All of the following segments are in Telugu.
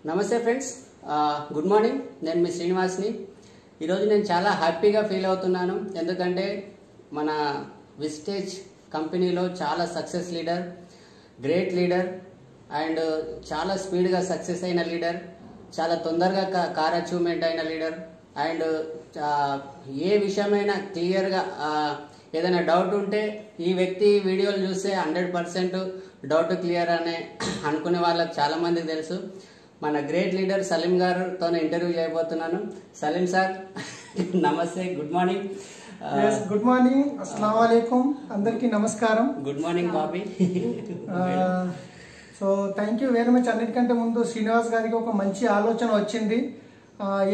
నమస్తే ఫ్రెండ్స్, గుడ్ మార్నింగ్. నేను మీ శ్రీనివాస్ని. ఈరోజు నేను చాలా హ్యాపీగా ఫీల్ అవుతున్నాను. ఎందుకంటే మన విస్టేజ్ కంపెనీలో చాలా success leader, great leader and చాలా స్పీడ్గా సక్సెస్ అయిన లీడర్, చాలా తొందరగా కార్ అచీవ్మెంట్ అయిన లీడర్ అండ్ ఏ విషయమైనా క్లియర్గా ఏదైనా డౌట్ ఉంటే ఈ వ్యక్తి వీడియోలు చూస్తే 100% డౌట్ క్లియర్ అనే అనుకునే వాళ్ళకి చాలామందికి తెలుసు. మన గ్రేట్ లీడర్ సలీం గారితో ఇంటర్వ్యూ చేయబోతున్నాను. సలీం సార్ నమస్తే, గుడ్ మార్నింగ్. గుడ్ మార్నింగ్, అస్సలాము అలైకుం, అందరికీ నమస్కారం. Good morning Bobby. So thank you very much. అన్నిటికంటే ముందు శ్రీనివాస్ గారికి ఒక మంచి ఆలోచన వచ్చింది.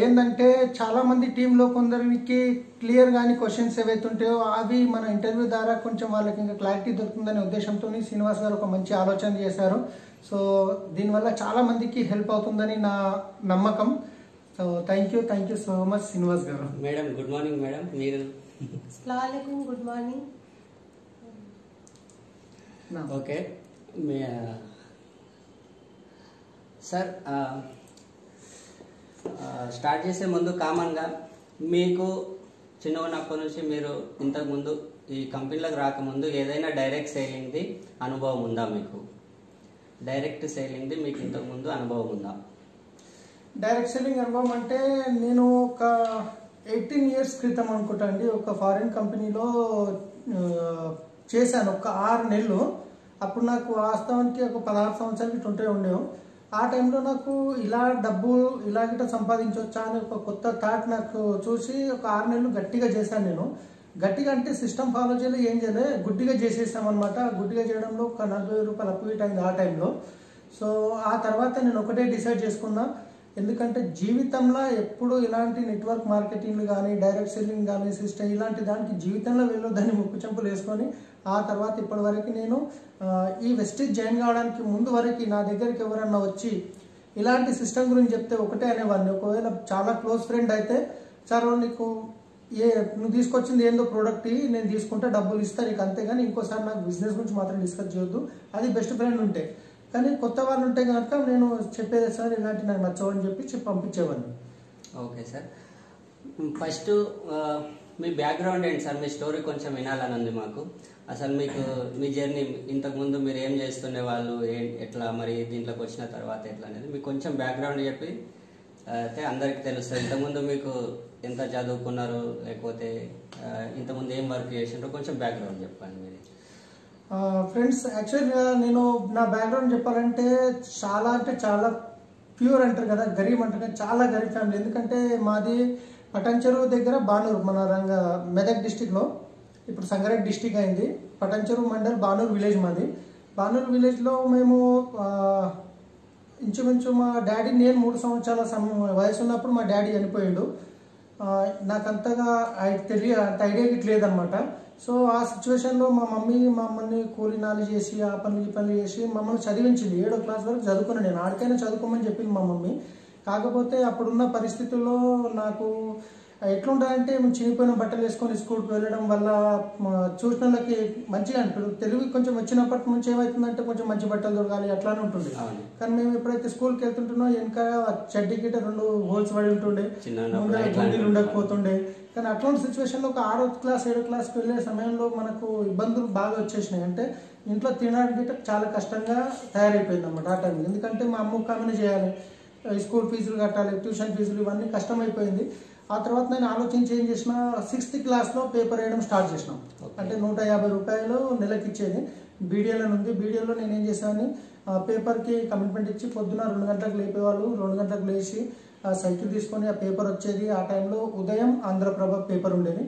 ఏంటంటే చాలామంది టీంలో కొందరికి క్లియర్ కానీ క్వశ్చన్స్ ఏవైతే ఉంటాయో అవి మన ఇంటర్వ్యూ ద్వారా కొంచెం వాళ్ళకి ఇంకా క్లారిటీ దొరుకుతుందనే ఉద్దేశంతో శ్రీనివాస్ గారు ఒక మంచి ఆలోచన చేశారు. సో దీనివల్ల చాలా మందికి హెల్ప్ అవుతుందని నా నమ్మకం. So thank you so much Srinivas గారు. Madam good morning. మేడం మీరు అస్సలాముఅలైకుం, good morning. Okay sir, start చేసే ముందు కామన్గా మీకు చిన్న ఉన్నప్పటి నుంచి మీరు ఇంతకుముందు ఈ కంపెనీలకు రాకముందు ఏదైనా డైరెక్ట్ సేలింగ్ది అనుభవం ఉందా? మీకు డైరెక్ట్ సేలింగ్ది మీకు ఇంతకుముందు అనుభవం ఉందా? డైరెక్ట్ సెల్లింగ్ అనుభవం అంటే నేను ఒక 18 years క్రితం అనుకుంటా అండి, ఒక ఫారిన్ కంపెనీలో చేశాను ఒక 6 నెలలు. అప్పుడు నాకు వాస్తవానికి ఒక 16 సంవత్సరాలకి 20 ఉండేవి. ఆ టైంలో నాకు ఇలా డబ్బు ఇలా గిట్ట సంపాదించవచ్చా అని ఒక కొత్త థాట్ నాకు చూసి ఒక 6 నెలలు గట్టిగా చేశాను. నేను గట్టిగా అంటే సిస్టమ్ ఫాలో చేయలేదు, ఏం చేయలేదు, గుడ్డిగా చేసేసామన్నమాట. గుడ్డిగా చేయడంలో ఒక 40,000 రూపాయలు అప్పు అయింది ఆ టైంలో. సో ఆ తర్వాత నేను ఒకటే డిసైడ్ చేసుకున్నా, ఎందుకంటే జీవితంలో ఎప్పుడు ఇలాంటి నెట్వర్క్ మార్కెటింగ్లు కానీ డైరెక్ట్ సెల్లింగ్ కానీ సిస్టమ్ ఇలాంటి దానికి జీవితంలో వెళ్ళొద్దని ముక్కు చెంపులు వేసుకొని ఆ తర్వాత ఇప్పటి వరకు నేను ఈ వెస్టేజ్ జాయిన్ కావడానికి ముందు వరకు నా దగ్గరికి ఎవరన్నా వచ్చి ఇలాంటి సిస్టమ్ గురించి చెప్తే ఒకటే అనేవాడిని. ఒకవేళ చాలా క్లోజ్ ఫ్రెండ్ అయితే, సార్ నీకు నువ్వు తీసుకొచ్చింది ఏందో ప్రోడక్ట్ నేను తీసుకుంటే డబ్బులు ఇస్తాను నీకు, అంతేగాని ఇంకోసారి నాకు బిజినెస్ గురించి మాత్రం డిస్కస్ చేయొద్దు, అది బెస్ట్ ఫ్రెండ్ ఉంటే. కానీ కొత్త వాళ్ళు ఉంటే కనుక నేను చెప్పేది సార్ ఇలాంటి నాకు నచ్చవని చెప్పి పంపించేవాడిని. ఓకే సార్, ఫస్ట్ మీ బ్యాక్గ్రౌండ్ ఏంటి సార్? మీ స్టోరీ కొంచెం వినాలని ఉంది మాకు. అసలు మీకు మీ జర్నీ, ఇంతకుముందు మీరు ఏం చేస్తుండే వాళ్ళు, ఎట్లా మరి దీంట్లోకి వచ్చిన తర్వాత ఎట్లా అనేది మీకు కొంచెం బ్యాక్గ్రౌండ్ చెప్పి అయితే అందరికి తెలుస్తుంది. ఇంతకుముందు మీకు ఎంత చదువుకున్నారు, లేకపోతే ఇంతకుముందు ఏం వర్క్ చేసిండ్రో కొంచెం బ్యాక్గ్రౌండ్ చెప్పండి మీరు. ఫ్రెండ్స్, యాక్చువల్గా నేను నా బ్యాక్గ్రౌండ్ చెప్పాలంటే చాలా ప్యూర్ అంటారు కదా, గరీబ్ అంటారు కదా, చాలా గరీబ్ ఫ్యామిలీ. ఎందుకంటే మాది పటంచెరు దగ్గర బానూరు, మన మెదక్ డిస్టిక్లో, ఇప్పుడు సంగారెడ్డి డిస్టిక్ అయింది. పటంచెరు మండల్ బానూరు విలేజ్ మాది. బానూరు విలేజ్లో మేము ఇంచుమించు మా డాడీ, నేను 3 సంవత్సరాల వయసు ఉన్నప్పుడు మా డాడీ చనిపోయాడు. నాకు అంతగా అంత ఐడియా లేదనమాట. సో ఆ సిచ్యువేషన్లో మా మమ్మల్ని కూలినాలు చేసి ఆ పనులు ఈ పనులు చేసి మమ్మల్ని చదివించింది. 7వ క్లాస్ వరకు చదువుకున్నాను నేను. ఆడికైనా చదువుకోమని చెప్పింది మా మమ్మీ. కాకపోతే అప్పుడున్న పరిస్థితుల్లో నాకు ఎట్లుంటుందంటే చినిపోయిన బట్టలు వేసుకొని స్కూల్కి వెళ్ళడం వల్ల చూసిన వాళ్ళకి మంచిగా అనిపి తెలుగు కొంచెం వచ్చినప్పటి నుంచి ఏమవుతుందంటే కొంచెం మంచి బట్టలు దొరకాలి అట్లానే ఉంటుంది. కానీ మేము ఎప్పుడైతే స్కూల్కి వెళ్తుంటున్నాం వెనక చెడ్డీ గిట్ట 2 హోల్స్ పడి ఉంటుండే, గుండీలు ఉండకపోతుండే. కానీ అట్లాంటి సిచ్యువేషన్లో ఒక 6వ క్లాస్ 7వ క్లాస్కి వెళ్ళే సమయంలో మనకు ఇబ్బందులు బాగా వచ్చేసినాయి. అంటే ఇంట్లో తినడానికి చాలా కష్టంగా తయారైపోయింది అన్నమాట ఆ టైంలో. ఎందుకంటే మా అమ్మ కామని చేయాలి, స్కూల్ ఫీజులు కట్టాలి, ట్యూషన్ ఫీజులు, ఇవన్నీ కష్టమైపోయింది. ఆ తర్వాత నేను ఆలోచించి ఏం చేసిన, 6th క్లాస్లో పేపర్ వేయడం స్టార్ట్ చేసినాం. అంటే 150 రూపాయలు నెలకి ఇచ్చేది. బీడిఎల్ అని ఉంది. బీడిఎల్లో నేను ఏం చేశాను, పేపర్కి కమిట్మెంట్ ఇచ్చి పొద్దున 2 గంటలకు లేపేవాళ్ళు. 2 గంటలకు లేచి సైకిల్ తీసుకొని ఆ పేపర్ వచ్చేది. ఆ టైంలో ఉదయం ఆంధ్రప్రభ పేపర్ ఉండేది.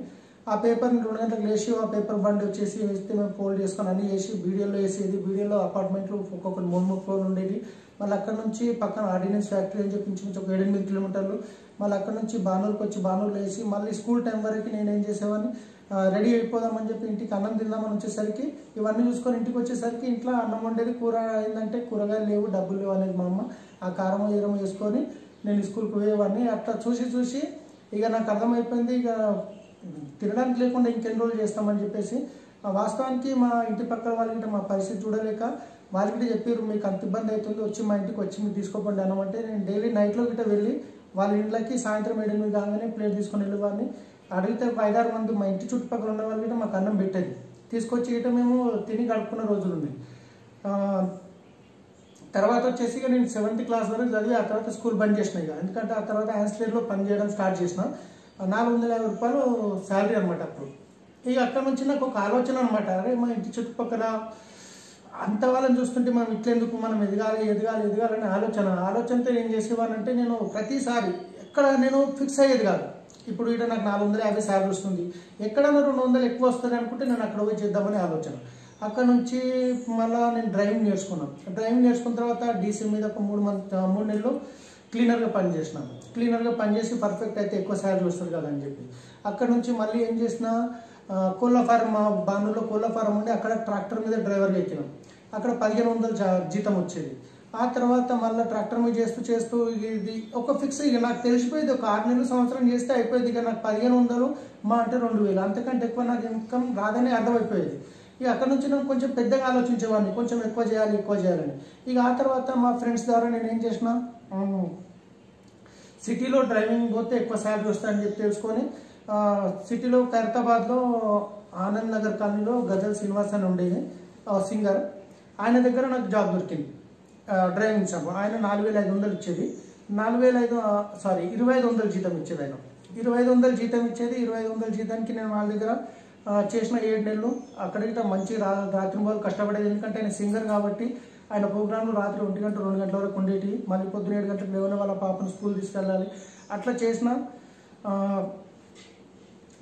ఆ పేపర్ని 2 గంటలకు లేచి ఆ పేపర్ బండి వచ్చేసి వేస్తే మేము ఫోల్డ్ చేసుకొని అన్నీ వేసి బీడిఎల్లో వేసేది. బీడిఎల్లో అపార్ట్మెంట్లు ఒక్కొక్కటి 3 ఫ్లోర్లు ఉండేది. మళ్ళీ అక్కడ నుంచి పక్కన ఆర్డినెన్స్ ఫ్యాక్టరీ అని చెప్పి ఒక 7-8 కిలోమీటర్లు. మళ్ళీ అక్కడ నుంచి బానూరుకి వచ్చి బానూరులో వేసి మళ్ళీ స్కూల్ టైం వరకు నేను ఏం చేసేవాడిని, రెడీ అయిపోదామని చెప్పి ఇంటికి అన్నం తిందామని వచ్చేసరికి ఇవన్నీ చూసుకొని ఇంటికి వచ్చేసరికి ఇంట్లో అన్నం వండేది, కూర ఏంటంటే కూరగాయలు లేవు, డబ్బులు లేవు అనేది మా అమ్మ. ఆ కారం ఏరము వేసుకొని నేను స్కూల్కి పోయేవాడిని. అట్లా చూసి ఇక నాకు అర్థమైపోయింది, ఇక తినడానికి లేకుండా ఇంకెన్ని రోజులు చేస్తామని చెప్పేసి వాస్తవానికి మా ఇంటి పక్కన వాళ్ళ మా పరిస్థితి చూడలేక వాళ్ళకి చెప్పారు మీకు అంత ఇబ్బంది అవుతుంది వచ్చి మా ఇంటికి వచ్చి మీరు తీసుకోకండి అనమంటే నేను డైలీ నైట్లో గిట్ట వెళ్ళి వాళ్ళ ఇంట్లోకి సాయంత్రం 7-8 కాగానే ప్లేట్ తీసుకొని వెళ్ళేవాడిని. అడిగితే 5-6 మంది మా ఇంటి చుట్టుపక్కల ఉన్న వాళ్ళు గిట్ట మాకు అన్నం పెట్టేది, తీసుకొచ్చి గిట్ట మేము తిని గడుపుకున్న రోజులు ఉన్నాయి. తర్వాత వచ్చేసి నేను 7th క్లాస్ వరకు చదివి ఆ తర్వాత స్కూల్ బంద్ చేసిన. ఇక ఎందుకంటే ఆ తర్వాత యాన్స్లేట్లో పని చేయడం స్టార్ట్ చేసిన. 450 రూపాయలు శాలరీ అనమాట అప్పుడు. ఇక అక్కడ నుంచి నాకు ఒక ఆలోచన అనమాట, అరే మా ఇంటి చుట్టుపక్కల అంత వాళ్ళని చూస్తుంటే మనం ఇట్లెందుకు, మనం ఎదగాలి అనే ఆలోచనతో ఏం చేసేవానంటే నేను ప్రతిసారి ఎక్కడ నేను ఫిక్స్ అయ్యేది కాదు. ఇప్పుడు ఇక్కడ నాకు 450 శాలరీ వస్తుంది, ఎక్కడన్నా 200 ఎక్కువ వస్తుంది అనుకుంటే నేను అక్కడ పోయి చేద్దామని ఆలోచన. అక్కడ నుంచి మళ్ళీ నేను డ్రైవింగ్ నేర్చుకున్నాను. డ్రైవింగ్ నేర్చుకున్న తర్వాత డీసీ మీద ఒక 3 నెలలు క్లీనర్గా పనిచేసినాను. క్లీనర్గా పనిచేసి పర్ఫెక్ట్ అయితే ఎక్కువ శాలరీ వస్తుంది కదా అని చెప్పి అక్కడ నుంచి మళ్ళీ ఏం చేసిన, కోళ్ళ ఫారం, మా బాండూరులో కోళ్ళ ఫారం ఉండి అక్కడ ట్రాక్టర్ మీద డ్రైవర్గా ఎక్కినాం. అక్కడ 1500 జీతం వచ్చేది. ఆ తర్వాత మళ్ళీ ట్రాక్టర్ మీద చేస్తూ ఇది ఒక ఫిక్స్. ఇక నాకు తెలిసిపోయేది ఒక 6 నెలలు సంవత్సరం చేస్తే అయిపోయేది. ఇక నాకు 1500 మా అంటే 2000, అంతకంటే ఎక్కువ నాకు ఇన్కమ్ రాదని అర్థమైపోయేది. ఇక అక్కడ నుంచి నేను కొంచెం పెద్దగా ఆలోచించేవాడిని, కొంచెం ఎక్కువ చేయాలని. ఇక ఆ తర్వాత మా ఫ్రెండ్స్ ద్వారా నేను ఏం చేసిన, సిటీలో డ్రైవింగ్ పోతే ఎక్కువ శాలరీ వస్తాయని చెప్పి తెలుసుకొని సిటీలో ఖైరతాబాద్లో ఆనంద్ నగర్ కాలనీలో గజల్ శ్రీనివాస్ అని ఉండేది సింగర్, ఆయన దగ్గర నాకు జాబ్ దొరికింది డ్రైవింగ్ షాప్. ఆయన 4500 ఇచ్చేది, 2500 జీతం ఇచ్చేది. ఆయన 2500 జీతం ఇచ్చేది. 2500 జీతానికి నేను వాళ్ళ దగ్గర చేసిన 7 నెలలు అక్కడికి మంచి రాత్రి వాళ్ళు కష్టపడేది. ఎందుకంటే ఆయన సింగర్ కాబట్టి ఆయన ప్రోగ్రాంలు రాత్రి 1 గంట 2 గంటల వరకు ఉండేవి. మళ్ళీ పొద్దున 7 గంటలకు లేవని వాళ్ళ పాపను స్కూల్ తీసుకెళ్ళాలి.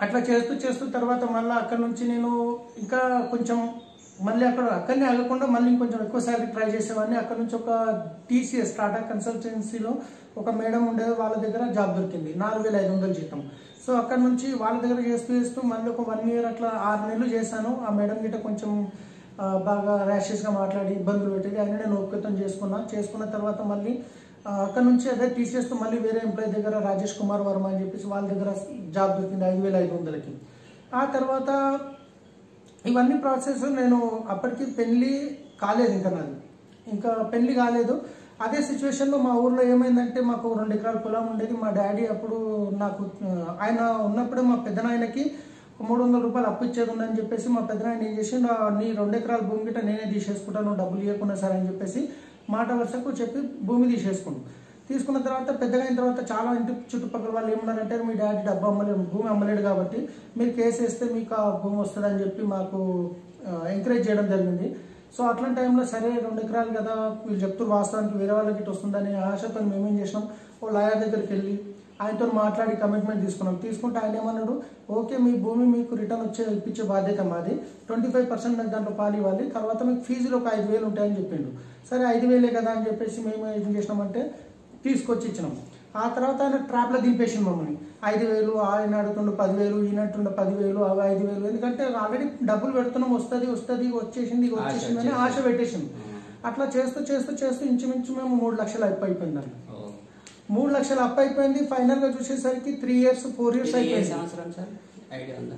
అట్లా చేస్తూ తర్వాత మళ్ళీ అక్కడ నుంచి నేను ఇంకా కొంచెం మళ్ళీ అక్కడనే ఆగకుండా మళ్ళీ ఇంకొంచెం ఎక్కువ శాలరీ ట్రై చేసేవాడిని. అక్కడ నుంచి ఒక TCS టాటా కన్సల్టెన్సీలో ఒక మేడం ఉండేది, వాళ్ళ దగ్గర జాబ్ దొరికింది 4500 జీతం. సో అక్కడ నుంచి వాళ్ళ దగ్గర చేస్తూ మళ్ళీ ఒక 1 year అట్లా 6 నెలలు చేశాను. ఆ మేడం గిట్ట కొంచెం బాగా ర్యాషెస్గా మాట్లాడి ఇబ్బందులు పెట్టేది. ఆయన నేను ఓపికతం చేసుకున్న తర్వాత మళ్ళీ అక్కడ నుంచి అదే TCSతో మళ్ళీ వేరే ఎంప్లాయీ దగ్గర రాజేష్ కుమార్ వర్మ అని చెప్పేసి వాళ్ళ దగ్గర జాబ్ దొరికింది 5500కి. ఆ తర్వాత ఇవన్నీ ప్రాసెస్ నేను అప్పటికి పెళ్లి కాలేదు, ఇంకా పెళ్లి కాలేదు. అదే సిచ్యువేషన్లో మా ఊర్లో ఏమైందంటే మాకు 2 ఎకరాల పొలం ఉండేది. మా డాడీ అప్పుడు నాకు ఆయన ఉన్నప్పుడే మా పెద్దనాయనకి 300 రూపాయలు అప్పు ఇచ్చేది ఉందని చెప్పేసి మా పెద్దనాయన ఏం చేసి నీ 2 ఎకరాల భూమి గిట్ట నేనే తీసేసుకుంటాను, డబ్బులు ఇవ్వకుండా సార్ అని చెప్పేసి మాట వరుసకు చెప్పి భూమి తీసుకున్న తర్వాత పెద్దగా అయిన తర్వాత చాలా ఇంటి చుట్టుపక్కల వాళ్ళు ఏమన్నారంటే మీ డాడీ భూమి అమ్మలేడు కాబట్టి మీరు కేసు వేస్తే మీకు ఆ భూమి వస్తుంది అని చెప్పి మాకు ఎంకరేజ్ చేయడం జరిగింది. సో అట్లాంటి టైంలో సరే 2 ఎకరాలు కదా వీళ్ళు చెప్తారు వాస్తవానికి వేరే వాళ్ళకి ఇటు వస్తుందని ఆశతో మేమేం చేసినాం, ఓ లాయర్ దగ్గరికి వెళ్ళి ఆయనతో మాట్లాడి కమిట్మెంట్ తీసుకుంటే ఆయన ఏమన్నాడు, ఓకే మీ భూమి మీకు రిటర్న్ ఇప్పించే బాధ్యత మాది, 25% నాకు దాంట్లో పాలు ఇవ్వాలి, తర్వాత మీకు ఫీజులు ఒక 5000 ఉంటాయని చెప్పిండు. సరే 5000 కదా అని చెప్పేసి మేము ఏం చేసినామంటే తీసుకొచ్చి ఇచ్చినాం. ఆ తర్వాత ఆయన ట్రాప్లో దింపేసింది మమ్మల్ని. 5000 ఆయన అడుగుతుండే 10,000, ఈయనట్టుండే 10,000, అవి 5,000. ఎందుకంటే ఆల్రెడీ డబ్బులు పెడుతున్నాం, వస్తుంది వచ్చేసింది అని ఆశ పెట్టేసింది. అట్లా చేస్తూ ఇంచుమించు మేము 3 లక్షలు అయిపోయింది. 3 లక్షలు అప్పు అయిపోయింది. ఫైనల్గా చూసేసరికి 3 years 4 years అయిపోయింది.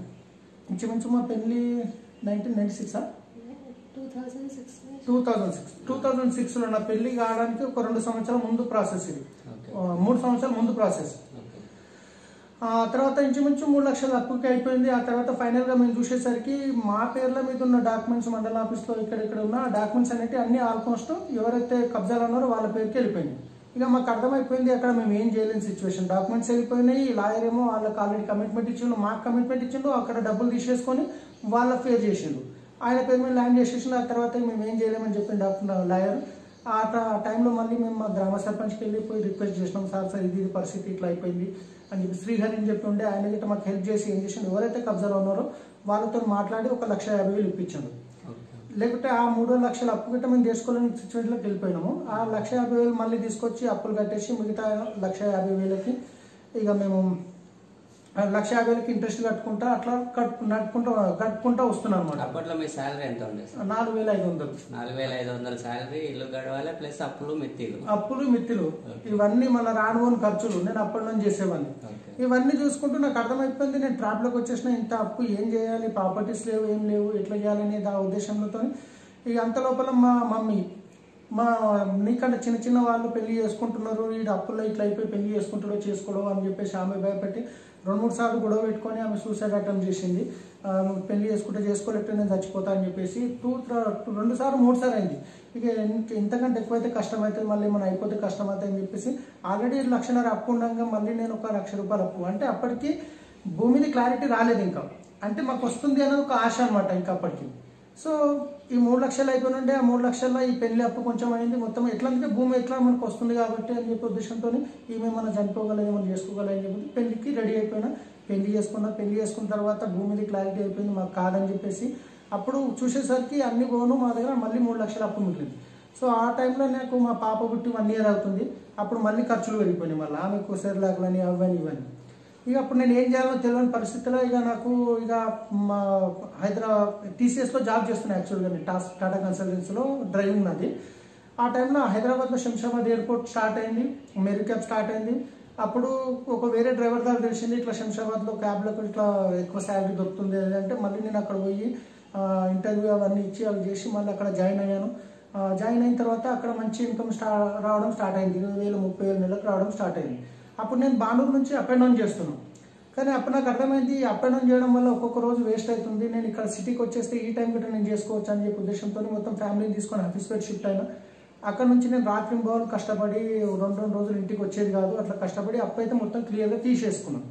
ఇంచుమించు మా పెళ్లి 1996 2006లో నా పెళ్లి కావడానికి ఒక 2 సంవత్సరాల ముందు ప్రాసెస్, ఇది 3 సంవత్సరాల ముందు ప్రాసెస్. ఆ తర్వాత ఇంచుమించు 3 లక్షల అప్పుకి అయిపోయింది. ఆ తర్వాత ఫైనల్గా మేము చూసేసరికి మా పేర్ల మీద ఉన్న డాక్యుమెంట్స్ మండల ఆఫీస్లో ఇక్కడ ఉన్న డాక్యుమెంట్స్ అనేవి అన్ని ఆల్మోస్ట్ ఎవరైతే కబ్జాలు ఉన్నారో వాళ్ళ పేరుకి వెళ్ళిపోయింది. ఇక మాకు అర్థమైపోయింది అక్కడ మేము ఏం చేయలేని సిచ్యువేషన్. డాక్యుమెంట్స్ వెళ్ళిపోయినాయి, లాయర్ ఏమో వాళ్ళకి ఆల్రెడీ కమిట్మెంట్ ఇచ్చిండు, మాకు కమిట్మెంట్ ఇచ్చిండు, అక్కడ డబ్బులు తీసేసుకొని వాళ్ళ ఫేర్ చేసిండు, ఆయన పేరు మీద ల్యాండ్ చేసేసిండు. ఆ తర్వాత మేము ఏం చేయలేమని చెప్పిండు లాయర్. ఆ టైంలో మళ్ళీ మేము మా గ్రామ సర్పంచ్కి వెళ్ళిపోయి రిక్వెస్ట్ చేసినాం, సార్ ఇది పరిస్థితి ఇట్లా అయిపోయింది అని చెప్పి శ్రీహరి అని చెప్పి ఉండే ఆయన గిట్ట మాకు హెల్ప్ చేసి ఏం చేసిండు, ఎవరైతే కబ్జాలో ఉన్నారో వాళ్ళతో మాట్లాడి 1,50,000 ఇప్పించాడు. లేకపోతే ఆ 3 లక్షల అప్పు గిట్ట మేము తీసుకోలేని సిచ్యువేషన్లోకి వెళ్ళిపోయినాము. ఆ 1,50,000 మళ్ళీ తీసుకొచ్చి అప్పులు కట్టేసి మిగతా 1,50,000కి ఇక మేము 1,50,000కి ఇంట్రెస్ట్ కట్టుకుంటా అట్లా గడుపుకుంటా వస్తున్నాం అనమాట. అప్పట్లో మీ శాలరీ ఎంత ఉండేది? 4,500. 4,500 శాలరీ, ఇల్లు గడవాలి ప్లస్ అప్పులు మిత్తిలు ఇవన్నీ మన రానువని ఖర్చులు నేను అప్పటి నుంచి చేసేవాడిని. ఇవన్నీ చూసుకుంటూ నాకు అర్థమైపోయింది నేను ట్రాప్లోకి వచ్చేసిన, ఇంత అప్పు ఏం చేయాలి, ప్రాపర్టీస్ లేవు ఏం లేవు, ఎట్లా చేయాలనేది ఆ ఉద్దేశంతో ఇక అంత లోపల మా మమ్మీ నీకంటే చిన్న చిన్న వాళ్ళు పెళ్లి చేసుకుంటున్నారు, ఈ అప్పుల్లో ఇట్లా అయిపోయి పెళ్లి చేసుకోవడం అని చెప్పేసి ఆమె భయపెట్టి 2-3 సార్లు గొడవ పెట్టుకొని ఆమె సూసైడ్ అటెంప్ట్ చేసింది. పెళ్లి చేసుకోలేకపోతే నేను చచ్చిపోతా అని చెప్పేసి 2 సార్లు 3 సార్లు అయింది. ఇక ఇంతకంటే ఎక్కువైతే కష్టం అవుతుంది, మళ్ళీ మనం అయిపోతే కష్టం అవుతుంది అని చెప్పేసి ఆల్రెడీ 1.5 లక్ష అప్పు ఉండగా మళ్ళీ నేను 1 లక్ష రూపాయలు అప్పు, అంటే అప్పటికి భూమిది క్లారిటీ రాలేదు ఇంకా, అంటే మాకు వస్తుంది అనేది ఒక ఆశ అనమాట ఇంకా అప్పటికి. సో ఈ 3 లక్షలు అయిపోయినంటే ఆ 3 లక్షల్లో ఈ పెళ్లి అప్పు కొంచెం అయింది. మొత్తం ఎట్లా అంటే భూమి ఎట్లా మనకు వస్తుంది కాబట్టి అని చెప్పి ఉద్దేశంతో ఈమె మనం చనిపోగలదు, మనం చేసుకోగలని చెప్పి పెళ్లికి రెడీ అయిపోయినా. పెళ్లి చేసుకున్న తర్వాత భూమిది క్లారిటీ అయిపోయింది, మాకు కాదని చెప్పేసి అప్పుడు చూసేసరికి అన్ని పోను మా దగ్గర మళ్ళీ 3 లక్షల అప్పు మిగిలింది. సో ఆ టైంలో నాకు మా పాప పుట్టి 1 ఇయర్ అవుతుంది. అప్పుడు మళ్ళీ ఖర్చులు పెరిగిపోయినాయి, మళ్ళీ ఆమెకు సెర్లాకులని అవన్నీ ఇవన్నీ. ఇక అప్పుడు నేను ఏం చేయాలో తెలియని పరిస్థితిలో ఇక నాకు ఇక మా హైదరాబాద్ TCSలో జాబ్ చేస్తున్నాను. యాక్చువల్గా నేను టాటా కన్సల్టెన్సీలో డ్రైవింగ్ నాది. ఆ టైంలో హైదరాబాద్లో శంషాబాద్ ఎయిర్పోర్ట్ స్టార్ట్ అయింది, మెరీ క్యాబ్ స్టార్ట్ అయింది. అప్పుడు ఒక వేరే డ్రైవర్ దగ్గర తెలిసింది ఇట్లా శంషాబాద్లో క్యాబ్లకు ఇట్లా ఎక్కువ శాలరీ దొరుకుతుంది అంటే మళ్ళీ నేను అక్కడ పోయి ఇంటర్వ్యూ అవన్నీ ఇచ్చి అవి చేసి మళ్ళీ అక్కడ జాయిన్ అయ్యాను. జాయిన్ అయిన తర్వాత అక్కడ మంచి ఇన్కమ్ రావడం స్టార్ట్ అయింది. 20,000 30,000 నెలకు రావడం స్టార్ట్ అయింది. అప్పుడు నేను బానూరు నుంచి అప్ అండ్ డౌన్ చేస్తున్నాను. కానీ అప్పుడు నాకు అర్థమైంది అప్ అండ్ డౌన్ చేయడం వల్ల ఒక్కొక్క రోజు వేస్ట్ అవుతుంది, నేను ఇక్కడ సిటీకి వచ్చేస్తే ఈ టైం గట్రా నేను చేసుకోవచ్చు అని చెప్పి ఉద్దేశంతో మొత్తం ఫ్యామిలీని తీసుకొని హఫీస్పేట్ షిఫ్ట్ అయినా. అక్కడ నుంచి నేను రాత్రి బాగులు కష్టపడి 2 రోజులు ఇంటికి వచ్చేది కాదు, అట్లా కష్టపడి అప్పు అయితే మొత్తం క్లియర్గా తీసేసుకున్నాను.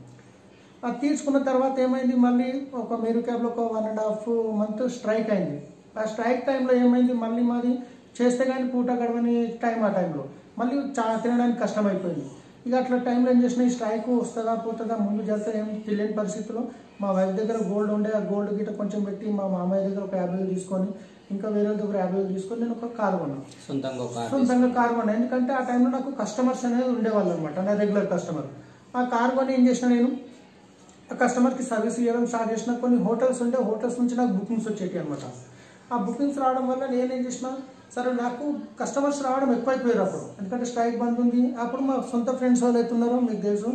అది తీర్చుకున్న తర్వాత ఏమైంది, మళ్ళీ ఒక మెరీ క్యాబ్లో ఒక 1.5 మంత్ స్ట్రైక్ అయింది. ఆ స్ట్రైక్ టైంలో ఏమైంది, మళ్ళీ మాది చేస్తే కానీ పూట గడవని టైం, ఆ టైంలో మళ్ళీ తినడానికి కష్టం అయిపోయింది. ఇక అట్లా టైంలో ఏం చేసిన, ఈ స్ట్రైక్ వస్తుందా పోతుందా ముందు చేస్తే ఏం తెలియని పరిస్థితిలో మా వైఫ్ దగ్గర గోల్డ్ ఉండే, ఆ గోల్డ్ గిట్ట కొంచెం పెట్టి మా మామయ్య దగ్గర ఒక 50,000 తీసుకొని ఇంకా వేరే దగ్గర 50,000 తీసుకొని నేను ఒక కారు కొన్నాను, సొంతంగా కారు కొన్నాను. ఎందుకంటే ఆ టైంలో నాకు కస్టమర్స్ అనేది ఉండేవాళ్ళు అనమాట, నా రెగ్యులర్ కస్టమర్. ఆ కారు కొని ఏం చేసిన, నేను ఆ కస్టమర్కి సర్వీస్ ఇవ్వడం స్టార్ట్ చేసిన. కొన్ని హోటల్స్ ఉంటే హోటల్స్ నుంచి నాకు బుకింగ్స్ వచ్చేవి అనమాట. ఆ బుకింగ్స్ రావడం వల్ల నేనేం చేసిన, సరే నాకు కస్టమర్స్ రావడం ఎక్కువైపోయారు అప్పుడు, ఎందుకంటే స్ట్రైక్ బంద్ ఉంది. అప్పుడు మా సొంత ఫ్రెండ్స్ వాళ్ళు అవుతున్నారో మీకు తెలుసు,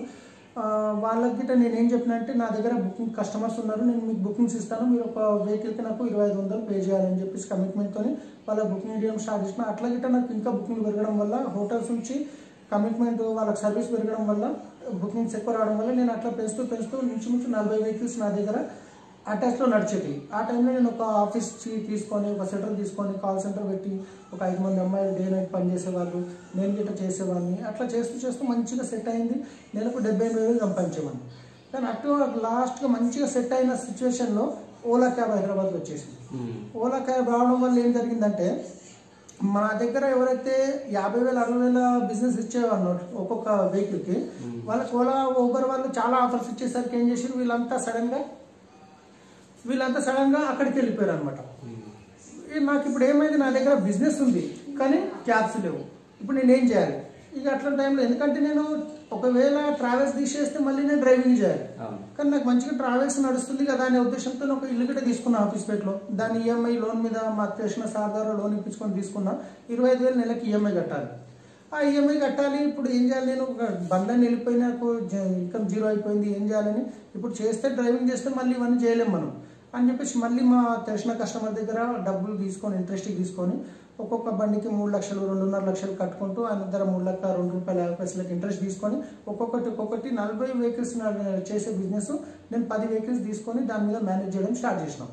వాళ్ళకి గిట్ట నేను ఏం చెప్పిన అంటే నా దగ్గర బుకింగ్ కస్టమర్స్ ఉన్నారు, నేను మీకు బుకింగ్స్ ఇస్తాను, మీరు ఒక వెహికల్కి నాకు 2,500 పే చేయాలని చెప్పేసి కమిట్మెంట్తో వాళ్ళ బుకింగ్ చేయడం స్టార్ట్ చేసిన. అట్లా గిట్ట నాకు ఇంకా బుకింగ్ పెరగడం వల్ల, హోటల్స్ నుంచి కమిట్మెంట్ వాళ్ళకి సర్వీస్ పెరగడం వల్ల, బుకింగ్స్ ఎక్కువ రావడం వల్ల నేను అట్లా పెంచుతూ నుంచి 40 వెహికల్స్ నా దగ్గర అటాచ్లో నడిచేది. ఆ టైంలో నేను ఒక ఆఫీస్ తీసుకొని, ఒక సెంటర్ తీసుకొని, కాల్ సెంటర్ పెట్టి ఒక 5 మంది అమ్మాయిలు డే నైట్ పనిచేసేవాళ్ళు, నేను గిట్ట చేసేవాడిని. అట్లా చేస్తూ మంచిగా సెట్ అయింది. నెలకు 78,000 సంపాదించేవాడిని. కానీ అటు లాస్ట్గా మంచిగా సెట్ అయిన సిచ్యువేషన్లో ఓలా క్యాబ్ హైదరాబాద్కి వచ్చేసింది. ఓలా క్యాబ్ రావడం వల్ల ఏం జరిగిందంటే, మా దగ్గర ఎవరైతే 50,000 60,000 బిజినెస్ ఇచ్చేవాళ్ళు ఒక్కొక్క వెహికల్కి, వాళ్ళకి ఓలా ఊబర్ వాళ్ళు చాలా ఆఫర్స్ ఇచ్చేసరికి ఏం చేసారు, వీళ్ళంతా సడన్గా అక్కడికి వెళ్ళిపోయారు అనమాట. నాకు ఇప్పుడు ఏమైంది, నా దగ్గర బిజినెస్ ఉంది కానీ క్యాబ్స్ లేవు, ఇప్పుడు నేనేం చేయాలి? ఇక అట్లా టైంలో, ఎందుకంటే నేను ఒకవేళ ట్రావెల్స్ తీసేస్తే మళ్ళీ నేను డ్రైవింగ్ చేయాలి, కానీ నాకు మంచిగా ట్రావెల్స్ నడుస్తుంది కదా అనే ఉద్దేశంతో ఒక ఇల్లు గిట్ట తీసుకున్నా ఆఫీస్పేట్లో. దాని EMI లోన్ మీద మాకు తెలిసిన సార్ ద్వారా లోన్ ఇప్పించుకొని తీసుకున్నా. 25,000 నెలకి EMI కట్టాలి. ఆ EMI కట్టాలి. ఇప్పుడు ఏం చేయాలి, నేను ఒక బండ్లని వెళ్ళిపోయి నాకు ఇన్కమ్ 0 అయిపోయింది, ఏం చేయాలని. ఇప్పుడు చేస్తే డ్రైవింగ్ చేస్తే మళ్ళీ ఇవన్నీ చేయలేము మనం అని చెప్పేసి మళ్ళీ మా తెలిసిన కస్టమర్ దగ్గర డబ్బులు తీసుకొని, ఇంట్రెస్ట్ తీసుకొని ఒక్కొక్క బండికి 3 లక్షలు 2.5 లక్షలు కట్టుకుంటూ ఆయన దగ్గర 3,02 రూపాయల 50 పైసలకి ఇంట్రెస్ట్ తీసుకొని ఒక్కొక్కటి 40 వెహికల్స్ చేసే బిజినెస్ నేను 10 వెహికల్స్ తీసుకొని దాని మీద మేనేజ్ చేయడం స్టార్ట్ చేసినాం.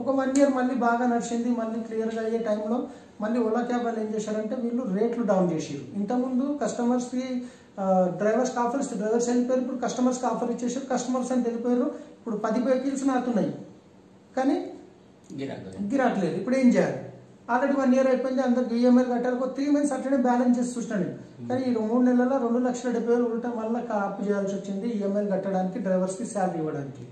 ఒక 1 ఇయర్ మళ్ళీ బాగా నడిచింది. మళ్ళీ క్లియర్గా అయ్యే టైంలో మళ్ళీ ఓలా క్యాబ్ వాళ్ళు ఏం చేశారంటే, వీళ్ళు రేట్లు డౌన్ చేసారు. ఇంతకుముందు కస్టమర్స్కి డ్రైవర్స్కి ఆఫర్ ఇస్తే డ్రైవర్స్ వెళ్ళిపోయారు, ఇప్పుడు కస్టమర్స్కి ఆఫర్ ఇచ్చేసారు, కస్టమర్స్ అని వెళ్ళిపోయారు. ఇప్పుడు 10 వెహికల్స్ నాకున్నాయి కానీ గిరాట్లేదు. ఇప్పుడు ఏం చేయాలి? ఆల్రెడీ 1 ఇయర్ అయిపోయింది, అందరికి EMI కట్టాలి. ఒక 3 మంత్స్ అట్లనే బ్యాలెన్స్ చేసి చూసినాను. కానీ ఈ 3 నెలల్లో 2,70,000 ఉండటం వల్ల అప్పు చేయాల్సి వచ్చింది, EMI కట్టడానికి, డ్రైవర్స్కి శాలరీ ఇవ్వడానికి.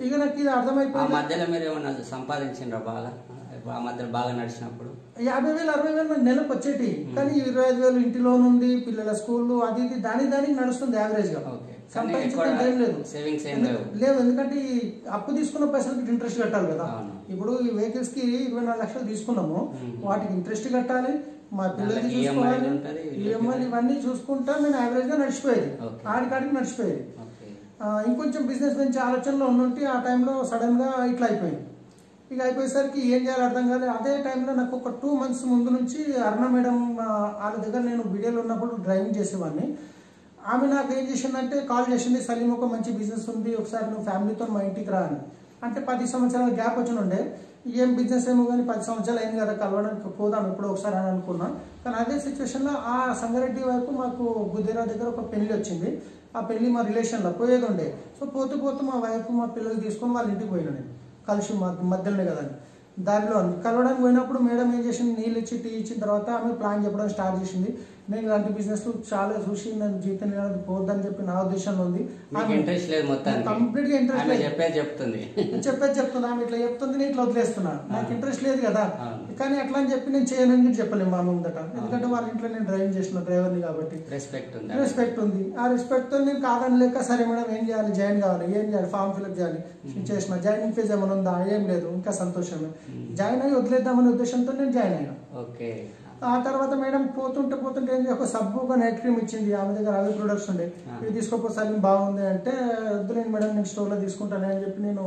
ఇక నాకు ఇది అర్థమైపోయింది. మధ్యలో మీరు ఏమన్నా సంపాదించారా బాగా? ఆ మధ్యలో బాగా నడిచినప్పుడు 50,000 60,000 నాకు నెలకు వచ్చేటి. కానీ 25,000 ఇంటి లోన్ ఉంది, పిల్లల స్కూల్ అది ఇది దానికి నడుస్తుంది యావరేజ్ గా. సంపాదించడం ఏం లేదు, ఎందుకంటే అప్పు తీసుకున్న పైసలకి ఇంట్రెస్ట్ కట్టాలి కదా. ఇప్పుడు ఈ వెహికల్స్ కి 24 లక్షలు తీసుకున్నాము, వాటికి ఇంట్రెస్ట్ కట్టాలి, మా పిల్లలకి చూసుకోవాలి, EMI ఇవన్నీ చూసుకుంటా నేను యావరేజ్ గా నడిచిపోయేది, ఆడికాడికి నడిచిపోయేది. ఇంకొంచెం బిజినెస్ నుంచి ఆలోచనలో ఉన్నట్టు ఆ టైంలో సడన్ గా ఇట్లా అయిపోయింది. ఇక అయిపోయేసరికి ఏం చేయాలి అర్థం కాలేదు. అదే టైంలో నాకు ఒక 2 months ముందు నుంచి అరుణ మేడం వాళ్ళ దగ్గర నేను వీడియోలో ఉన్నప్పుడు డ్రైవింగ్ చేసేవాడిని. ఆమె నాకు ఏం చేసిందంటే కాల్ చేసింది, సలీం ఒక మంచి బిజినెస్ ఉంది, ఒకసారి నువ్వు ఫ్యామిలీతో మా ఇంటికి రా అని. అంటే 10 సంవత్సరాల గ్యాప్ వచ్చి ఉండే, ఏం బిజినెస్ ఏమో కానీ 10 సంవత్సరాలు అయింది కదా, కలవడానికి పోదాం ఎప్పుడో ఒకసారి అని అనుకున్నా. కానీ అదే సిచ్యువేషన్లో ఆ సంగారెడ్డి వైపు మాకు గుద్దేరా దగ్గర ఒక పెళ్లి వచ్చింది. ఆ పెళ్లి మా రిలేషన్లో పోయేది ఉండే. సో పోతూ పోతూ మా వైఫ్ మా పిల్లలు తీసుకొని వాళ్ళ ఇంటికి పోయినా నేను, కలిసి మధ్యలోనే కదా దారిలో కలవడానికి పోయినప్పుడు మేడం ఏం చేసింది, నీళ్ళు ఇచ్చి టీ ఇచ్చిన తర్వాత ఆమె ప్లాన్ చెప్పడం స్టార్ట్ చేసింది. నేను ఇలాంటి బిజినెస్ చాలా చూసి నేను జీతం పోద్దని చెప్పి నా ఉద్దేశంలో ఉంది. ఇంట్రెస్ట్ లేదు, మొత్తం కంప్లీట్ గా ఇంట్రెస్ట్ లేదు, చెప్పేది చెప్తుంది ఆమె ఇట్లా చెప్తుంది, నేను ఇట్లా వదిలేస్తున్నా, నాకు ఇంట్రెస్ట్ లేదు కదా. కానీ అట్లా అని చెప్పి నేను చేయనని చెప్పలేము మా ముందట, ఎందుకంటే వాళ్ళ ఇంట్లో నేను డ్రైవింగ్ చేసిన డ్రైవర్ని కాబట్టి రెస్పెక్ట్ ఉంది. ఆ రెస్పెక్ట్ తో నేను కాదని లేక సరే మేడం ఏం చేయాలి, జాయిన్ కావాలి, ఏం చేయాలి, ఫామ్ ఫిల్అప్ చేయాలి చేసిన. జాయినింగ్ ఫీజు ఏమైనా ఉందా, ఏం లేదు, ఇంకా సంతోషమే. జాయిన్ అయ్యి వదిలేద్దామనే ఉద్దేశంతో నేను జాయిన్ అయినా. ఆ తర్వాత మేడం పోతుంటే ఒక సబ్బు ఒక నైట్ క్రీమ్ ఇచ్చింది, ఆమె దగ్గర అవి ప్రొడక్ట్స్ ఉండే, ఇవి తీసుకోపోతే బాగుంది అంటే వద్దులేండి మేడం నేను స్టోర్లో తీసుకుంటాను అని చెప్పి నేను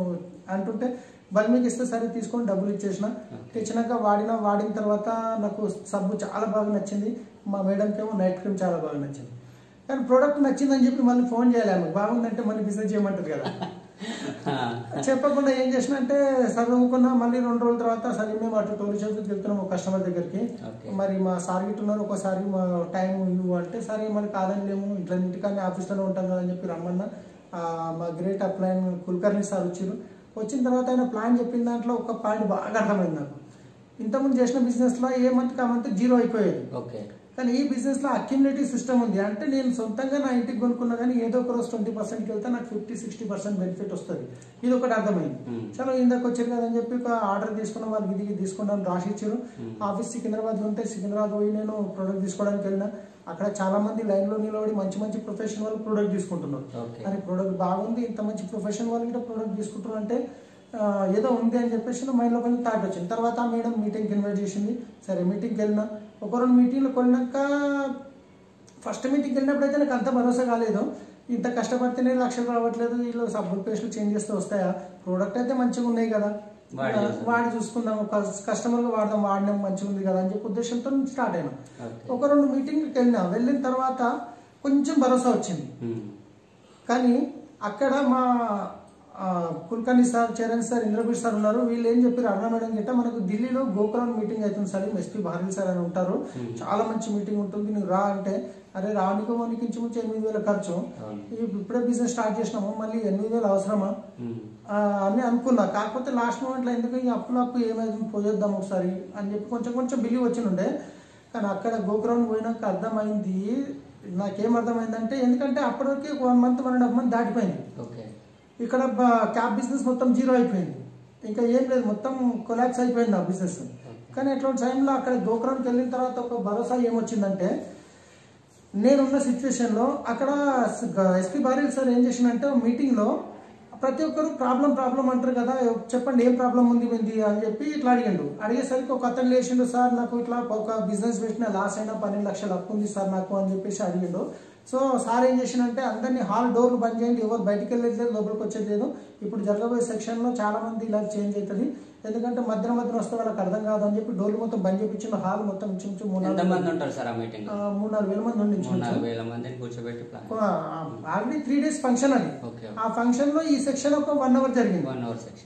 అంటుంటే బల్మీకి ఇస్తే సరే తీసుకొని డబ్బులు ఇచ్చేసిన. తెచ్చినాక వాడిన తర్వాత నాకు సబ్బు చాలా బాగా నచ్చింది, మా మేడంకి ఏమో నైట్ క్రీమ్ చాలా బాగా నచ్చింది. కానీ ప్రోడక్ట్ నచ్చిందని చెప్పి మళ్ళీ ఫోన్ చేయాలి, ఆమె బాగుందంటే మళ్ళీ బిజినెస్ చేయమంటారు కదా. చెప్పకుండా ఏం చేసిన అంటే చదువుకున్నా. మళ్ళీ 2 రోజుల తర్వాత సరే మేము అటు టోరీ షాప్కి వెళ్తున్నాం ఒక కస్టమర్ దగ్గరికి. మరి మా సార్ గిట్టున్నారు, ఒకసారి మా టైం ఇవ్వు అంటే సరే మరి కాదని లేము, ఇట్లా ఇంటికాన్ని ఆఫీస్లోనే ఉంటాం కదా అని చెప్పి రమ్మన్నా. మా గ్రేట్ అప్లైన్ కుల్కర్ణి సార్ వచ్చిన తర్వాత ఆయన ప్లాన్ చెప్పిన దాంట్లో ఒక పాయింట్ బాగా అర్థమైంది నాకు. ఇంతకుముందు చేసిన బిజినెస్లో ఏ మంత్కి ఆ మంత్ 0 అయిపోయేది. కానీ ఈ బిజినెస్ లో అక్యుములేటివ్ సిస్టమ్ ఉంది. అంటే నేను సొంతంగా నా ఇంటికి కొనుక్కున్నా కానీ ఏదో ఒక రోజు 20%కి వెళ్తే నాకు 50-60% బెనిఫిట్ వస్తుంది. ఇది ఒకటి అర్థమైంది. చలో ఇందాక వచ్చారు కదా అని చెప్పి ఒక ఆర్డర్ తీసుకున్న వాళ్ళకి ఇది తీసుకుంటాను రాసి ఇచ్చారు. ఆఫీస్ సికింద్రాబాద్ ఉంటే సికింద్రాబాద్ పోయి నేను ప్రోడక్ట్ తీసుకోవడానికి వెళ్ళినా. అక్కడ చాలా మంది లైన్ లో నిలబడి మంచి ప్రొఫెషన్ వాళ్ళు ప్రోడక్ట్ తీసుకుంటున్నారు. అని ప్రోడక్ట్ బాగుంది, ఇంత మంచి ప్రొఫెషన్ వాళ్ళు కూడా ప్రోడక్ట్ తీసుకుంటున్నారు అంటే ఏదో ఉంది అని చెప్పేసి మైండ్లో కొంచెం థాట్ వచ్చింది. తర్వాత మేడం మీటింగ్కి ఇన్వైట్ చేసింది. సరే మీటింగ్కి వెళ్ళినా. ఒక 2 మీటింగ్లు కొన్నాక ఫస్ట్ మీటింగ్కి వెళ్ళినప్పుడు అయితే నాకు అంత భరోసా కాలేదు. ఇంత కష్టపడితేనే లక్షలు రావట్లేదు, వీళ్ళు సబ్బులు పేస్ట్లు చేంజ్ చేస్తే వస్తాయా, ప్రోడక్ట్ అయితే మంచిగా ఉన్నాయి కదా, వాడి చూసుకుందాం, కస్టమర్గా వాడినాం మంచిగా ఉంది కదా అని చెప్పి ఉద్దేశంతో స్టార్ట్ అయినా. ఒక 2 మీటింగ్కి వెళ్ళిన తర్వాత కొంచెం భరోసా వచ్చింది. కానీ అక్కడ మా Kulkarni sir, Charan sir, Indrabir sir ఉన్నారు. వీళ్ళు ఏం చెప్పారు, అరుణ మేడం గిట్ట మనకు ఢిల్లీలో గోకులం మీటింగ్ అవుతుంది సార్, ఎస్పీ భారతి సార్ అని ఉంటారు, చాలా మంచి మీటింగ్ ఉంటుంది, నువ్వు రా అంటే అరే రానికి మనకి ఇంచుమించు 8,000 ఖర్చు, ఇప్పుడే బిజినెస్ స్టార్ట్ చేసినాము మళ్ళీ 8,000 అవసరమా అని అనుకున్నా. కాకపోతే లాస్ట్ మూమెంట్లో ఎందుకు ఈ అప్పు ఏమైంది పోయేద్దాం ఒకసారి అని చెప్పి కొంచెం బిలీవ్ వచ్చినుండే. కానీ అక్కడ గోకులం పోయినాక అర్థమైంది, నాకేం అర్థమైందంటే ఎందుకంటే అప్పటివరకు 1 month 1.5 month దాటిపోయింది. ఇక్కడ క్యాబ్ బిజినెస్ మొత్తం 0 అయిపోయింది, ఇంకా ఏం లేదు, మొత్తం కొలాప్స్ అయిపోయింది ఆ బిజినెస్. కానీ అట్లాంటి టైంలో అక్కడ గోకురానికి వెళ్ళిన తర్వాత ఒక భరోసా ఏమొచ్చిందంటే, నేనున్న సిచ్యువేషన్లో అక్కడ ఎస్పీ భారతి సార్ ఏం చేసిందంటే మీటింగ్లో ప్రతి ఒక్కరు ప్రాబ్లం అంటారు కదా, చెప్పండి ఏం ప్రాబ్లం ఉంది అని చెప్పి ఇట్లా అడిగిండు. అడిగేసరికి ఒక అతను లేచిండు, సార్ నాకు ఇట్లా ఒక బిజినెస్ పెట్టిన లాస్ అయినా 12 లక్షలు అప్పు ఉంది సార్ నాకు అని చెప్పేసి అడిగిండు. సో సార్ ఏం చేసిందంటే అందరినీ హాల్ డోర్లు బంద్ చేయండి, ఎవరు బయటికి వెళ్ళలేదు, లోపలికి వచ్చేది లేదు. ఇప్పుడు జరగబోయే సెక్షన్లో చాలా మంది ఇలా చేంజ్ అవుతుంది, ఎందుకంటే మధ్యన వస్తే వాళ్ళకి అర్థం కాదు అని చెప్పి డోర్లు మొత్తం బంద్ చేయించిన. హాల్ మొత్తం ఇంచుమించు 3-4 వేల మంది ఉండి ఆల్రెడీ 3 days ఫంక్షన్ అది. ఆ ఫంక్షన్ లో ఈ సెక్షన్ ఒక 1 hour జరిగింది.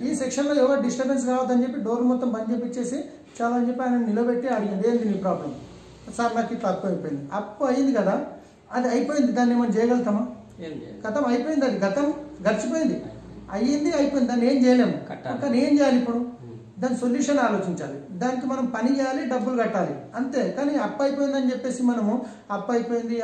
ఈ సెక్షన్ లో ఎవరు డిస్టర్బెన్స్ కావద్దని చెప్పి డోర్ మొత్తం బంద్ చేయించేసి చాలా అని చెప్పి ఆయన నిలబెట్టి అడిగింది, ఏంది నీ ప్రాబ్లం సార్, నాకు ఇట్లా అప్పు అయిపోయింది. అప్పు అయింది కదా, అది అయిపోయింది, దాన్ని ఏమైనా చేయగలుగుతామా, గతం అయిపోయింది, అది గతం గడిచిపోయింది, అయిపోయింది, దాన్ని ఏం చేయలేము. కానీ ఏం చేయాలి ఇప్పుడు, దాని సొల్యూషన్ ఆలోచించాలి, దానికి మనం పని చేయాలి, డబ్బులు కట్టాలి అంతే. కానీ అప్పు అయిపోయిందని చెప్పేసి మనము అప్పు అయిపోయింది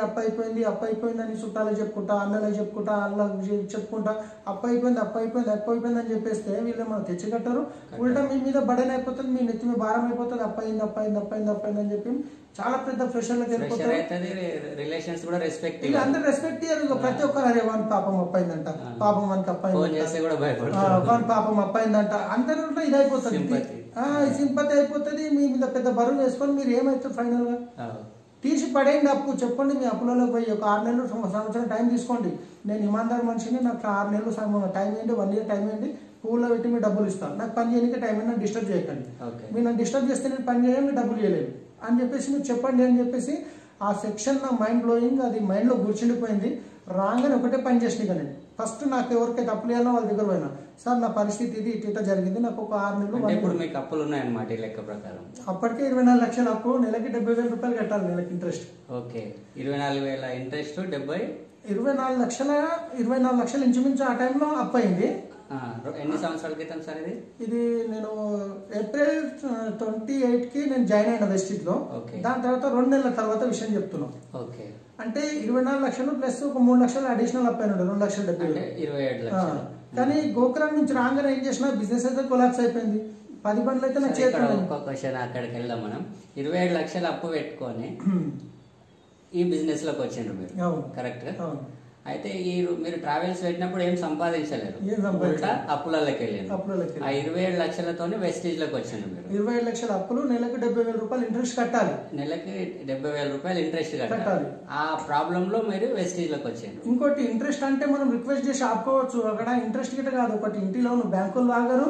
అని చుట్టాలు చెప్పుకుంటా, అన్నలకు చెప్పుకుంటా, అన్నలకు చెప్పుకుంటా అప్పు అయిపోయింది అని చెప్పేస్తే వీళ్ళు మనం తెచ్చి కట్టారు, ఉల్టా మీ మీద బడన్ అయిపోతుంది, మీ నెత్తి మీద భారం అయిపోతుంది, అప్పు అయింది అని చెప్పి చాలా పెద్ద ప్రెషర్లకు వెళ్ళిపోతారు. అందరు రెస్పెక్ట్ ఇయ్యారు, ప్రతి ఒక్కరు అరే వాని పాపం అప్పయిందంట, పాపం వానికి అప్పయిందంట, అందరూ ఇదైపోతుంది, సింపతి అయిపోతుంది, మీ మీద పెద్ద బరువు వేసుకొని మీరు ఏమైతుంది ఫైనల్ గా తీసి పడేయండి అప్పు. చెప్పండి మీ అప్పులలో పోయి ఒక 6 నెలలు సంవత్సరం టైం తీసుకోండి, నేను ఇమాందార్ మనిషిని, నాకు 6 నెలలు టైం ఏంటి, 1 year టైం ఏంటి, స్కూల్లో పెట్టి మీరు డబ్బులు ఇస్తాను, నాకు పని చేయడానికి టైం అయినా డిస్టర్బ్ చేయకండి, ఓకే మీరు నన్ను డిస్టర్బ్ చేస్తే నేను పని చేయను, మీరు డబ్బులు చేయలేదు అని చెప్పేసి మీరు చెప్పండి అని చెప్పేసి ఆ సెక్షన్ నా మైండ్ బ్లోయింగ్, అది మైండ్లో కూర్చుండిపోయింది. రాగానే ఒకటే పని చేసిన నేను ఫస్ట్ నాకు ఎవరికైతే అప్పులు ఇవ్వాలో వాళ్ళ దగ్గర పోయినా, సార్ నా పరిస్థితి ఇది ఇట్లా జరిగింది, నాకు ఒక 6 నెలలు అంటే ఇప్పుడు మీకు అప్పులు ఉన్నాయన్నమాట ఈ లెక్క ప్రకారం. అప్పటికే 24 లక్షల అప్పు, నెలకి 70,000 రూపాయలు కట్టాలి నెలకి ఇంట్రెస్ట్. ఓకే 24,000 ఇంట్రెస్ట్ 24 లక్షలు ఇంచుమించు ఆ టైంలో అప్పు అయింది. ఎన్ని సంవత్సరాల క్రితం సార్ ఇది? ఇది నేను ఏప్రిల్ 28కి నేను జాయిన్ అయిన వెస్టిజ్ లో. దాని తర్వాత 2 నెలల తర్వాత విషయం చెప్తున్నాం. ఓకే అంటే 24 లక్షలు ప్లస్ ఒక 3 లక్షలు అడిషనల్ అప్ అయినాడు, 2,70,000, 27 లక్షలు. కానీ గోకులం నుంచి రాగానే ఏం చేసిన బిజినెస్ అయితే కొలాప్స్ అయిపోయింది. 10 బండ్లు అయితే నాకు చేతిలో. ఒక్క క్వశ్చన్ అక్కడికి వెళ్దాం మనం. 27 లక్షలు అప్పు పెట్టుకొని ఈ బిజినెస్ లోకి వచ్చిండ్రు మీరు, కరెక్ట్? అయితే మీరు ట్రావెల్స్ పెట్టినప్పుడు ఏం సంపాదించలేరు, అప్పులకి వెళ్ళారు. ఆ 27 లక్షలతోనే వెస్టీజ్ లోకి వచ్చిండ్రు మీరు. 27 లక్షల అప్పులు, నెలకు 70,000 రూపాయలు ఇంట్రెస్ట్ కట్టాలి, నెలకి 70,000 రూపాయలు ఇంట్రెస్ట్ కట్టాలి. ఆ ప్రాబ్లం లో మీరు వెస్టీజ్ లోకి వచ్చిండ్రు. ఇంకోటి ఇంట్రెస్ట్ అంటే మనం రిక్వెస్ట్ చేసి ఆపుకోవచ్చు, అక్కడ ఇంట్రెస్ట్ గిట్ట కాదు. ఒకటి ఇంటిలో బ్యాంకులు లాగారు,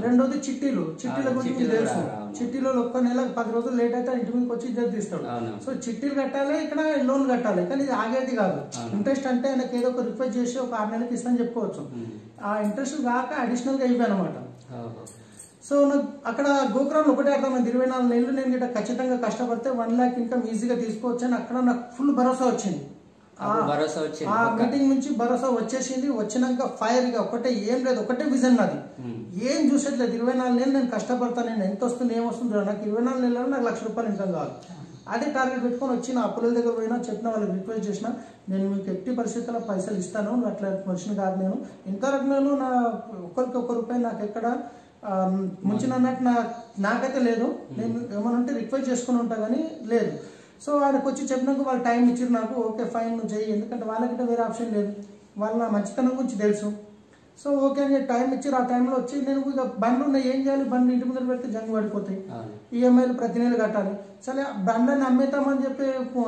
రెండోది చిట్టీల గురించి తెలుసు. చిట్టీలో ఒక్క నెల 10 రోజులు లేట్ అయితే ఇంటి మీదకి వచ్చి ఇద్దరు తీస్తాడు. సో చిట్టీలు కట్టాలి, ఇక్కడ లోన్ కట్టాలి, కానీ ఇది ఆగేది కాదు. ఇంట్రెస్ట్ అంటే ఆయనకి ఏదో ఒక రిక్వెస్ట్ చేసి ఒక 6 నెలలకి ఇస్తాను చెప్పుకోవచ్చు. ఆ ఇంట్రెస్ట్ కాక అడిషనల్ గా ఇవి అనమాట. సో నాకు అక్కడ గోకురాలు ఒకటే అర్థమైంది, 24 నెలలు నేను గిట్ట ఖచ్చితంగా కష్టపడితే 1 లాక్ ఇన్కమ్ ఈజీగా తీసుకోవచ్చు అని అక్కడ నాకు ఫుల్ భరోసా వచ్చింది. ఆ మీటింగ్ నుంచి భరోసా వచ్చేసింది. వచ్చినాక ఫైర్ గా ఒకటే, ఏం లేదు, ఒకటే విజన్ నాది, ఏం చూసేట్లేదు. 24 నెలలు నేను కష్టపడతాను, నేను ఎంత వస్తుంది ఏమొస్తుందో, నాకు 24 నెలల్లో నాకు 1,00,000 రూపాయలు ఇన్కమ్ కావాలి. అదే టార్గెట్ పెట్టుకొని వచ్చి నా అప్పుల దగ్గర పోయినా, చెప్పిన వాళ్ళకి రిక్వెస్ట్ చేసిన, నేను మీకు ఎట్టి పరిస్థితుల్లో పైసలు ఇస్తాను, అట్లా మనిషిని కాదు నేను. ఇంతవరకు నేను నా ఒకరికి 1 రూపాయి నాకు ఎక్కడ ముంచినట్టు నాకైతే లేదు. నేను ఏమనంటే రిక్వెస్ట్ చేసుకుని ఉంటా కానీ లేదు. సో ఆయనకు వచ్చి చెప్పినాక వాళ్ళు టైం ఇచ్చారు నాకు, ఓకే ఫైన్ నువ్వు చెయ్యి, ఎందుకంటే వాళ్ళకిட்ட వేరే ఆప్షన్ లేదు, వాళ్ళ నా మంచితనం గురించి తెలుసు. సో ఓకే అని టైం ఇచ్చారు. ఆ టైంలో వచ్చి నేను ఇక బండ్లు ఉన్నాయి, ఏం చేయాలి, బండ్లు ఇంటి ముందర పెడితే జంగు పడిపోతాయి, ఈఎంఐలు ప్రతి నెల కట్టాలి. సరే బండ్లని అమ్మేతామని చెప్పి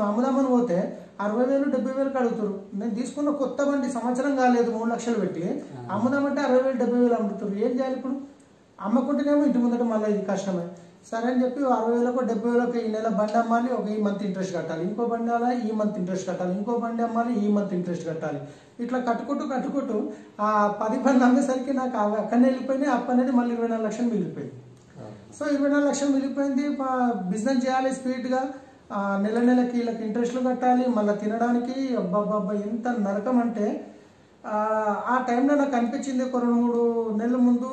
అమ్ముదామని పోతే 60,000 70,000 అడుగుతారు. నేను తీసుకున్న కొత్త బండి సంవత్సరం కాలేదు, 3 లక్షలు పెట్టి అమ్ముదామంటే 60,000 70,000 అమ్ముతారు. ఏం చేయాలి ఇప్పుడు? అమ్మకుంటేనేమో ఇంటి ముందట మళ్ళీ ఇది కష్టమే. సరే అని చెప్పి 60,000 70,000 ఈ నెల బండి అమ్మాలి, ఒక ఈ మంత్ ఇంట్రెస్ట్ కట్టాలి, ఇంకో బండి అలా ఈ మంత్ ఇంట్రెస్ట్ కట్టాలి, ఇంకో బండి అమ్మాలి ఈ మంత్ ఇంట్రెస్ట్ కట్టాలి. ఇట్లా కట్టుకుంటూ ఆ 10 బండ్లు అమ్మేసరికి నాకు అక్కడనే వెళ్ళిపోయినాయి. అప్పు అనేది మళ్ళీ 24 లక్షలు మిగిలిపోయింది. సో 24 లక్షలు మిగిలిపోయింది. బిజినెస్ చేయాలి స్పీడ్గా, నెలకి వీళ్ళకి ఇంట్రెస్ట్లు కట్టాలి, మళ్ళీ తినడానికి అబ్బాబ్బా ఎంత నరకం అంటే. ఆ టైంలో నాకు అనిపించింది, ఒక 2-3 నెలల ముందు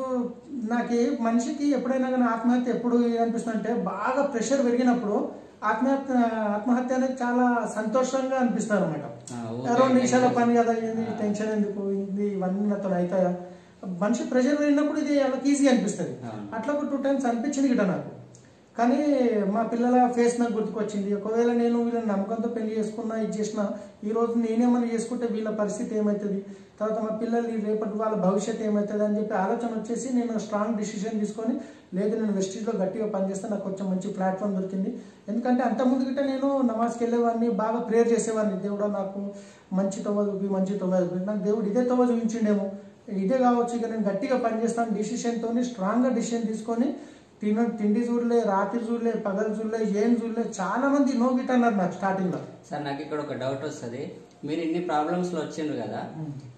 నాకు మనిషికి ఎప్పుడైనా కానీ ఆత్మహత్య ఎప్పుడు అనిపిస్తుంది అంటే, బాగా ప్రెషర్ పెరిగినప్పుడు ఆత్మహత్య అనేది చాలా సంతోషంగా అనిపిస్తుంది అనమాట. 2 నిమిషాల పని కదా, ఇది టెన్షన్ ఎందుకు, ఇది ఇవన్నీ నాతో అవుతాయా. మనిషి ప్రెషర్ పెరిగినప్పుడు ఇది వాళ్ళకి ఈజీ అనిపిస్తుంది. అట్లా ఒక 2 టైమ్స్ అనిపించింది గిట నాకు. కానీ మా పిల్లల ఫేస్ నాకు గుర్తుకొచ్చింది. ఒకవేళ నేను వీళ్ళని నమ్మకంతో పెళ్లి చేసుకున్నా, ఇది చేసినా, ఈరోజు నేనేమన్నా చేసుకుంటే వీళ్ళ పరిస్థితి ఏమవుతుంది, తర్వాత మా పిల్లలు రేపటి వాళ్ళ భవిష్యత్తు ఏమవుతుంది అని చెప్పి ఆలోచన వచ్చేసి నేను స్ట్రాంగ్ డిసిషన్ తీసుకొని, లేదు నేను వెస్టీజ్లో గట్టిగా పనిచేస్తే నాకు కొంచెం మంచి ప్లాట్ఫామ్ దొరికింది. ఎందుకంటే అంతకుముందు గిట్ట నేను నమాజ్కి వెళ్ళేవాడిని, బాగా ప్రేయర్ చేసేవాడిని, దేవుడు నాకు మంచి తొవ్వ చూపి, మంచి తొవ్వ చూపి, నాకు దేవుడు ఇదే తొవ్వ చూపించిండేమో, ఇదే కావచ్చు, ఇక నేను గట్టిగా పనిచేస్తాను డిసిషన్తో, స్ట్రాంగ్గా డిసిషన్ తీసుకొని తిండి చూడలే, రాత్రి చూడలే, పగలు చూడలే, ఏం చూడలే. చాలా మంది నో గిట్ అన్నారు నాకు స్టార్టింగ్ లో. సార్ నాకు ఇక్కడ ఒక డౌట్ వస్తుంది, మీరు ఇన్ని ప్రాబ్లమ్స్ లో వచ్చిండ్రు కదా,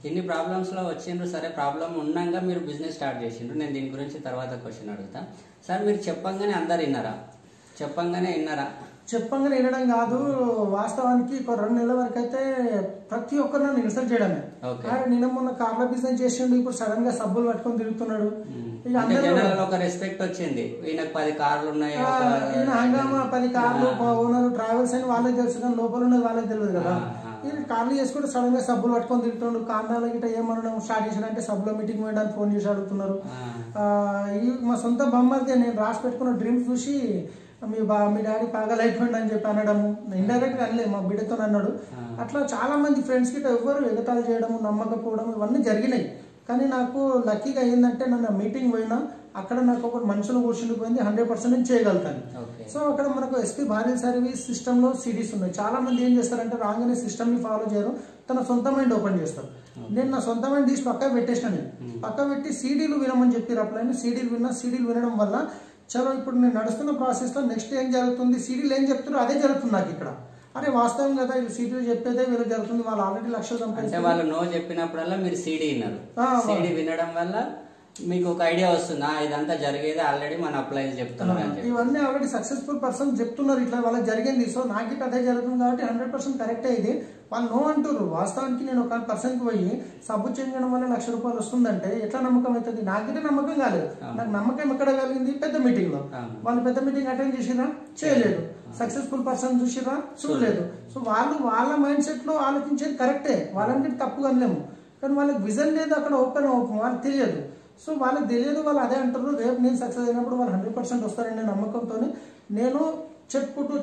ఇన్ని ప్రాబ్లమ్స్ లో వచ్చిండ్రు, సరే ప్రాబ్లం ఉన్నాక మీరు బిజినెస్ స్టార్ట్ చేసిండ్రు, నేను దీని గురించి తర్వాత క్వశ్చన్ అడుగుతా. సార్ మీరు చెప్పంగానే అందరు విన్నారా? చెప్పంగానే వినడం కాదు, వాస్తవానికి ఒక 2 నెలల వరకు అయితే ప్రతి ఒక్కరు నన్ను ఇన్సల్ట్ చేయడమే. నేను మొన్న కార్ల బిజినెస్ చేసిండు, ఇప్పుడు సడన్ గా సబ్బులు పట్టుకొని తిరుగుతున్నాడు. ఒక రెస్పెక్ట్ వచ్చింది, ఈయనకు 10 కార్లు ఉన్నాయి, ఈయన హంగామా 10 కార్లు ఓనర్ ట్రావెల్స్ అని వాళ్ళకి తెలుసు, కానీ లోపల ఉన్నది వాళ్ళకి తెలియదు కదా. ఈయన కార్లు చేసుకుంటే సడన్ గా సబ్బులు పట్టుకొని తిరుగుతున్నాడు. కాండాల గిట్ట ఏమనడం స్టార్ట్ చేశాడంటే సబ్బులో మీటింగ్ వేయడానికి ఫోన్ చేసి అడుగుతున్నారు. మా సొంత బొమ్మకి నేను రాసి పెట్టుకున్న డ్రీమ్ చూసి మీ డాడీ పాగల్ అయిపోయింది అని చెప్పి అనడము, ఇండైరెక్ట్ గా అనలే, మా బిడ్డతో అన్నాడు. అట్లా చాలా మంది ఫ్రెండ్స్ గిట్ట ఎవ్వరు ఎగతాళి చేయడము, నమ్మకపోవడం, ఇవన్నీ జరిగినాయి. కానీ నాకు లక్కీగా ఏంటంటే నన్ను మీటింగ్ పోయినా అక్కడ నాకు ఒక మనుషులు కూర్చుండిపోయింది 100% నేను చేయగలుగుతాను. సో అక్కడ మనకు ఎస్పీ భారీ సర్వీస్ సిస్టమ్ లో సిడీస్ ఉన్నాయి. చాలా మంది ఏం చేస్తారంటే రాగానే సిస్టమ్ ని ఫాలో చేయరు, తన సొంత మైండ్ ఓపెన్ చేస్తారు. నేను నా సొంత మైండ్ తీసి పక్క పెట్టేసిన, నేను పక్క పెట్టి సీడీలు వినమని చెప్పి అప్లైన్ సీడీలు విన్నా. సీడీలు వినడం వల్ల చలో ఇప్పుడు నేను నడుస్తున్న ప్రాసెస్ లో నెక్స్ట్ ఏం జరుగుతుంది, సీడీలు ఏం చెప్తారో అదే జరుగుతుంది నాకు ఇక్కడ. అరే వాస్తవం కదా, వీళ్ళు సీడీలు చెప్పేదే వీళ్ళు జరుగుతుంది, వాళ్ళు ఆల్రెడీ లక్షలు సంపాదించారు. వాళ్ళు నో చెప్పినప్పుడల్లా మీరు సీడీ విన్నారు, సీడీ వినడం వల్ల మీకు ఒక ఐడియా వస్తుంది, ఇదంతా జరిగేది ఆల్రెడీ మన అప్లైన్స్ చెప్తున్నారు. ఇవన్నీ ఆల్రెడీ సక్సెస్ఫుల్ పర్సన్ చెప్తున్నారు ఇట్లా వాళ్ళకి జరిగింది. సో నాకు ఇట్లా అదే జరుగుతుంది కాబట్టి 100% కరెక్టే ఇది. వాళ్ళు నో అంటారు. వాస్తవానికి నేను ఒక పర్సన్కి పోయి సబ్బు చేంజ్ చేయడం వల్ల ₹1,00,000 వస్తుందంటే ఎట్లా నమ్మకం అవుతుంది? నాకైతే నమ్మకం కాలేదు. నాకు నమ్మకం ఎక్కడ కలిగింది? పెద్ద మీటింగ్ లో. వాళ్ళు పెద్ద మీటింగ్ అటెండ్ చేసిరా? చేయలేదు. సక్సెస్ఫుల్ పర్సన్ చూసిరా? చూడలేదు. సో వాళ్ళు వాళ్ళ మైండ్ సెట్ లో ఆలోచించేది కరెక్టే, వాళ్ళకి తప్పు కనలేము. కానీ వాళ్ళకి విజన్ లేదు, అక్కడ ఓపెన్ వాళ్ళకి తెలియదు. సో వాళ్ళకి తెలియదు, వాళ్ళు అదే అంటారు. రేపు నేను సక్సెస్ అయినప్పుడు వాళ్ళు 100% వస్తారనే నమ్మకంతో నేను చెప్పుకుంటూ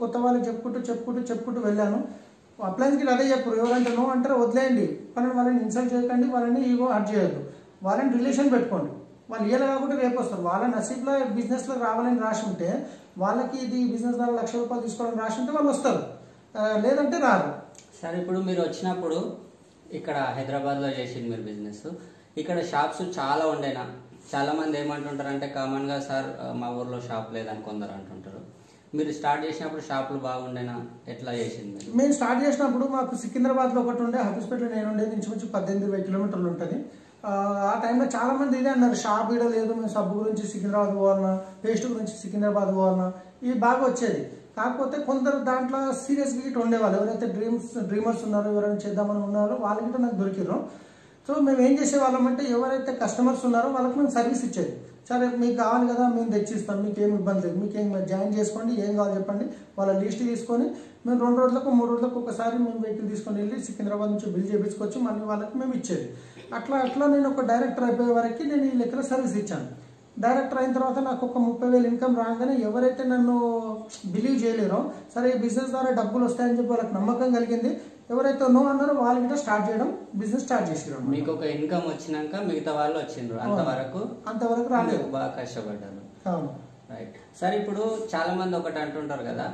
కొత్త వాళ్ళకి చెప్పుకుంటూ వెళ్ళాను. అప్లైన్స్కి అదే చెప్పరు, ఎవరంటే నో అంటారు వదిలేయండి, వాళ్ళని ఇన్సల్ట్ చేయకండి, వాళ్ళని ఈగో హర్ట్ చేయొద్దు, వాళ్ళని రిలేషన్ పెట్టుకోండి. వాళ్ళు ఇయ్యాలి కాకుండా రేపు వస్తారు. వాళ్ళ నసీబ్లో బిజినెస్లో రావాలని రాసి ఉంటే, వాళ్ళకి ఇది బిజినెస్ ద్వారా ₹1,00,000 తీసుకోవాలని రాసి ఉంటే వాళ్ళు వస్తారు, లేదంటే రారు. సరే, ఇప్పుడు మీరు వచ్చినప్పుడు ఇక్కడ హైదరాబాద్లో చేసింది మీరు బిజినెస్, ఇక్కడ షాప్స్ చాలా ఉండేనా? చాలా మంది ఏమంటుంటారు అంటే కామన్గా, సార్ మా ఊర్లో షాప్ లేదని కొందరు అంటుంటారు. మీరు స్టార్ట్ చేసినప్పుడు షాపులు బాగుండేనా? ఎట్లా చేసింది మీరు? మేము స్టార్ట్ చేసినప్పుడు మాకు సికింద్రాబాద్లో ఒకటి ఉండే, హబీస్పేటలో నేను ఉండేది, ఇంచుమించు 18-20 కిలోమీటర్లు ఉంటుంది. ఆ టైంలో చాలా మంది ఇదే అన్నారు, షాప్ ఈడ లేదు, మేము సబ్బు గురించి సికింద్రాబాద్ పోవాలన్నా, పేస్ట్ గురించి సికింద్రాబాద్ పోవాలన్నా, ఇది బాగా వచ్చేది. కాకపోతే కొందరు దాంట్లో సీరియస్గా గిట్ట ఉండేవాళ్ళు, ఎవరైతే డ్రీమర్స్ ఉన్నారో, ఎవరైనా చేద్దామని ఉన్నారో వాళ్ళ గిట్ట నాకు దొరికిరు. సో మేము ఏం చేసేవాళ్ళం అంటే, ఎవరైతే కస్టమర్స్ ఉన్నారో వాళ్ళకి మేము సర్వీస్ ఇచ్చేది. సరే మీకు కావాలి కదా, మేము తెచ్చిస్తాం, మీకు ఏం ఇబ్బంది లేదు, మీకు ఏం జాయిన్ చేసుకోండి, ఏం కావాలి చెప్పండి, వాళ్ళ లిస్ట్ తీసుకొని మేము 2 రోజులకు 3 రోజులకు ఒకసారి మేము వెహికల్ తీసుకొని వెళ్ళి సికింద్రాబాద్ నుంచి బిల్ చేయించుకొచ్చి మళ్ళీ వాళ్ళకి మేము ఇచ్చేది. అట్లా నేను ఒక డైరెక్టర్ అయిపోయే వరకు నేను ఈ లెక్కలో సర్వీస్ ఇచ్చాను. డైరెక్టర్ అయిన తర్వాత నాకు ఒక 30,000 ఇన్కమ్ రాగానే ఎవరైతే నన్ను బిలీవ్ చేయలేరో, సరే ఈ బిజినెస్ ద్వారా డబ్బులు వస్తాయని చెప్పి వాళ్ళకి నమ్మకం కలిగింది, ఎవరైతే నో అన్నారో వాళ్ళు కూడా స్టార్ట్ చేయడం, బిజినెస్ స్టార్ట్ చేసారు. మీకు ఒక ఇన్కమ్ వచ్చినాక మిగతా వాళ్ళు వచ్చిండ్రు, అంతవరకు రాలేదు, బాగా కష్టపడ్డారు. రైట్. సరే, ఇప్పుడు చాలా మంది ఒకటి అంటుంటారు కదా,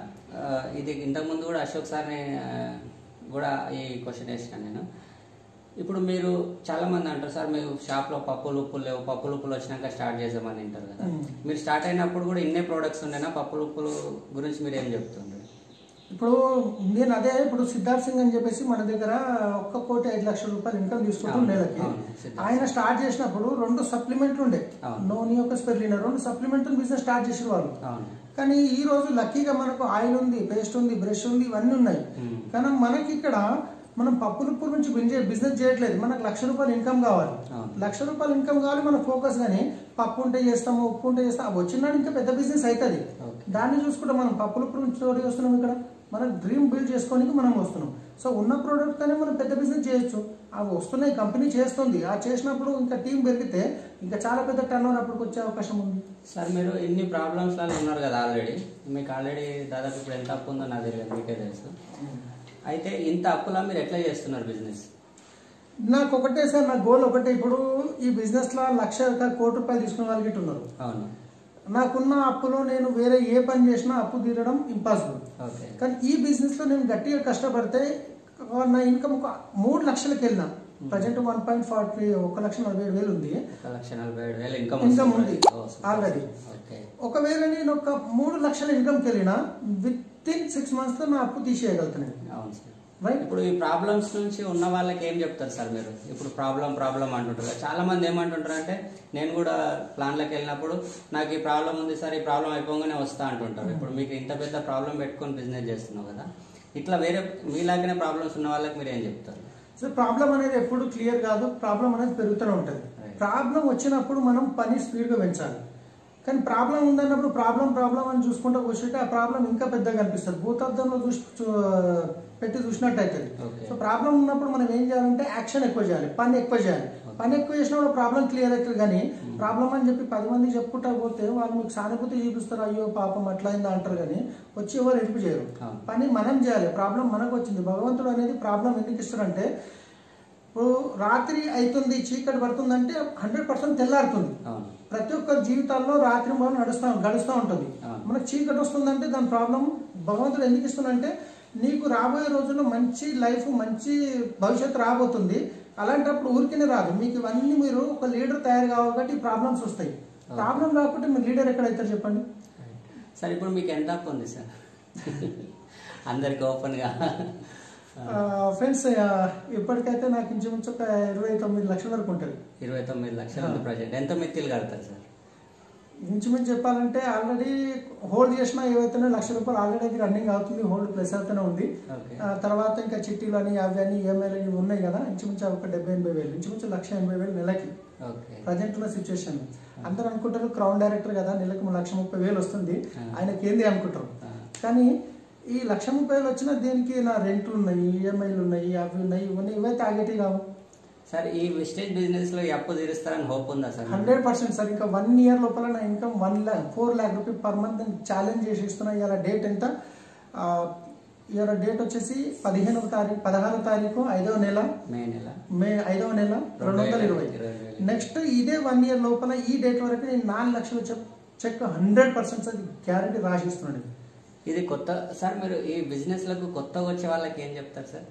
ఇది ఇంతకుముందు కూడా అశోక్ సార్ని కూడా ఈ క్వశ్చన్ వేసినాను నేను. ఇప్పుడు మీరు చాలా మంది అంటారు, సార్ మీరు షాప్లో పప్పులు ఉప్పులు లేవు, పప్పులు ఉప్పులు వచ్చినాక స్టార్ట్ చేసామని అంటారు కదా. మీరు స్టార్ట్ అయినప్పుడు కూడా ఇన్నే ప్రోడక్ట్స్ ఉండేనా? పప్పులు ఉప్పులు గురించి మీరు ఏం చెప్తుండ్రు? ఇప్పుడు నేను అదే, ఇప్పుడు సిద్ధార్థ్ సింగ్ అని చెప్పేసి మన దగ్గర ₹1,05,00,000 ఇన్కమ్ తీసుకుంటూ నెలకి. ఆయన స్టార్ట్ చేసినప్పుడు 2 సప్లిమెంట్లు ఉండే, నోనియోకస్పెర్లినా 2 సప్లిమెంట్ బిజినెస్ స్టార్ట్ చేసిన వాళ్ళు. కానీ ఈ రోజు లక్కీగా మనకు ఆయిల్ ఉంది, పేస్ట్ ఉంది, బ్రష్ ఉంది, ఇవన్నీ ఉన్నాయి. కానీ మనకి ఇక్కడ మనం పప్పులుప్పు నుంచి బిజినెస్ చేయట్లేదు, మనకు ₹1,00,000 ఇన్కమ్ కావాలి. ₹1,00,000 ఇన్కమ్ కావాలి, మన ఫోకస్. కానీ పప్పు ఉంటే చేస్తాము, ఉప్పు ఉంటే చేస్తాం, అవి వచ్చినాడు ఇంకా పెద్ద బిజినెస్ అవుతుంది. దాన్ని చూసుకుంటే మనం పప్పులుప్పు నుంచి తోటి వస్తున్నాం, ఇక్కడ మనం డ్రీమ్ బిల్డ్ చేసుకోవడానికి మనం వస్తున్నాం. సో ఉన్న ప్రోడక్ట్ తోనే మనం పెద్ద బిజినెస్ చేయొచ్చు. అవి వస్తున్నాయి, కంపెనీ చేస్తుంది. ఆ చేసినప్పుడు ఇంకా టీం పెరిగితే ఇంకా చాలా పెద్ద టర్న్ ఓవర్ అప్పటికి వచ్చే అవకాశం ఉంది. సార్ మీరు ఇన్ని ప్రాబ్లమ్స్ లలో ఉన్నారు కదా ఆల్రెడీ, మీకు ఆల్రెడీ దాదాపు ఇప్పుడు ఎంత అప్పు ఉందో నాకు తెలియదు, మీకే తెలుసు. అయితే ఇంత అప్పులా మీరు ఎట్లా చేస్తున్నారు బిజినెస్? నాకు ఒకటే సార్, నా గోల్ ఒకటే. ఇప్పుడు ఈ బిజినెస్ లో ₹1,00,000 తీసుకునే వాళ్ళకి ఉన్నారు. అవును. నాకున్న అప్పులో నేను వేరే ఏ పని చేసినా అప్పు తీరడం ఇంపాసిబుల్. కానీ ఈ బిజినెస్ లో నేను గట్టిగా కష్టపడితే నా ఇన్కమ్ ఒక 3 లక్షలకి వెళ్ళినా. ప్రజెంట్ 1,47,000 ఉంది, ఇన్కమ్ ఉంది ఆల్రెడీ. ఒకవేళ నేను ఒక 3 లక్షల ఇన్కమ్కి వెళ్ళినా విత్ ఇన్ 6 months తో నా అప్పు తీసేయగలుగుతాను. ఇప్పుడు ఈ ప్రాబ్లమ్స్ నుంచి ఉన్న వాళ్ళకి ఏం చెప్తారు సార్ మీరు? ఇప్పుడు ప్రాబ్లం అంటుంటారు, చాలా మంది ఏమంటుంటారు అంటే, నేను కూడా ప్లాన్లోకి వెళ్ళినప్పుడు నాకు ఈ ప్రాబ్లం ఉంది సార్, ఈ ప్రాబ్లం అయిపోగానే వస్తా అంటుంటారు. ఇప్పుడు మీకు ఇంత పెద్ద ప్రాబ్లం పెట్టుకొని బిజినెస్ చేస్తున్నావు కదా, ఇట్లా వేరే మీలాగానే ప్రాబ్లమ్స్ ఉన్న వాళ్ళకి మీరు ఏం చెప్తారు? సో ప్రాబ్లం అనేది ఎప్పుడు క్లియర్ కాదు, ప్రాబ్లం అనేది పెరుగుతూనే ఉంటుంది. ప్రాబ్లం వచ్చినప్పుడు మనం పని స్పీడ్గా పెంచాలి. కానీ ప్రాబ్లం ఉందన్నప్పుడు ప్రాబ్లం అని చూసుకుంటూ కూర్చుంటే ఆ ప్రాబ్లం ఇంకా పెద్దగా కనిపిస్తుంది, భూతార్థంలో పెట్టి చూసినట్టు అవుతుంది. సో ప్రాబ్లం ఉన్నప్పుడు మనం ఏం చేయాలంటే యాక్షన్ ఎక్కువ చేయాలి, పని ఎక్కువ చేయాలి. పని ఎక్కువ చేసినప్పుడు ప్రాబ్లం క్లియర్ అవుతుంది. కానీ ప్రాబ్లం అని చెప్పి 10 మంది చెప్పుకుంటా పోతే వాళ్ళు మీకు సానుభూతి చూపిస్తారు, అయ్యో పాపం అట్లయిందా అంటారు. కానీ వచ్చి ఎవరు హెల్ప్ చేయరు. పని మనం చేయాలి. ప్రాబ్లం మనకు వచ్చింది. భగవంతుడు అనేది ప్రాబ్లం ఎందుకు ఇస్తారంటే, ఇప్పుడు రాత్రి అవుతుంది, చీకటి పడుతుందంటే 100% తెల్లారుతుంది. ప్రతి ఒక్కరి జీవితాల్లో రాత్రి మొదలు గడుస్తూ ఉంటుంది. మనకు చీకటి వస్తుందంటే దాని ప్రాబ్లం భగవంతుడు ఎందుకు ఇస్తుందంటే నీకు రాబోయే రోజుల్లో మంచి లైఫ్ మంచి భవిష్యత్తు రాబోతుంది. అలాంటప్పుడు ఊరికనే రాదు, మీకు ఇవన్నీ మీరు ఒక లీడర్ తయారు కాబట్టి ప్రాబ్లమ్స్ వస్తాయి. ప్రాబ్లం రాకుంటే మీరు లీడర్ ఎక్కడైతారు చెప్పండి. సార్ ఇప్పుడు మీకు ఎంత అప్పు ఉంది సార్? అందరికి ఓపెన్గా ఫ్రెండ్స్, ఇప్పటికైతే నాకు ఇంచుమించు ఒక 29 లక్షల వరకు ఉంటుంది. 29 లక్షలు ఉంది ప్రజెంట్. ఎంత మిత్తిలు కడతారు సార్? ఇంచుమించు చెప్పాలంటే ఆల్రెడీ హోల్డ్ చేసిన ఏవైతేనే ₹1,00,000 ఆల్రెడీ అది రన్నింగ్ అవుతుంది, హోల్డ్ ప్లస్ అవుతూనే ఉంది. తర్వాత ఇంకా చిట్టీలు అని అవి అని ఈఎంఐలు ఇవి ఉన్నాయి కదా, ఇంచుమించు ఒక 70-80 వేలు, ఇంచుమించు 1,80,000 నెలకి ప్రజెంట్ ఉన్న సిచ్యువేషన్. అందరూ అనుకుంటారు క్రౌన్ డైరెక్టర్ కదా నెలకు 1,30,000 వస్తుంది, ఆయనకి ఏంది అనుకుంటారు. కానీ ఈ 1,30,000 వచ్చినా దీనికి నా రెంట్లు ఉన్నాయి, ఈఎంఐలు ఉన్నాయి, అవి ఉన్నాయి, ఇవన్నీ ఇవైతే ఆగేటి కావు సార్. ఈ విస్టేజ్ బిజినెస్ లో అప్పు తీరుస్తారని హోప్ ఉందా సార్? 100% సార్. ఇంకా 1 year లోపల నా income 4 lakh rupees per month challenge చేసి ఇస్తున్నా. ఇవాళ డేట్ ఎంత? ఇవాళ డేట్ వచ్చేసి 16వ తారీఖు 5వ నెల మే 5వ నెల 2020. నెక్స్ట్ ఇదే 1 year లోపల ఈ డేట్ వరకు నేను 4 లక్షలు చెక్ 100% అది గ్యారెంటీ రాసిస్తున్నాను. ఇది కొత్త సార్. మీరు ఈ బిజినెస్ లకు కొత్తగా వచ్చే వాళ్ళకి ఏం చెప్తారు సార్?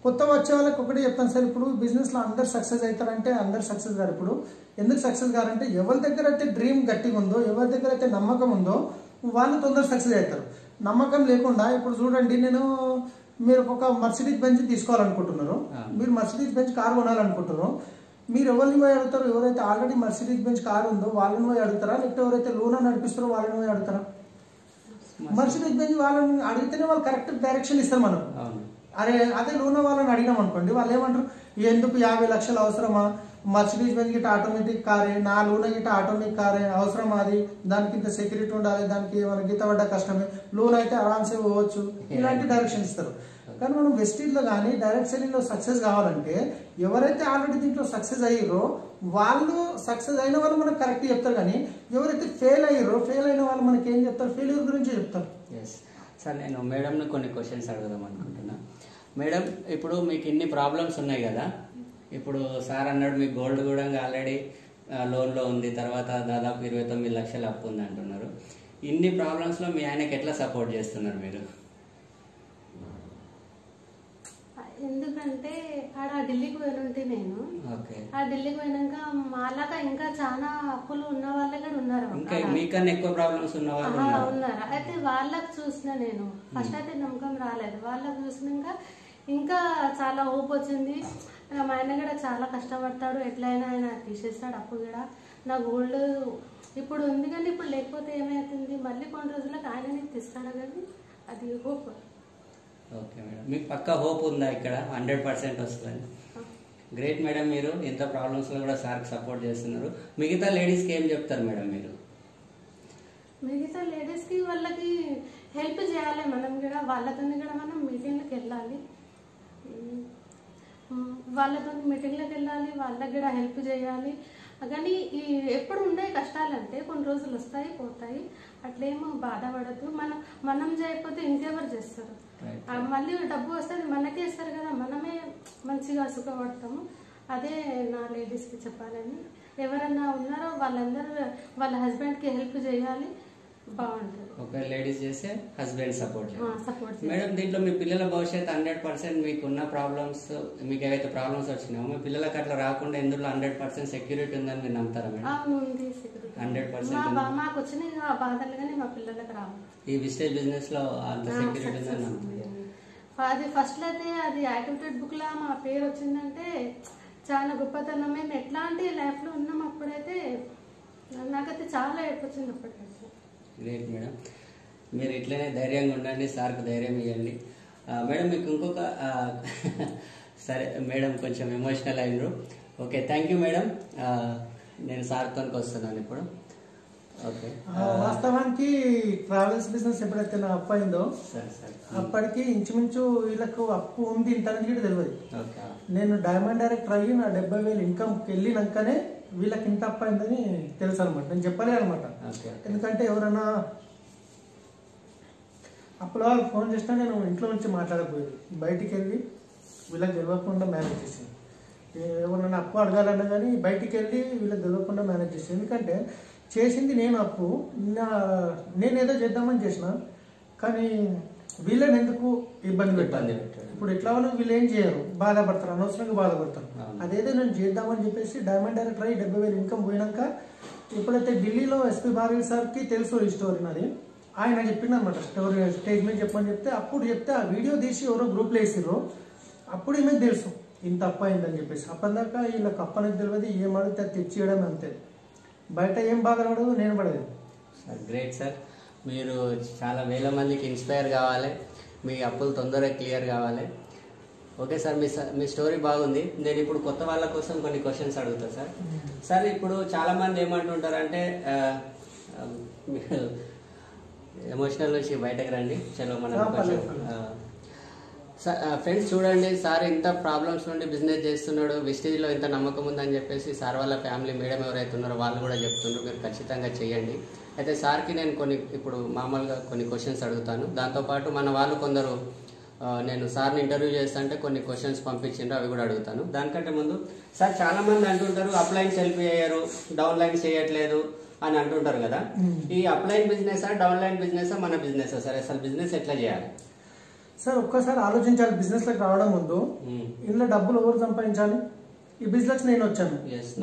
కొత్తగా వచ్చే వాళ్ళకి ఒకటి చెప్తాను సార్. ఇప్పుడు బిజినెస్ లో అందరు సక్సెస్ అవుతారంటే అందరు సక్సెస్ గారు. ఇప్పుడు ఎందుకు సక్సెస్ గారంటే ఎవరి దగ్గర అయితే డ్రీమ్ గట్టిగా ఉందో, ఎవరి దగ్గర అయితే నమ్మకం ఉందో వాళ్ళు తొందర సక్సెస్ అవుతారు. నమ్మకం లేకుండా ఇప్పుడు చూడండి, మీరు ఒక మర్సిడీస్ బెంచ్ తీసుకోవాలనుకుంటున్నారు, మీరు మర్సిడీస్ బెంచ్ కార్ కొనాలనుకుంటున్నారు. మీరు ఎవరిని పోయి అడుగుతారు? ఎవరైతే ఆల్రెడీ మర్సిడీస్ బెంచ్ కార్ ఉందో వాళ్ళని పోయి అడుగుతారా, లేకపోతే ఎవరైతే లూనా నడిపిస్తారో వాళ్ళని పోయి అడుగుతారా? మర్సిడీస్ బెంచ్ వాళ్ళని అడిగితేనే వాళ్ళు కరెక్ట్ డైరెక్షన్ ఇస్తారు. మనం అదే లూనా వాళ్ళని అడిగినాం అనుకోండి, వాళ్ళు ఏమంటారు, ఎందుకు 50 లక్షలు అవసరమా, మర్సిడీస్ బెంచ్ గిట్ట ఆటోమేటిక్ కారే, నా లూనా గిట్ట ఆటోమేటిక్ కారే అవసరమా, అది దానికి ఇంత సెక్యూరిటీ ఉండాలి, దానికి మన గీత పడ్డ కష్టమే, లూన్ అయితే ఆరామ్సే పోవచ్చు, ఇలాంటి డైరెక్షన్ ఇస్తారు. కానీ మనం వెస్టీజ్ లో కానీ డైరెక్ట్ సెల్లింగ్ లో సక్సెస్ కావాలంటే ఎవరైతే ఆల్రెడీ దీంట్లో సక్సెస్ అయ్యారో వాళ్ళు, సక్సెస్ అయిన వాళ్ళు మనకు కరెక్ట్ చెప్తారు. కానీ ఎవరైతే ఫెయిల్ అయిన వాళ్ళు మనకి ఏం చెప్తారు? ఫెయిల్యూర్ గురించి చెప్తారు. సార్, నేను మేడంని కొన్ని క్వశ్చన్స్ అడుగుదాం అనుకుంటున్నా. మేడం, ఇప్పుడు మీకు ఇన్ని ప్రాబ్లమ్స్ ఉన్నాయి కదా, ఇప్పుడు సార్ అన్నాడు మీకు గోల్డ్ కూడా ఆల్రెడీ లోన్లో ఉంది, తర్వాత దాదాపు 29 లక్షలు అప్పు ఉంది అంటున్నారు. ఇన్ని ప్రాబ్లమ్స్లో మీ ఆయనకి ఎట్లా సపోర్ట్ చేస్తున్నారు మీరు? ఎందుకంటే ఆడ ఢిల్లీకి పోయినుంటే నేను, ఆ ఢిల్లీకి పోయినాక మాలాగా ఇంకా చాలా అప్పులు ఉన్న వాళ్ళే కూడా ఉన్నారు, మీకన్నా ఎక్కువ ప్రాబ్లమ్స్ ఉన్న వాళ్ళు ఉన్నారు. అయితే వాళ్ళకి చూసిన నేను ఫస్ట్ అయితే నమ్మకం రాలేదు, వాళ్ళకి చూసినాక ఇంకా చాలా హోప్ వచ్చింది. మా ఆయన కూడా చాలా కష్టపడతాడు, ఎట్లయినా ఆయన తీసేస్తాడు అప్పు కూడా. నా గోల్డ్ ఇప్పుడు ఉంది కానీ ఇప్పుడు లేకపోతే ఏమవుతుంది, మళ్ళీ కొన్ని రోజులకు ఆయన నీకు తీస్తాడు కానీ అది హోప్. ఓకే మేడం, మీకు పక్కా హోప్ ఉందా ఇక్కడ 100% వస్తుందని? గ్రేట్ మేడం, మీరు ఎంత ప్రాబ్లమ్స్లో కూడా సార్కి సపోర్ట్ చేస్తున్నారు. మిగతా లేడీస్కి ఏం చెప్తారు మేడం మీరు? మిగతా లేడీస్కి వాళ్ళకి హెల్ప్ చేయాలి మనం కూడా, వాళ్ళతో కూడా మనం మీటింగ్లకు వెళ్ళాలి, వాళ్ళతో మీటింగ్లకు వెళ్ళాలి, వాళ్ళకి కూడా హెల్ప్ చేయాలి. కానీ ఈ ఎప్పుడు ఉండే కష్టాలంటే కొన్ని రోజులు వస్తాయి పోతాయి, అట్లేమో బాధపడద్దు. మనం చేయకపోతే ఇంకెవరు చేస్తారు? మళ్ళీ డబ్బు వస్తే మనకే ఇస్తారు కదా, మనమే మంచిగా సుఖపడతాము. అదే నా లేడీస్కి చెప్పాలని. ఎవరన్నా ఉన్నారో వాళ్ళందరూ వాళ్ళ హస్బెండ్కి హెల్ప్ చేయాలి, బాగుంటుంది. ఒక లేడీస్ చేస్తే హస్బెండ్ సపోర్ట్. మేడం, దీంట్లో మీ పిల్లల భవిష్యత్తు 100% మీకున్న ప్రాబ్లమ్స్, మీకు ఏవైతే ప్రాబ్లమ్స్ వచ్చినాయో మీ పిల్లలకి అట్లా రాకుండా ఇందులో 100% సెక్యూరిటీ ఉందని మీరు నమ్ముతారా మేడం? 100% మాకు వచ్చినాయి ఆ బాధలు కానీ మా పిల్లలకు రావు. ఈ విస్టేజ్ బిజినెస్ లో అంత సెక్యూరిటీ ఉందని నమ్ముతారు. అది ఫస్ట్ అయితే అది యాక్టివిటీ బుక్ లా మా పేరు వచ్చిందంటే చాలా గొప్పతనం. మేము ఎట్లాంటి లైఫ్ లో ఉన్నాం అప్పుడైతే నాకైతే చాలా ఏర్పొచ్చింది అప్పటికైతే. గ్రేట్ మేడం, మీరు ఇట్లనే ధైర్యంగా ఉండండి, సార్కు ధైర్యం ఇవ్వండి. మేడం, మీకు ఇంకొక సరే మేడం కొంచెం ఎమోషనల్ అయినరు. Okay, thank you madam. నేను సార్తో వస్తున్నాను ఇప్పుడు. ఓకే, వాస్తవానికి ట్రావెల్స్ బిజినెస్ ఎప్పుడైతే నా అప్పు అయిందో అప్పటికి ఇంచుమించు వీళ్ళకు అప్పు ఉంది ఇంతని కూడా తెలియదు. నేను డైమండ్ డైరెక్టర్ అయ్యి నా 70,000 ఇన్కమ్కి వెళ్ళినాకనే వీళ్ళకి ఇంత అప్పు అయిందని తెలుసు అనమాట. నేను చెప్పలే అనమాట. ఎందుకంటే ఎవరైనా అప్పుడు వాళ్ళు ఫోన్ చేసినా నేను ఇంట్లో నుంచి మాట్లాడకపోయేది, బయటికి వెళ్ళి వీళ్ళకి తెలియకుండా మ్యారేజ్ చేసింది. ఎవరన్నా అప్పు అడగాలన్నా కానీ బయటికి వెళ్ళి వీళ్ళకి తెలియకుండా మేనేజ్ చేస్తాను. ఎందుకంటే చేసింది నేను అప్పు, నేనేదో చేద్దామని చేసిన, కానీ వీళ్ళని ఎందుకు ఇబ్బంది పెట్టాలి? ఇప్పుడు ఎట్లా వీళ్ళు ఏం చేయరు, బాధపడతారు, అనవసరంగా బాధపడతారు. అదేదో నేను చేద్దామని చెప్పేసి డైమండ్ డైరెక్టర్ అయ్యి 70,000 ఇన్కమ్ పోయినాక ఎప్పుడైతే ఢిల్లీలో ఎస్పీ భార్గవి సార్కి తెలుసు ఈ స్టోరీ నాది, ఆయన చెప్పింది అనమాట స్టోరీ స్టేజ్ మీద చెప్పని చెప్తే, అప్పుడు చెప్తే ఆ వీడియో తీసి ఎవరో గ్రూప్లో వేసిర్రు, అప్పుడు ఈమె తెలుసు ఇంత అప్పు అయిందని చెప్పేసి. అప్పటిదాకా వీళ్ళకి అప్పు అనేది తెలియదు, ఏం అడిగితే అది తెచ్చియడం అంతే, బయట ఏం బాధ పడదు, నేను పడదు. సార్ గ్రేట్ సార్, మీరు చాలా వేల మందికి ఇన్స్పైర్ కావాలి, మీ అప్పులు తొందరగా క్లియర్ కావాలి. ఓకే సార్, మీ స్టోరీ బాగుంది. నేను ఇప్పుడు కొత్త వాళ్ళ కోసం కొన్ని క్వశ్చన్స్ అడుగుతాను సార్. సార్ ఇప్పుడు చాలామంది ఏమంటుంటారంటే ఎమోషనల్ నుంచి బయటకు రండి, చలో మనం ఫ్రెండ్స్ చూడండి, సార్ ఇంత ప్రాబ్లమ్స్ నుండి బిజినెస్ చేస్తున్నాడు, విస్టేజ్లో ఇంత నమ్మకం ఉందని చెప్పేసి సార్ వాళ్ళ ఫ్యామిలీ మేడం ఎవరైతే ఉన్నారో వాళ్ళు కూడా చెప్తున్నారు, మీరు ఖచ్చితంగా చేయండి. అయితే సార్కి నేను ఇప్పుడు మామూలుగా కొన్ని క్వశ్చన్స్ అడుగుతాను, దాంతోపాటు మన వాళ్ళు కొందరు నేను సార్ని ఇంటర్వ్యూ చేస్తుంటే కొన్ని క్వశ్చన్స్ పంపించిండ్రు, అవి కూడా అడుగుతాను. దానికంటే ముందు సార్ చాలామంది అంటుంటారు అప్లైన్ సెల్ఫ్ చేయరు, డౌన్ లైన్ చేయట్లేదు అని అంటుంటారు కదా, ఈ upline business down line business మన బిజినెస్ సార్, అసలు బిజినెస్ ఎట్లా చేయాలి సార్? ఒక్కసారి ఆలోచించాలి. బిజినెస్లోకి రావడం ముందు ఇంట్లో డబ్బులు ఎవరు సంపాదించాలి? ఈ బిజినెస్ నేను వచ్చాను,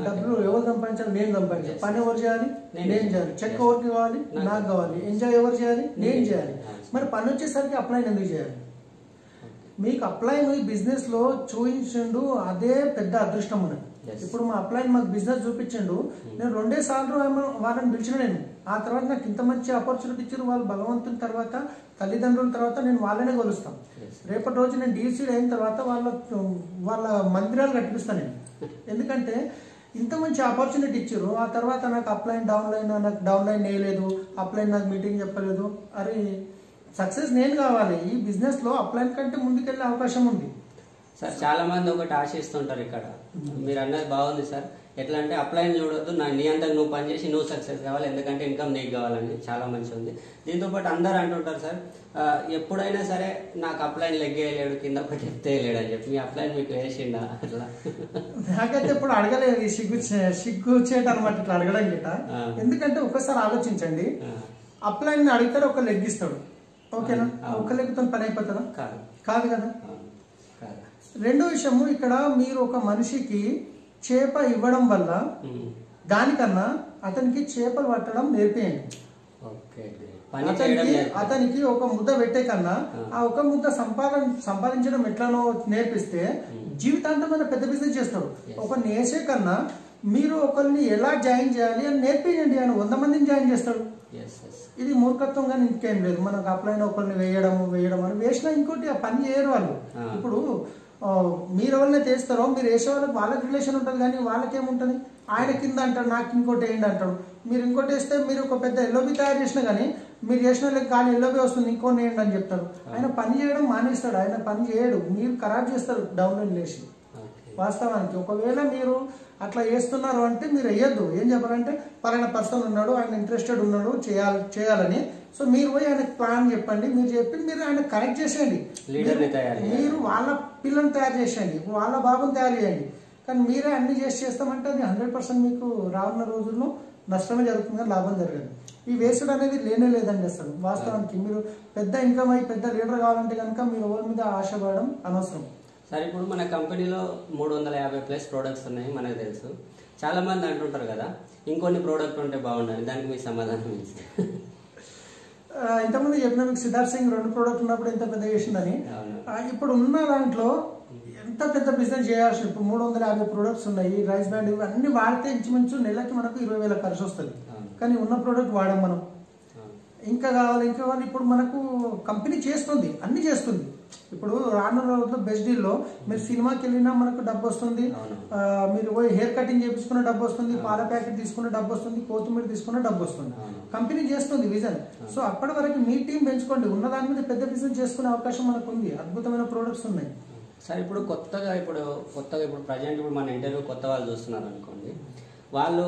డబ్బులు ఎవరు సంపాదించాలి? నేను సంపాదించాలి. పని ఎవరు చేయాలి? నేను చేయాలి. చెక్ ఎవరికి కావాలి? నాకు కావాలి. ఎంజాయ్ ఎవరు చేయాలి? నేను చేయాలి. మరి పని వచ్చేసరికి అప్లైన్ ఎందుకు చేయాలి? మీకు అప్లైన్ ఈ బిజినెస్ లో చూపించిండు, అదే పెద్ద అదృష్టం ఉన్నది. ఇప్పుడు మా అప్లైన్ మాకు బిజినెస్ చూపించిండు, నేను 2 సార్లు వాళ్ళని పిలిచిన, నేను ఆ తర్వాత నాకు ఇంత మంచి ఆపర్చునిటీ ఇచ్చారు వాళ్ళు, భగవంతుని తర్వాత తల్లిదండ్రుల తర్వాత నేను వాళ్ళనే కొలుస్తాను. రేపటి రోజు నేను డీసీడ్ అయిన తర్వాత వాళ్ళ మందిరాలు కట్టిపిస్తాను నేను. ఎందుకంటే ఇంత మంచి ఆపర్చునిటీ ఇచ్చారు, ఆ తర్వాత నాకు అప్లైన్ డౌన్ లైన్, నాకు డౌన్ లైన్ వేయలేదు, అప్లైన్ నాకు మీటింగ్ చెప్పలేదు. అరే సక్సెస్ నేను కావాలి. ఈ బిజినెస్ లో అప్లైన్ కంటే ముందుకెళ్ళే అవకాశం ఉంది సార్. చాలా మంది ఒకటి ఆశిస్తుంటారు, ఇక్కడ మీరు అన్నది బాగుంది సార్. ఎట్లా అంటే అప్లైన్ చూడొద్దు, నీ అంతా నువ్వు పనిచేసి నువ్వు సక్సెస్ కావాలి, ఎందుకంటే ఇన్కమ్ నీకు కావాలని. చాలా మంచి ఉంది. దీంతో పాటు అందరు అంటుంటారు సార్, ఎప్పుడైనా సరే నాకు అప్లైన్ లెగ్ వేయలేడు, కింద ఒకటి చెప్తే వేయలేడు అని చెప్పి, మీ అప్లైన్ మీకు వేసిండా అట్లా? నాకైతే ఇప్పుడు అడగలేదు, సిగ్గు చేయటం అనమాట ఇట్లా అడగడం గిట్ట. ఎందుకంటే ఒకసారి ఆలోచించండి, అప్లైన్ అడిగితే ఒక లెగ్ ఇస్తాడు, ఓకేనా? ఒక లెగ్తో పని అయిపోతుందా? కాదు కదా. రెండో విషయము, ఇక్కడ మీరు ఒక మనిషికి చేప ఇవ్వడం వల్ల దానికన్నా అతనికి చేపలు పట్టడం నేర్పేయండి. అతనికి ఒక ముద్ద పెట్టే కన్నా ఆ ఒక ముద్ద సంపాదించడం ఎట్లానో నేర్పిస్తే జీవితాంతం మన పెద్ద బిజినెస్ చేస్తాడు. ఒక నేసే కన్నా మీరు ఒకరిని ఎలా జాయిన్ చేయాలి అని నేర్పియండి, ఆయన 100 మందిని జాయిన్ చేస్తాడు. ఇది మూర్ఖత్వంగా ఇంకేం లేదు. మనకు అప్లైన్ ఒకరిని వేయడం అని వేసినా ఇంకోటి ఆ పని చేయరు వాళ్ళు. ఇప్పుడు మీరు ఎవరిని చేస్తారో మీరు వేసే వాళ్ళకి రిలేషన్ ఉంటుంది, కానీ వాళ్ళకేముంటుంది? ఆయన కింద అంటాడు, నాకు ఇంకోటి వేయండి అంటాడు. మీరు ఇంకోటి వేస్తే మీరు ఒక పెద్ద ఎల్ఓబి తయారు చేసినా కానీ మీరు చేసిన కానీ ఎల్ఓబి వస్తుంది, ఇంకోటి వేయండి అని చెప్తాడు. ఆయన పని చేయడం మానేస్తాడు, ఆయన పని చేయడు, మీరు ఖరాబ్ చేస్తారు డౌన్లోడ్ చేసి. వాస్తవానికి ఒకవేళ మీరు అట్లా చేస్తున్నారు అంటే మీరు వేయద్దు. ఏం చెప్పాలంటే పలానా పర్సన్ ఉన్నాడు, ఆయన ఇంట్రెస్టెడ్ ఉన్నాడు చేయాలని, సో మీరు పోయి ఆయనకు ప్లాన్ చెప్పండి, మీరు చెప్పి మీరు ఆయన కరెక్ట్ చేసేయండి. మీరు వాళ్ళ పిల్లల్ని తయారు చేసేయండి, వాళ్ళ బాబుని తయారు చేయండి. కానీ మీరే అన్ని చేస్తామంటే అది 100% మీకు రానున్న రోజుల్లో నష్టమే జరుగుతుంది, లాభం జరగదు. ఈ వేసుడు అనేది లేనే లేదండి అసలు. వాస్తవానికి మీరు పెద్ద ఇన్కమ్ అయ్యి పెద్ద లీడర్ కావాలంటే కనుక మీరు ఎవరి మీద ఆశపడడం అనవసరం. సార్ ఇప్పుడు మన కంపెనీలో 350+ ప్రోడక్ట్స్ ఉన్నాయి, మనకు తెలుసు. చాలా మంది అంటుంటారు కదా ఇంకొన్ని ప్రోడక్ట్ ఉంటే బాగుండాలి, దానికి మీ సమాధానం ఏంటి? ఇంతకుముందు చెప్పిన మీకు సిద్ధార్థ్ సింగ్ 2 ప్రోడక్ట్ ఉన్నప్పుడు ఎంత పెద్ద చేసిందని. ఇప్పుడు ఉన్న దాంట్లో ఎంత పెద్ద బిజినెస్ చేయాల్సి, ఇప్పుడు 350 ప్రోడక్ట్స్ ఉన్నాయి, రైస్ బ్యాండ్ ఇవన్నీ వాడితే ఇంచుమించు నెలకి మనకు 20,000 ఖర్చు వస్తుంది. కానీ ఉన్న ప్రోడక్ట్ వాడాం మనం, ఇంకా కావాలి. ఇప్పుడు మనకు కంపెనీ చేస్తుంది, అన్ని చేస్తుంది. ఇప్పుడు రానున్న రోజుల్లో బెస్ట్ డీల్లో మీరు సినిమాకి వెళ్ళినా మనకు డబ్బు వస్తుంది, మీరు పోయి హెయిర్ కటింగ్ చేయించుకున్న డబ్బు వస్తుంది, పాల ప్యాకెట్ తీసుకున్న డబ్బు వస్తుంది, కొత్తిమీర తీసుకున్న డబ్బు వస్తుంది. కంపెనీ చేస్తుంది విజన్. సో అప్పటి వరకు మీ టీం పెంచుకోండి, ఉన్న దాని మీద పెద్ద బిజినెస్ చేసుకునే అవకాశం మనకు ఉంది. అద్భుతమైన ప్రోడక్ట్స్ ఉన్నాయి సార్. ఇప్పుడు కొత్తగా ఇప్పుడు ప్రజెంట్ ఇప్పుడు మన ఇంటర్వ్యూ కొత్త వాళ్ళు చూస్తున్నారు అనుకోండి, వాళ్ళు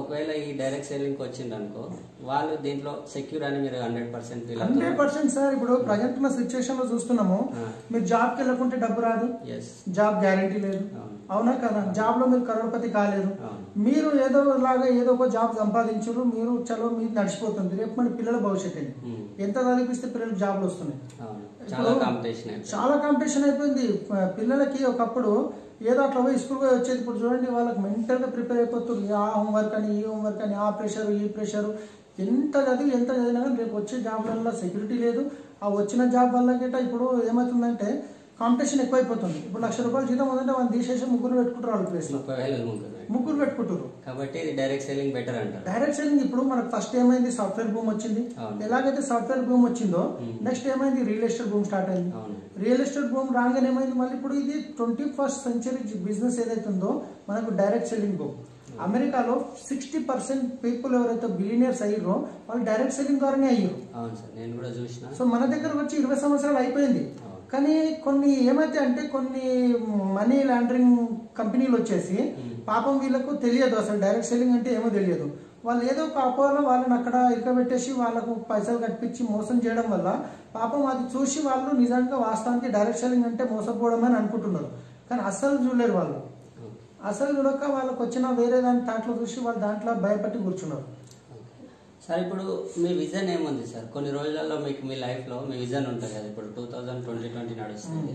ఒకవేళ ఈ డైరెక్ట్ సెల్లింగ్ వచ్చింది అనుకో, వాళ్ళు దీంట్లో సెక్యూర్ అని మీరు 100% 100% సార్. ఇప్పుడు ప్రజెంట్ ఉన్న సిచ్యువేషన్ లో చూస్తున్నాము, మీరు జాబ్కి వెళ్ళకుంటే డబ్బు రాదు, జాబ్ గ్యారంటీ లేదు, అవునా కదా? జాబ్ లో మీరు కరోడ్పతి కాలేరు, మీరు ఏదో లాగా ఏదో ఒక జాబ్ సంపాదించారు, మీరు చలో మీరు నడిచిపోతుంది. రేపు మన పిల్లల భవిష్యత్ ఎంత చదివిస్తే పిల్లలకు జాబ్లు వస్తున్నాయి. చాలా కాంపిటీషన్ అయిపోయింది పిల్లలకి. ఒకప్పుడు ఏదో అట్లా పోయి స్కూల్ పోయి వచ్చేది, ఇప్పుడు చూడండి వాళ్ళకి మెంటల్ గా ప్రిపేర్ అయిపోతుంది. ఆ హోంవర్క్ అని ఈ హోంవర్క్ అని, ఆ ప్రెషర్ ఈ ప్రెషర్, ఎంత చదివినా కానీ రేపు వచ్చే జాబ్లలో సెక్యూరిటీ లేదు. ఆ వచ్చిన జాబ్ వల్ల గిట్ట ఇప్పుడు ఏమవుతుందంటే కాంపిటీషన్ ఎక్కువైపోతుంది. ఇప్పుడు ₹1,00,000 జీతం ఉందంటే వాళ్ళు తీసేసి ముగ్గురు పెట్టుకుంటారు, వాళ్ళ ప్లేస్ లో ముగ్గురు పెట్టుకుంటారు. కాబట్టి డైరెక్ట్ సెల్లింగ్ బెటర్ అంటారు. డైరెక్ట్ సెల్లింగ్ ఇప్పుడు మనకు ఫస్ట్ ఏమైంది, సాఫ్ట్వేర్ బూమ్ వచ్చింది. ఎలాగైతే సాఫ్ట్వేర్ బూమ్ వచ్చిందో నెక్స్ట్ ఏమైంది, రియల్ ఎస్టేట్ బూమ్ స్టార్ట్ అయింది. రియల్ ఎస్టేట్ బూమ్ రాగానే ఏమైంది, మళ్ళీ ఇప్పుడు ఇది 21st సెంచరీ బిజినెస్ ఏదైతే ఉందో మనకు డైరెక్ట్ సెల్లింగ్ బూమ్. అమెరికాలో 60% పీపుల్ ఎవరైతే బిలియనర్స్ అయ్యారో వాళ్ళు డైరెక్ట్ సెల్లింగ్ ద్వారానే అయ్యారు. సో మన దగ్గరకు వచ్చి 20 సంవత్సరాలు అయిపోయింది. కానీ కొన్ని ఏమైతే అంటే కొన్ని మనీ లాండరింగ్ కంపెనీలు వచ్చేసి పాపం వీళ్ళకు తెలియదు అసలు డైరెక్ట్ సెల్లింగ్ అంటే ఏమో తెలియదు. వాళ్ళు ఏదో ఒక అపోలో వాళ్ళని అక్కడ ఇరకబెట్టేసి వాళ్ళకు పైసలు కట్టించి మోసం చేయడం వల్ల పాపం అది చూసి వాళ్ళు నిజంగా వాస్తవానికి డైరెక్ట్ సెల్లింగ్ అంటే మోసపోవడం అని అనుకుంటున్నారు. కానీ అస్సలు చూడలేరు వాళ్ళు. అసలు చూడక వాళ్ళకి వచ్చిన వేరే దాని దాంట్లో చూసి వాళ్ళు దాంట్లో భయపట్టి కూర్చున్నారు. సార్ ఇప్పుడు మీ విజన్ ఏముంది సార్? కొన్ని రోజులలో మీకు మీ లైఫ్లో మీ విజన్ ఉంటుంది కదా. ఇప్పుడు 2020 నడుస్తుంది.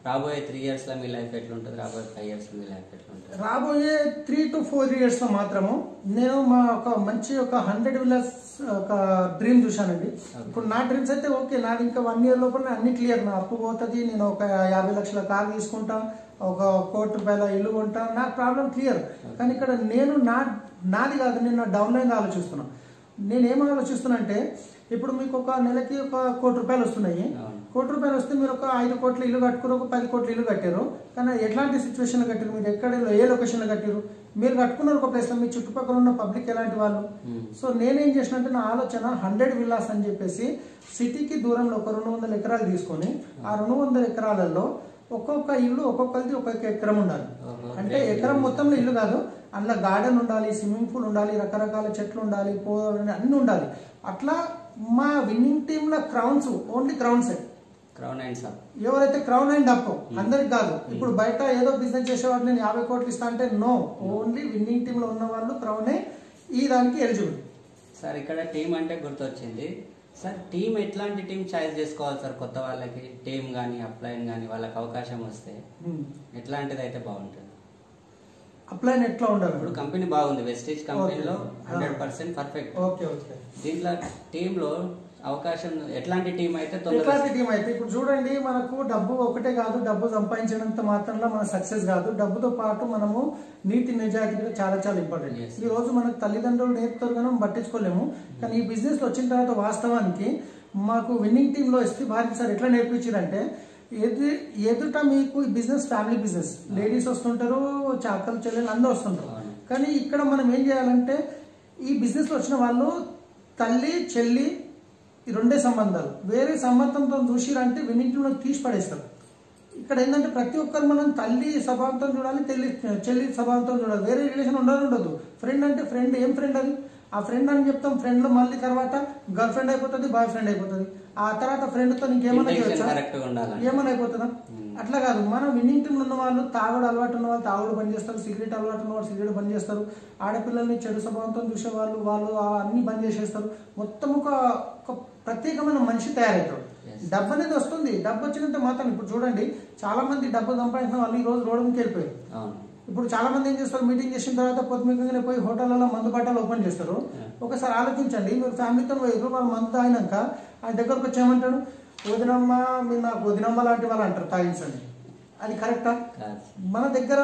రాబోయే 3 years లో మీ లైఫ్ ఎట్లుంటుంది? రాబోయే 5 years లో మీ లైఫ్ ఎట్లుంటుంది? రాబోయే 3 to 4 years లో మాత్రము నేను మా ఒక మంచి ఒక 100 villas ఒక డ్రీమ్ చూశానండి. ఇప్పుడు నా డ్రీమ్స్ అయితే ఓకే, నాది ఇంకా 1 year లోపల అన్ని క్లియర్. నా అప్పు పోతుంది, నేను ఒక 50 లక్షల కార్ తీసుకుంటా, ఒక ₹1,00,00,000 ఇల్లు కొంటా, నా ప్రాబ్లం క్లియర్. కానీ ఇక్కడ నేను నాది కాదు, నేను నా డౌన్ లైన్ ఆలోచిస్తున్నా. నేనేం ఆలోచిస్తున్నా అంటే ఇప్పుడు మీకు ఒక నెలకి ఒక ₹1,00,00,000 వస్తున్నాయి. ₹1,00,00,000 వస్తే మీరు ఒక 5 కోట్ల ఇల్లు కట్టుకుని ఒక 10 కోట్ల ఇల్లు కట్టారు. కానీ ఎట్లాంటి సిచ్యువేషన్ కట్టారు, మీరు ఎక్కడ ఏ లొకేషన్ లో కట్టారు, మీరు కట్టుకున్నారు ఒక ప్లేస్ లో, మీ చుట్టుపక్కల ఉన్న పబ్లిక్ ఎలాంటి వాళ్ళు. సో నేనేం చేసిన అంటే నా ఆలోచన 100 villas అని చెప్పేసి సిటీకి దూరంలో ఒక 200 ఎకరాలు తీసుకొని ఆ 200 ఎకరాలలో ఒక్కొక్క ఇల్లు ఒక్కొక్కరిది ఒక్కొక్క ఎకరం ఉండాలి. అంటే ఎకరం మొత్తంలో ఇల్లు కాదు, అందులో గార్డెన్ ఉండాలి, స్విమ్మింగ్ పూల్ ఉండాలి, రకరకాల చెట్లు ఉండాలి, అన్ని ఉండాలి. అట్లా మా విన్నింగ్ టీమ్ లో క్రౌన్స్ ఓన్లీ క్రౌన్స్, ఎవరైతే క్రౌన్ అండ్ అప్ అందరికి కాదు. ఇప్పుడు బయట ఏదో బిజినెస్ చేసేవాళ్ళు నేను 50 కోట్లు ఇస్తా అంటే నో, ఓన్లీ విన్నింగ్ టీమ్ లో ఉన్న వాళ్ళు క్రౌనే ఈ దానికి ఎలిజిబుల్. సార్ ఇక్కడ టీం అంటే గుర్తొచ్చింది సార్. టీం ఎట్లాంటి టీం చాయిస్ చేసుకోవాలి సార్? కొత్త వాళ్ళకి టీం కానీ అప్లైన్ కానీ వాళ్ళకి అవకాశం వస్తే ఎట్లాంటిది అయితే బాగుంటుంది? అప్లైన్ ఎట్లా ఉండాలి? ఇప్పుడు కంపెనీ బాగుంది, వెస్టేజ్ కంపెనీలో 100% పర్ఫెక్ట్. దీంట్లో టీంలో అవకాశం ఎట్లాంటి టీం అయితే ఎట్లాంటి టీం అయితే ఇప్పుడు చూడండి, మనకు డబ్బు ఒకటే కాదు, డబ్బు సంపాదించినంత మాత్రంలో మన సక్సెస్ కాదు. డబ్బుతో పాటు మనము నీతి నిజాయితీ కూడా చాలా చాలా ఇంపార్టెంట్. ఈ రోజు మనకు తల్లిదండ్రులు నేర్పుతారు కానీ మనం పట్టించుకోలేము. కానీ ఈ బిజినెస్ లో వచ్చిన తర్వాత వాస్తవానికి మాకు విన్నింగ్ టీమ్ లో ఎస్పీ భారతి సార్ ఎట్లా నేర్పించారంటే ఎదుట మీకు ఈ బిజినెస్ ఫ్యామిలీ బిజినెస్, లేడీస్ వస్తుంటారు, చాకలు చెల్లెలు అందరూ వస్తుంటారు. కానీ ఇక్కడ మనం ఏం చేయాలంటే ఈ బిజినెస్ లో వచ్చిన వాళ్ళు తల్లి చెల్లి ఈ రెండే సంబంధాలు, వేరే సంబంధంతో చూసిరంటే విన్నింటిలో తీసి పడేస్తారు. ఇక్కడ ఏంటంటే ప్రతి ఒక్కరు మనం తల్లి స్వభావంతో చూడాలి, చెల్లి స్వభావంతో చూడాలి, వేరే రిలేషన్ ఉండదు. ఫ్రెండ్ అంటే ఫ్రెండ్, ఏం ఫ్రెండ్ అది? ఆ ఫ్రెండ్ అని చెప్తాం, ఫ్రెండ్ లో మళ్ళీ తర్వాత గర్ల్ ఫ్రెండ్ అయిపోతుంది, బాయ్ ఫ్రెండ్ అయిపోతుంది. ఆ తర్వాత ఫ్రెండ్ తో ఇంకేమన్నా ఏమన్నా అయిపోతుందా? అట్లా కాదు. మనం విన్నింగ్ టీమ్ ఉన్న వాళ్ళు తాగుడు అలవాటు ఉన్న వాళ్ళు తాగుడు బంద్ చేస్తారు, సిగరెట్ అలవాటు ఉన్న వాళ్ళు సిగరెట్ బంద్ చేస్తారు, ఆడపిల్లల్ని చెడు స్వభావంతో చూసే వాళ్ళు అన్ని బంద్ చేసేస్తారు. మొత్తం ఒక ప్రత్యేకమైన మనిషి తయారవుతాడు. డబ్బు అనేది వస్తుంది, డబ్బు వచ్చినంత మాత్రం ఇప్పుడు చూడండి చాలా మంది డబ్బు సంపాదించిన వాళ్ళు ఈ రోజు రోడ్డు మీదకి వెళ్ళిపోయారు. ఇప్పుడు చాలా మంది ఏం చేస్తారు, మీటింగ్ చేసిన తర్వాత పొద్దుమికంగానే పోయి హోటళ్లలో మందు బాటలు ఓపెన్ చేస్తారు. ఒకసారి ఆలోచించండి, మీరు ఫ్యామిలీతో ₹1,000 మందు తాగినాక ఆయన దగ్గరకు వచ్చేయమంటాడు, వదినమ్మ మీరు నాకు వదినమ్మ లాంటి వాళ్ళు అంటారు తాగించండి. అది కరెక్టా? మన దగ్గర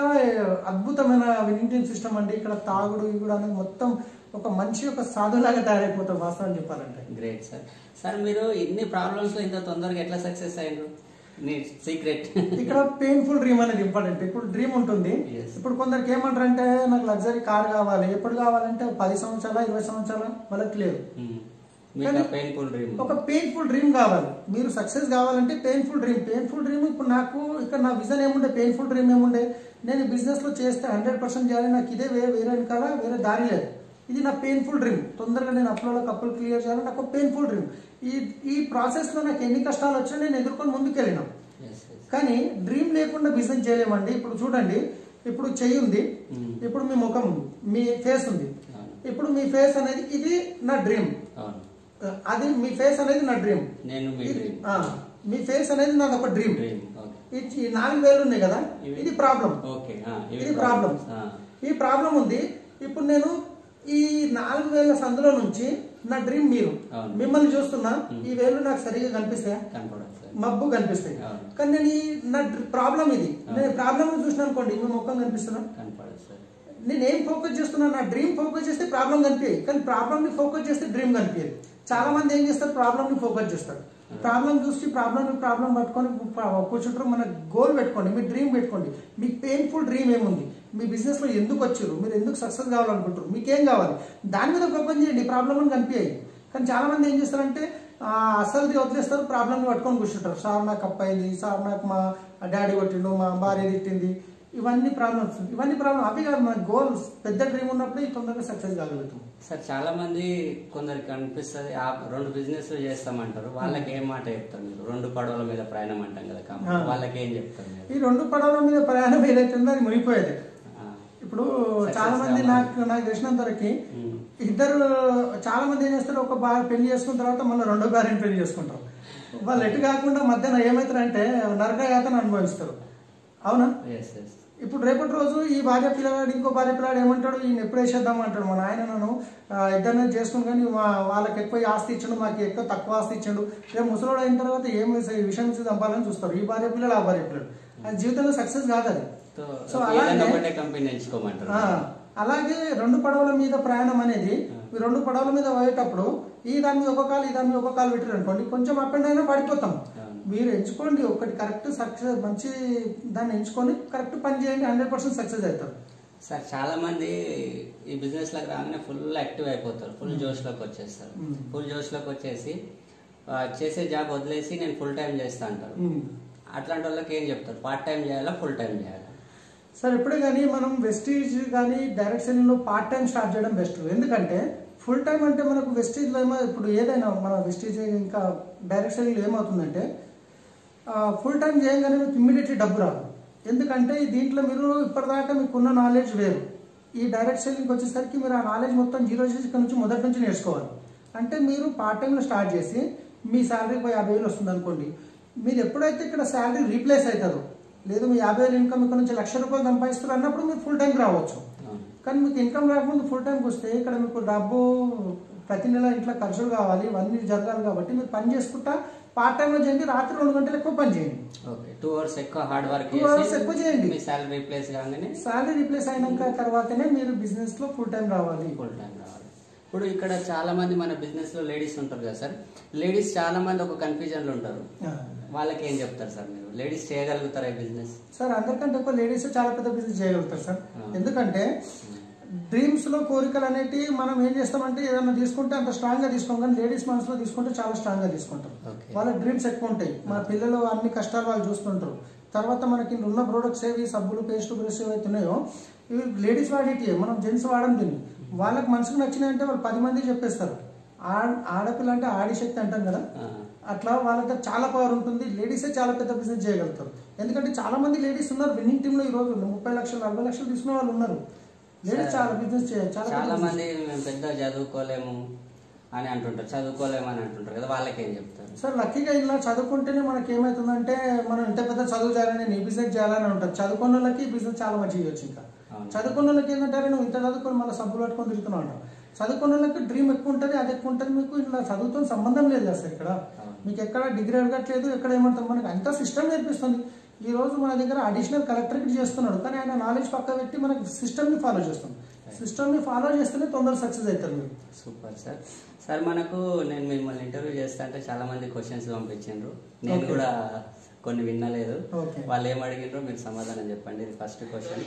అద్భుతమైన విన్నింగ్ సిస్టమ్ అండి. ఇక్కడ తాగుడు ఇగుడు అనేది మొత్తం ఒక మనిషి ఒక సాధులాగా తయారైపోతారు వాస్తవం చెప్పాలంటే. Great sir. సార్ మీరు ఇన్ని ప్రాబ్లమ్స్ లో ఇంత తొందరగా ఎట్లా సక్సెస్ అయ్యారు? సీక్రెట్ ఇక్కడ పెయిన్ఫుల్ డ్రీమ్ అనేది ఇంపార్టెంట్. ఇప్పుడు డ్రీమ్ ఉంటుంది. ఇప్పుడు కొందరికి ఏమంటారు అంటే నాకు లగ్జరీ కార్ కావాలి, ఎప్పుడు కావాలంటే 10 సంవత్సరాల 20 సంవత్సరాల వాళ్ళకి లేదు. ఒక పెయిన్ఫుల్ డ్రీమ్ కావాలి. మీరు సక్సెస్ కావాలంటే పెయిన్ఫుల్ డ్రీమ్. ఇప్పుడు నాకు ఇక్కడ నా విజన్ ఏముండే, పెయిన్ఫుల్ డ్రీమ్ ఏముండే, నేను బిజినెస్ లో చేస్తే 100% చేయాలి, నాకు ఇదే వేరే వెనకాల వేరే దారి లేదు. ఇది నా పెయిన్ఫుల్ డ్రీమ్. తొందరగా నేను కప్పులు క్లియర్ చేయాలి, నాకు పెయిన్ఫుల్ డ్రీమ్. ఈ ప్రాసెస్ లో నాకు ఎన్ని కష్టాలు వచ్చినా నేను ఎదుర్కొని ముందుకెళ్ళినా. కానీ డ్రీమ్ లేకుండా బిజినెస్ చేయలేమండి. ఇప్పుడు చూడండి, ఇప్పుడు చెయ్యి ఉంది, ఇప్పుడు మీ ముఖం ఉంది, మీ ఫేస్ ఉంది. ఇప్పుడు మీ ఫేస్ అనేది ఇది నా డ్రీమ్, అది మీ ఫేస్ అనేది నా డ్రీమ్, మీ ఫేస్ అనేది నాది ఒక డ్రీమ్. ఈ 4 వేలు ఉన్నాయి కదా, ఇది ప్రాబ్లం, ఇది ప్రాబ్లం, ఈ ప్రాబ్లం ఉంది. ఇప్పుడు నేను ఈ 4 వేల సందులో నుంచి నా డ్రీమ్ మీరు, మిమ్మల్ని చూస్తున్నా, ఈ వేలు నాకు సరిగా కనిపిస్తాయా? మబ్బు కనిపిస్తాయి. కానీ నేను నా ప్రాబ్లం ఇది, నేను ప్రాబ్లం చూసిన అనుకోండి మీ ముఖం కనిపిస్తున్నా. నేను ఏం ఫోకస్ చేస్తున్నా, నా డ్రీమ్ ఫోకస్ చేస్తే ప్రాబ్లం కనిపించాయి, కానీ ప్రాబ్లమ్ ని ఫోకస్ చేస్తే డ్రీమ్ కనిపించదు. చాలా మంది ఏం చేస్తారు, ప్రాబ్లమ్ ని ఫోకస్ చేస్తారు, ప్రాబ్లం చూసి ప్రాబ్లం పట్టుకొని కూర్చుంటారు. మన గోల్ పెట్టుకోండి, మీ డ్రీమ్ పెట్టుకోండి, మీ పెయిన్ఫుల్ డ్రీమ్ ఏముంది, మీ బిజినెస్ లో ఎందుకు వచ్చారు, మీరు ఎందుకు సక్సెస్ కావాలనుకుంటారు, మీకేం కావాలి, దాని మీద ఫోకస్ చేయండి. ప్రాబ్లం కనిపించాయి. కానీ చాలా మంది ఏం చేస్తారంటే అసలుది వదిలేస్తారు, ప్రాబ్లమ్ పట్టుకొని కూర్చుంటారు. సార్ నాకు అప్పయింది, సార్ నాకు మా డాడీ కొట్టిండు, మా భార్య తిట్టింది, ఇవన్నీ ప్రాబ్లమ్స్. అవి కాదు, మన గోల్స్ పెద్ద డ్రీమ్ ఉన్నప్పుడు తొందరగా సక్సెస్ కాగలుగుతాం. సార్ చాలా మంది కొందరికి అనిపిస్తుంది 2 బిజినెస్ చేస్తామంటారు, వాళ్ళకి ఏం మాట చెప్తారు మీరు? 2 పడవల మీద ప్రయాణం అంటాం కదా, వాళ్ళకి ఏం చెప్తారు? ఈ 2 పడవల మీద ప్రయాణం ఏదైతుందో అది మునిగిపోయేది. ఇప్పుడు చాలా మంది నాకు తెలిసినంత వరకు చాలా మంది ఏం చేస్తారు, ఒక భార్య పెళ్లి చేసుకున్న తర్వాత మళ్ళీ 2వ భార్యని పెళ్లి చేసుకుంటారు. వాళ్ళు ఎటు కాకుండా మధ్యాహ్నం ఏమవుతారంటే నరక యాతన అనుభవిస్తారు. అవునా? ఇప్పుడు రేపటి రోజు ఈ భార్య పిల్లవాడు ఇంకో భార్య పిల్లవాడు ఏమంటాడు, ఈయన ఎప్పుడు వేసేద్దాం అంటాడు. మా నాయన నన్ను ఇద్దరిని చేసుకుని కానీ వాళ్ళకి ఎక్కువ ఆస్తి ఇచ్చాడు, మాకు ఎక్కువ తక్కువ ఆస్తి ఇచ్చాడు. రేపు ముసలోడు అయిన తర్వాత ఏం విషయం ఇచ్చి చంపాలని చూస్తారు, ఈ భార్య పిల్లలు ఆ భార్య పిల్లలు. అది జీవితంలో సక్సెస్ కాదు అది. సో అలాగే 2 పడవల మీద ప్రయాణం అనేది, ఈ 2 పడవల మీద పోయేటప్పుడు ఈ దాని మీద ఒక కాలు, ఈ దాని మీద ఒక కాలు పెట్టారు అనుకోండి, కొంచెం అప్ అండ్ అయినా పడిపోతాం. మీరు ఎంచుకోండి, ఒకటి కరెక్ట్ సక్సెస్, మంచి దాన్ని ఎంచుకొని కరెక్ట్ పని చేయండి, 100% సక్సెస్ అవుతారు. సార్ చాలా మంది ఈ బిజినెస్ లోకి రాగానే ఫుల్ యాక్టివ్ అయిపోతారు, ఫుల్ జోష్లోకి వచ్చేస్తారు. ఫుల్ జోష్లోకి వచ్చేసి చేసే జాబ్ వదిలేసి నేను ఫుల్ టైం చేస్తా అంటారు. అట్లాంటి వాళ్ళకి ఏం చెప్తారు? పార్ట్ టైం చేయాలా, ఫుల్ టైం చేయాలా? సార్ ఎప్పుడే కానీ మనం వెస్టీజ్ కానీ డైరెక్ట్ సెల్లింగ్ లో పార్ట్ టైం స్టార్ట్ చేయడం బెస్ట్. ఎందుకంటే ఫుల్ టైం అంటే మనకు వెస్టీజ్ లో ఇప్పుడు ఏదైనా మన వెస్టీజ్ ఇంకా డైరెక్ట్ సెల్లింగ్ ఏమవుతుందంటే ఫుల్ టైం చేయగానే మీకు ఇమ్మీడియట్లీ డబ్బు రాదు. ఎందుకంటే దీంట్లో మీరు ఇప్పటిదాకా మీకున్న నాలెడ్జ్ వేరు, ఈ డైరెక్ట్ సెల్లింగ్కి వచ్చేసరికి మీరు ఆ నాలెడ్జ్ మొత్తం జీరో చేసి ఇక్కడ నుంచి మొదటి నుంచి నేర్చుకోవాలి. అంటే మీరు పార్ట్ టైంలో స్టార్ట్ చేసి మీ శాలరీ 50,000 వస్తుంది అనుకోండి, మీరు ఎప్పుడైతే ఇక్కడ శాలరీ రీప్లేస్ అవుతుందో, లేదు మీ 50,000 ఇన్కమ్ ఇక్కడ నుంచి ₹1,00,000 సంపాదిస్తారు అన్నప్పుడు మీరు ఫుల్ టైం రావచ్చు. కానీ మీకు ఇన్కమ్ రాకముందు ఫుల్ టైంకి వస్తే ఇక్కడ మీకు డబ్బు ప్రతి నెల ఇంట్లో ఖర్చులు కావాలి, ఇవన్నీ జరగాలి. కాబట్టి మీరు పని చేసుకుంటా పార్ట్ టైం లో చేయండి, రాత్రి 2 గంటలు ఎక్కువ పని చేయండి. 2 hours ఎక్కువ హార్డ్ వర్క్, 2 hours ఎక్కువ చేయండి. మీ శాలరీ రీప్లేస్ కాగానే, శాలరీ రీప్లేస్ అయినాక తర్వాతనే మీరు బిజినెస్ లో ఫుల్ టైం రావాలి. ఇప్పుడు ఇక్కడ చాలా మంది మన బిజినెస్ లో లేడీస్ ఉంటారు కదా సార్, లేడీస్ చాలా మంది ఒక కన్ఫ్యూజన్ లో ఉంటారు, వాళ్ళకి ఏం చెప్తారు సార్ మీరు? లేడీస్ చేయగలుగుతారా ఈ బిజినెస్? సార్ అందరికంటే ఎక్కువ లేడీస్ చాలా పెద్ద బిజినెస్ చేయగలుగుతారు సార్. ఎందుకంటే డ్రీమ్స్ లో కోరికలు అనేవి మనం ఏం చేస్తామంటే ఏదైనా తీసుకుంటే అంత స్ట్రాంగ్ గా తీసుకోం, కానీ లేడీస్ మనసులో తీసుకుంటే చాలా స్ట్రాంగ్ గా తీసుకుంటారు. వాళ్ళ డ్రీమ్స్ ఎక్కువ ఉంటాయి. మన పిల్లలు అన్ని కష్టాలు వాళ్ళు చూస్తుంటారు. తర్వాత మనకి ఉన్న ప్రోడక్ట్స్ ఏవి సబ్బులు, పేస్ట్, బ్రష్ ఏవైతున్నాయో ఇవి లేడీస్ వాడేటి, మనం జెంట్స్ వాడడం దీన్ని. వాళ్ళకి మనసుకు నచ్చినాయంటే వాళ్ళు 10 మంది చెప్పేస్తారు. ఆడపిల్ల అంటే ఆడి శక్తి అంటాం కదా, అట్లా వాళ్ళ దగ్గర చాలా పవర్ ఉంటుంది. లేడీసే చాలా పెద్ద బిజినెస్ చేయగలుగుతారు. ఎందుకంటే చాలా మంది లేడీస్ ఉన్నారు విన్నింగ్ టీమ్ లో. ఈ రోజు 30 లక్షలు 40 లక్షలు తీసుకునే వాళ్ళు ఉన్నారు. లేడీస్ చాలా బిజినెస్ చేయాలి. చాలా మంది మేము పెద్ద చదువుకోలేము అని అంటుంటారు, చదువుకోలేమని అంటుంటారు కదా, వాళ్ళకి ఏం చెప్తారు? సార్ లక్కీగా ఇలా చదువుకుంటేనే మనకి ఏమవుతుందంటే మనం ఇంత పెద్ద చదువు చేయాలని, నీ బిజినెస్ చేయాలని ఉంటుంది. చదువుకున్న వాళ్ళకి బిజినెస్ చాలా మంచిగా చేయొచ్చు. ఇంకా చదువుకున్న వాళ్ళకి ఏంటంటే నువ్వు ఇంత చదువుకొని మళ్ళీ సబ్బులు పట్టుకొని తిరుగుతున్నావు అంటావు. చదువుకున్న వాళ్ళకి డ్రీమ్ ఎక్కువ ఉంటుంది, అది ఎక్కువ ఉంటుంది. మీకు ఇలా చదువుతో సంబంధం లేదు అసలు. ఇక్కడ మీకు ఎక్కడ డిగ్రీ అడగట్లేదు, ఎక్కడ ఏమంటాం, మనకి అంతా సిస్టమ్ నేర్పిస్తుంది. ఈ రోజు మన దగ్గర అడిషనల్ కలెక్టరేట్ చేస్తున్నాడు, కానీ ఆయన నాలెడ్జ్ పక్క పెట్టి మనకి సిస్టమ్ ని ఫాలో చేస్తాం. సిస్టమ్ ని ఫాలో చేస్తేనే తొందరగా సక్సెస్ అవుతారు మీరు. Super sir. సార్ మనకు నేను మిమ్మల్ని ఇంటర్వ్యూ చేస్తా అంటే చాలా మంది క్వశ్చన్స్ పంపించారు, నేను కూడా కొన్ని వినలేదు. వాళ్ళు ఏం అడిగినారో మీరు సమాధానం చెప్పండి. ఇది ఫస్ట్ క్వశ్చన్.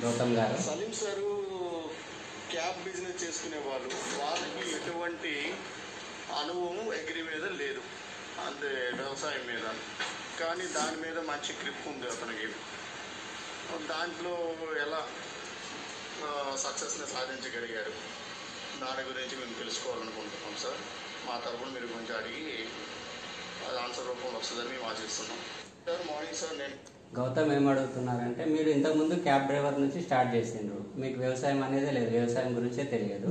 గౌతమ్ గారు, సలీం సార్ క్యాబ్ బిజినెస్ చేసుకునే వాళ్ళు, వాళ్ళకి ఎటువంటి అనుభవం అగ్రి మీద లేదు, అంటే వ్యవసాయం మీద, కానీ దాని మీద మంచి గ్రిప్ ఉంది అతనికి. దాంట్లో ఎలా సక్సెస్ని సాధించగలిగారు, దాని గురించి మేము తెలుసుకోవాలనుకుంటున్నాం సార్. మా తరఫున మీరు కొంచెం అడిగి అది ఆన్సర్ రూపంలో వస్తుందని మేము ఆశిస్తున్నాం సార్. మార్నింగ్ సార్ నేను గౌతమ్ ఏం అడుగుతున్నారంటే, మీరు ఇంతకుముందు క్యాబ్ డ్రైవర్ నుంచి స్టార్ట్ చేసిండ్రు, మీకు వ్యవసాయం అనేదే లేదు, వ్యవసాయం గురించే తెలియదు,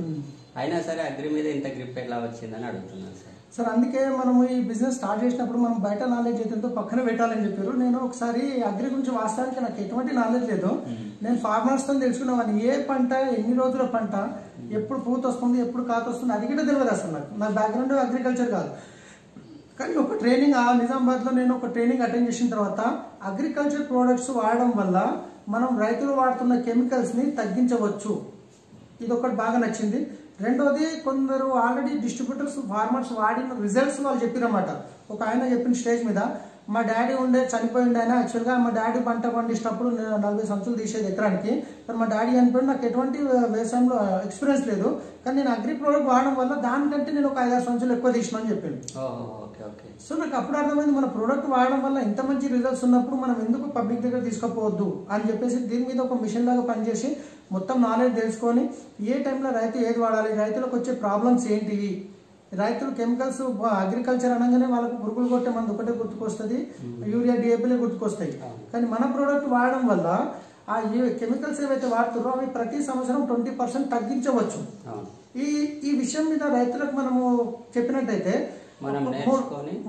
అయినా సరే అగ్రి మీద ఇంత గ్రిప్ ఎలా వచ్చిందని అడుగుతున్నాను సార్. సార్ అందుకే మనము ఈ బిజినెస్ స్టార్ట్ చేసినప్పుడు మనం బయట నాలెడ్జ్ అయితే పక్కన పెట్టాలని చెప్పారు. నేను ఒకసారి అగ్రి గురించి వాస్తవానికి నాకు ఎటువంటి నాలెడ్జ్ లేదు. నేను ఫార్మర్స్తో తెలుసుకున్నాను, ఏ పంట ఎన్ని రోజుల పంట, ఎప్పుడు పూత వస్తుంది, ఎప్పుడు కాత వస్తుంది, అది కూడా తెలియదు అసలు. నా బ్యాక్గ్రౌండ్ అగ్రికల్చర్ కాదు. కానీ ఒక ట్రైనింగ్ నిజామాబాద్లో నేను ఒక ట్రైనింగ్ అటెండ్ చేసిన తర్వాత అగ్రికల్చర్ ప్రోడక్ట్స్ వాడడం వల్ల మనం రైతులు వాడుతున్న కెమికల్స్ని తగ్గించవచ్చు, ఇది ఒకటి బాగా నచ్చింది. రెండోది, కొందరు ఆల్రెడీ డిస్ట్రిబ్యూటర్స్ ఫార్మర్స్ వాడిన రిజల్ట్స్ వాళ్ళు చెప్పినమాట. ఒక ఆయన చెప్పిన స్టేజ్ మీద, మా డాడీ చనిపోయింది ఆయన, యాక్చువల్గా మా డాడీ పంట పండించినప్పుడు 40 సంచులు తీసేది ఎకరానికి, కానీ మా డాడీ చనిపోయింది, నాకు ఎటువంటి వ్యవసాయంలో ఎక్స్పీరియన్స్ లేదు, కానీ నేను అగ్రి ప్రోడక్ట్ వాడడం వల్ల దానికంటే నేను ఒక 5-6 సంచులు ఎక్కువ తీసిన అని చెప్పింది. సో నాకు అప్పుడు అర్థమైంది, మన ప్రోడక్ట్ వాడడం వల్ల ఇంత మంచి రిజల్ట్స్ ఉన్నప్పుడు మనం ఎందుకు పబ్లిక్ దగ్గర తీసుకుపోవద్దు అని చెప్పేసి దీని మీద ఒక మిషన్ లాగా పనిచేసి మొత్తం నాలెడ్జ్ తెలుసుకొని ఏ టైంలో రైతు ఏది వాడాలి, రైతులకు వచ్చే ప్రాబ్లమ్స్ ఏంటివి, రైతులు కెమికల్స్ అగ్రికల్చర్ అనగానే వాళ్ళకు పురుగులు కొట్టే మందు ఒకటే గుర్తుకొస్తుంది, యూరియా డిఏపీలే గుర్తుకొస్తాయి. కానీ మన ప్రోడక్ట్ వాడడం వల్ల ఆ కెమికల్స్ ఏవైతే వాడుతారో అవి ప్రతి సంవత్సరం 20% తగ్గించవచ్చు. ఈ విషయం మీద రైతులకు మనము చెప్పినట్టయితే,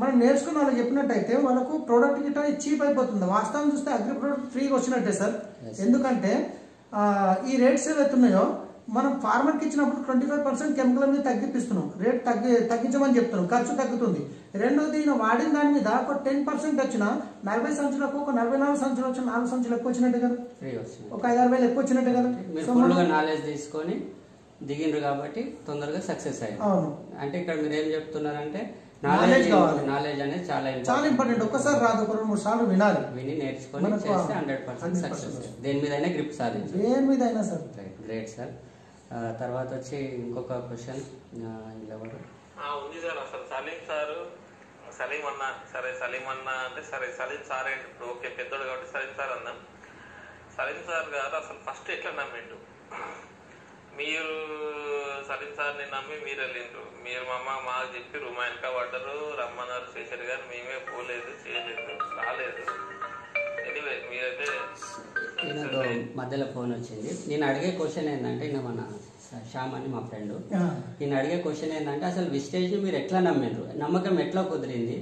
మనం నేర్చుకుని వాళ్ళకి చెప్పినట్టయితే వాళ్ళకు ప్రోడక్ట్ గిట్ట చీప్ అయిపోతుంది. వాస్తవం చూస్తే అగ్రి ప్రోడక్ట్ ఫ్రీగా వచ్చినట్టే సార్. ఎందుకంటే ఈ రేట్స్ ఏవైతే ఉన్నాయో మనం ఫార్మర్కి ఇచ్చినప్పుడు 25% కెమికల్ మీద తగ్గిపిస్తున్నాం, రేట్ తగ్గించమని చెప్తున్నాం, ఖర్చు తగ్గుతుంది. రెండోది, వాడిన దాని మీద ఒక 10% వచ్చినా 40 సంచులకు ఒక 44 సంచులు వచ్చిన 4 సంచులు ఎక్కువ వచ్చినట్టే కదా, ఒక 5-6 వేలు ఎక్కువ వచ్చినట్టే కదా. నాలెడ్జ్ తీసుకొని దిగిండ్రు కాబట్టి తొందరగా సక్సెస్ అయ్యారు. అవును. అంటే ఇక్కడ మీరు ఏం చెప్తున్నారంటే, నాలెడ్జ్ కావాలి, నాలెడ్జ్ అనేది చాలా ఇంపార్టెంట్. ఒక్కసారి రాదు, ఒక 2-3 సార్లు వినాలి, విని నేర్చుకొని చేస్తే 100% సక్సెస్. దేని మీద అయినా గ్రిప్ సాధించాలి, దేని మీద అయినా సార్. Great sir. తర్వాత వచ్చి ఇంకొక క్వశ్చన్ ఎవరు ఉంది సార్. అసలు సలీం అన్న అంటే సరే సలీం సార్ ఏంటి, ఇప్పుడు ఓకే పెద్దోడు కాబట్టి సలీం సార్ అన్నాం. సలీం సార్ గారు అసలు ఫస్ట్ ఎట్లా నమ్మిండు? మీరు సలీం సార్ని నమ్మి మీరు వెళ్ళిండ్రు, మీరు మాకు చెప్పిర్రు, మా వెనక పడ్డరు, రమ్మన్నారు, శేషర్ గారు, మేమే పోలేదు, చేయలేదు, రాలేదు. ఎనీవే మీరైతే మధ్యలో ఫోన్ వచ్చింది. నేను అడిగే క్వశ్చన్ ఏంటంటే, మన శ్యామ్ అని మా ఫ్రెండ్, నేను అడిగే క్వశ్చన్ ఏంటంటే, అసలు విస్టేజ్ని మీరు ఎట్లా నమ్మిండ్రు, నమ్మకం ఎట్లా కుదిరింది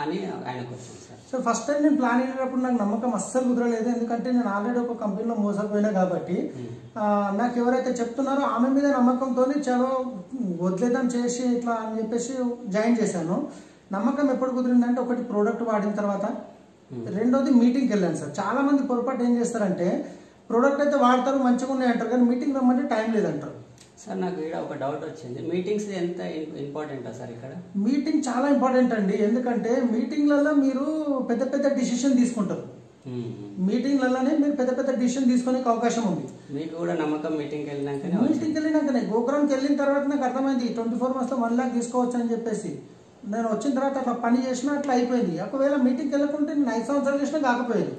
అని ఆయన question sir. So first time నేను ప్లాన్ చేసేటప్పుడు నాకు నమ్మకం అస్సలు కుదరలేదు. ఎందుకంటే నేను ఆల్రెడీ ఒక కంపెనీలో మోసపోయినా కాబట్టి నాకు ఎవరైతే చెప్తున్నారో ఆమె మీద నమ్మకంతో చాలా వదిలేద్దాం చేసి ఇట్లా అని చెప్పేసి జాయిన్ చేశాను. నమ్మకం ఎప్పుడు కుదిరిందంటే, ఒకటి ప్రోడక్ట్ వాడిన తర్వాత, రెండోది మీటింగ్కి వెళ్ళాను సార్. చాలా మంది పొరపాటు ఏం చేస్తారంటే, ప్రోడక్ట్ అయితే వాడతారు, మంచిగా ఉన్నాయి అంటారు, కానీ మీటింగ్ రమ్మంటే టైం లేదంటారు. సార్ నాకు ఇక్కడ ఒక డౌట్ వచ్చింది, మీటింగ్స్ ఎంత ఇంపార్టెంటా సార్? ఇక్కడ మీటింగ్ చాలా ఇంపార్టెంట్ అండి. ఎందుకంటే మీటింగ్లలో మీరు పెద్ద పెద్ద డిసిషన్ తీసుకుంటారు, మీటింగ్లలోనే మీరు పెద్ద పెద్ద డిసిషన్ తీసుకునే అవకాశం ఉంది. మీకు కూడా నమ్మకం మీటింగ్కి వెళ్ళినాకనే గోకురంకి వెళ్ళిన తర్వాత నాకు అర్థమైంది 24 months 1 lakh తీసుకోవచ్చు అని చెప్పేసి. నేను వచ్చిన తర్వాత అట్లా పని చేసినా అట్లా అయిపోయింది. ఒకవేళ మీటింగ్కి వెళ్ళకుంటే నేను 5 సంవత్సరాలు చేసినా కాకపోయేది.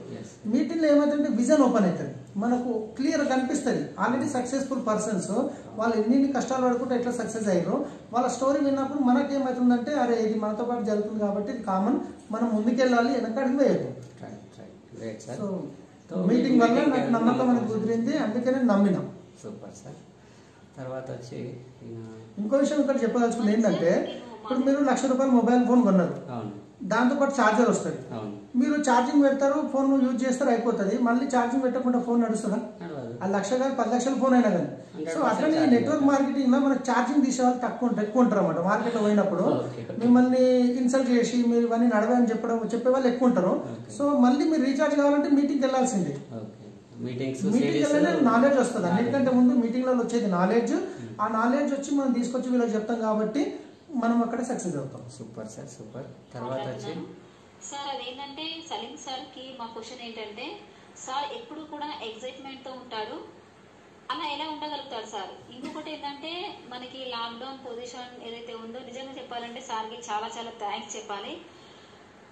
మీటింగ్లో ఏమవుతుందంటే విజన్ ఓపెన్ అవుతుంది, మనకు క్లియర్ కనిపిస్తుంది. ఆల్రెడీ సక్సెస్ఫుల్ పర్సన్స్ వాళ్ళు ఎన్ని కష్టాలు పడుకుంటే ఎట్లా సక్సెస్ అయ్యారు, వాళ్ళ స్టోరీ విన్నప్పుడు మనకేమవుతుందంటే, అరే ఇది మనతో పాటు జరుగుతుంది కాబట్టి ఇది కామన్, మనం ముందుకెళ్ళాలి, వెనకడికి వేయదు. సో మీటింగ్ వల్ల నాకు నమ్మకం అనేది కుదిరింది, అందుకే నేను నమ్మినా. Super sir. తర్వాత వచ్చి ఇంకో విషయం ఇక్కడ చెప్పదలుచుకుంది ఏంటంటే, ఇప్పుడు మీరు ₹1,00,000 మొబైల్ ఫోన్ కొన్నారు, దాంతోపాటు ఛార్జర్ వస్తుంది, మీరు ఛార్జింగ్ పెడతారు, ఫోన్ యూజ్ చేస్తారు, అయిపోతుంది. మళ్ళీ ఛార్జింగ్ పెట్టకుండా ఫోన్ నడుస్తుందా? అది 1,00,000 కాదు 10 లక్షల ఫోన్ అయినా కానీ. సో అట్లనే నెట్వర్క్ మార్కెటింగ్ లో మనకు ఛార్జింగ్ తీసే వాళ్ళు ఎక్కువ ఉంటారు అన్నమాట. మార్కెట్లో పోయినప్పుడు మిమ్మల్ని ఇన్సల్ట్ చేసి మీరు ఇవన్నీ నడవని చెప్పే వాళ్ళు ఎక్కువ ఉంటారు. సో మళ్ళీ మీరు రీఛార్జ్ కావాలంటే మీటింగ్కి వెళ్ళాల్సిందే. మీటింగ్ నాలెడ్జ్ వస్తుంది, అన్నిటికంటే ముందు మీటింగ్లలో వచ్చేది నాలెడ్జ్. ఆ నాలెడ్జ్ వచ్చి మనం తీసుకొచ్చి వీళ్ళకి చెప్తాం కాబట్టి మనం అక్కడ సక్సెస్ అవుతాం. Super sir, super. తర్వాత వచ్చి సార్ అదేంటంటే, సలీం సార్కి మా క్వశ్చన్ ఏంటంటే, సార్ ఎప్పుడు కూడా ఎగ్జైట్మెంట్తో ఉంటాడు, అలా ఎలా ఉండగలుగుతారు సార్? ఇంకొకటి ఏంటంటే, మనకి లాక్డౌన్ పొజిషన్ ఏదైతే ఉందో, నిజంగా చెప్పాలంటే సార్కి చాలా చాలా థ్యాంక్స్ చెప్పాలి.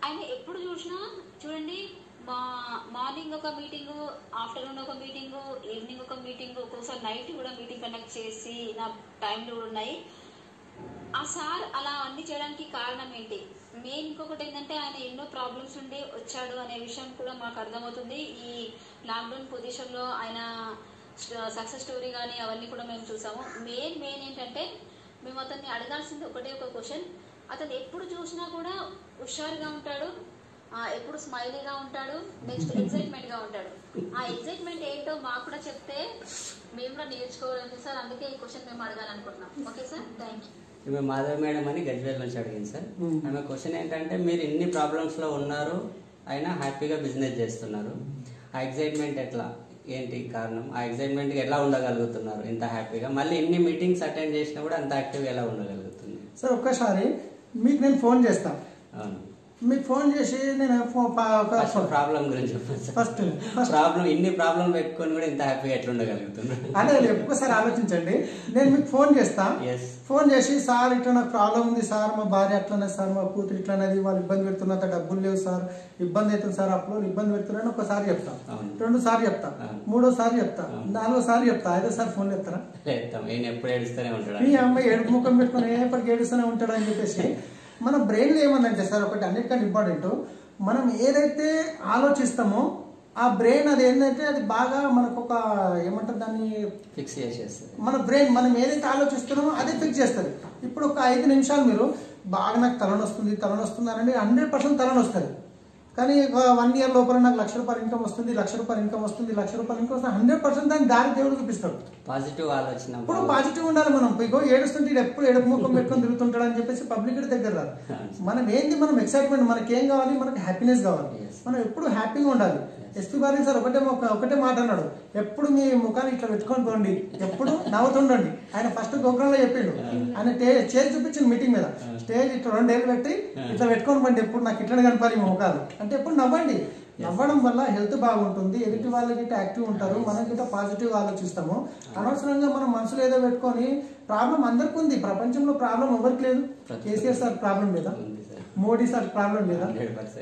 ఆయన ఎప్పుడు చూసినా చూడండి, మార్నింగ్ ఒక మీటింగు, ఆఫ్టర్నూన్ ఒక మీటింగు, ఈవినింగ్ ఒక మీటింగు, ఒక్కోసారి నైట్ కూడా మీటింగ్ కండక్ట్ చేసి నా టైంలో కూడా ఉన్నాయి. ఆ సార్ అలా అన్ని చేయడానికి కారణం ఏంటి? మెయిన్ ఇంకొకటి ఏంటంటే ఆయన ఎన్నో ప్రాబ్లమ్స్ ఉండి వచ్చాడు అనే విషయం కూడా మాకు అర్థమవుతుంది. ఈ లాక్డౌన్ పొజిషన్లో ఆయన సక్సెస్ స్టోరీ కానీ అవన్నీ కూడా మేము చూసాము. మెయిన్ ఏంటంటే మేము అతన్ని అడగాల్సింది ఒకటే ఒక క్వశ్చన్. అతను ఎప్పుడు చూసినా కూడా హుషారుగా ఉంటాడు, ఎప్పుడు స్మైలీగా ఉంటాడు, నెక్స్ట్ ఎక్సైట్మెంట్గా ఉంటాడు. ఆ ఎక్సైట్మెంట్ ఏంటో మాకు కూడా చెప్తే మేము కూడా నేర్చుకోవాలి సార్. అందుకే ఈ క్వశ్చన్ మేము అడగాలనుకుంటున్నాం. Okay sir, thank you. ఈమె మాధవ్ మేడం అని గజ్వేల్ నుంచి అడిగింది సార్. ఆమె క్వశ్చన్ ఏంటంటే మీరు ఇన్ని ప్రాబ్లమ్స్లో ఉన్నారు అయినా హ్యాపీగా బిజినెస్ చేస్తున్నారు, ఆ ఎక్సైట్మెంట్ ఎట్లా, ఏంటి కారణం, ఆ ఎక్సైట్మెంట్కి ఎలా ఉండగలుగుతున్నారు ఇంత హ్యాపీగా, మళ్ళీ ఇన్ని మీటింగ్స్ అటెండ్ చేసినా కూడా అంత యాక్టివ్గా ఎలా ఉండగలుగుతుంది? సార్ ఒక్కసారి మీకు నేను ఫోన్ చేస్తాను. అవును, మీకు ఫోన్ చేసి నేను ప్రాబ్లం గురించి చెప్పండి. ఫస్ట్ ప్రాబ్లం, ఇన్ని ప్రాబ్లం పెట్టుకొని కూడా ఇంత హ్యాపీగా ఎట్లా ఉండగలుగుతున్నారు? అదే ఒక్కసారి ఆలోచించండి. నేను మీకు ఫోన్ చేస్తా, ఫోన్ చేసి సార్ ఇట్లా నాకు ప్రాబ్లం ఉంది సార్, మా భార్య అట్లనే సార్, మా కూతురు ఇట్లనేది, వాళ్ళు ఇబ్బంది పెడుతున్నంత డబ్బులు లేవు సార్, ఇబ్బంది అవుతుంది సార్, అప్పుడు ఇబ్బంది పెడుతున్నారని ఒకసారి చెప్తా, 2 సార్లు చెప్తా, 3వ సారి చెప్తా, 4వ సారి చెప్తా, 5వ సారి ఫోన్ చెప్తారా? ఎప్పుడు ఏడుస్తూనే ఉంటాడు మీ అమ్మాయి ఏడుపు ముఖం పెట్టుకుని ఎప్పటికి ఏడుస్తూనే ఉంటాడు అని చెప్పేసి మన బ్రెయిన్లో ఏమందంటే సార్ ఒకటి అన్నిటికంటే ఇంపార్టెంట్, మనం ఏదైతే ఆలోచిస్తామో ఆ బ్రెయిన్ అది ఏంటంటే అది బాగా మనకు ఒక ఏమంటారు దాన్ని ఫిక్స్ చేసేస్తుంది. మన బ్రెయిన్ మనం ఏదైతే ఆలోచిస్తున్నామో అదే ఫిక్స్ చేస్తుంది. ఇప్పుడు ఒక 5 నిమిషాలు మీరు బాగా నాకు తలనొస్తుంది అని 100% తలనొస్తుంది. కానీ 1 year లోపల నాకు ₹1,00,000 ఇన్కమ్ వస్తుంది, ₹1,00,000 ఇన్కమ్ వస్తుంది, ₹1,00,000 ఇన్కమ్ వస్తుంది, 100% దాని దారి దేవుడు చూపిస్తాడు. పాజిటివ్ ఆలోచన, ఇప్పుడు పాజిటివ్ ఉండాలి. మనం ఇగో ఏడుస్తుంటే ఎప్పుడు ఏడుపు ముఖం పెట్టుకొని తిరుగుతుంటాడు అని చెప్పేసి పబ్లిక్ దగ్గర రాదు. మనం ఏంది, మనం ఎక్సైట్మెంట్, మనకి ఏం కావాలి, మనకి హ్యాపీనెస్ కావాలి, మనం ఎప్పుడు హ్యాపీగా ఉండాలి. ఎస్పీ బారీ సార్ ఒకటే మాట అన్నాడు, ఎప్పుడు మీ ముఖాన్ని ఇట్లా పెట్టుకొని పోండి, ఎప్పుడు నవ్వుతుండండి. ఆయన ఫస్ట్ ప్రోగ్రామ్ లో చెప్పిండు, ఆయన స్టేజ్ చూపించింది మీటింగ్ మీద, స్టేజ్ ఇట్లా 2 ఏళ్ళు పెట్టి ఇట్లా పెట్టుకొని పోండి, ఎప్పుడు నాకు ఇట్లా కనపాలి ముఖాలు అంటే ఎప్పుడు నవ్వండి. నవ్వడం వల్ల హెల్త్ బాగుంటుంది, ఎదుటి వాళ్ళకి యాక్టివ్ ఉంటారు, మనం గిట్ట పాజిటివ్ ఆలోచిస్తాము. అనవసరంగా మనం మనసులో ఏదో పెట్టుకొని, ప్రాబ్లం అందరికి ఉంది ప్రపంచంలో, ప్రాబ్లం ఎవరికి లేదు. కేసీఆర్ సార్ ప్రాబ్లం లేదా, మోడీ సార్ ప్రాబ్లం లేదా,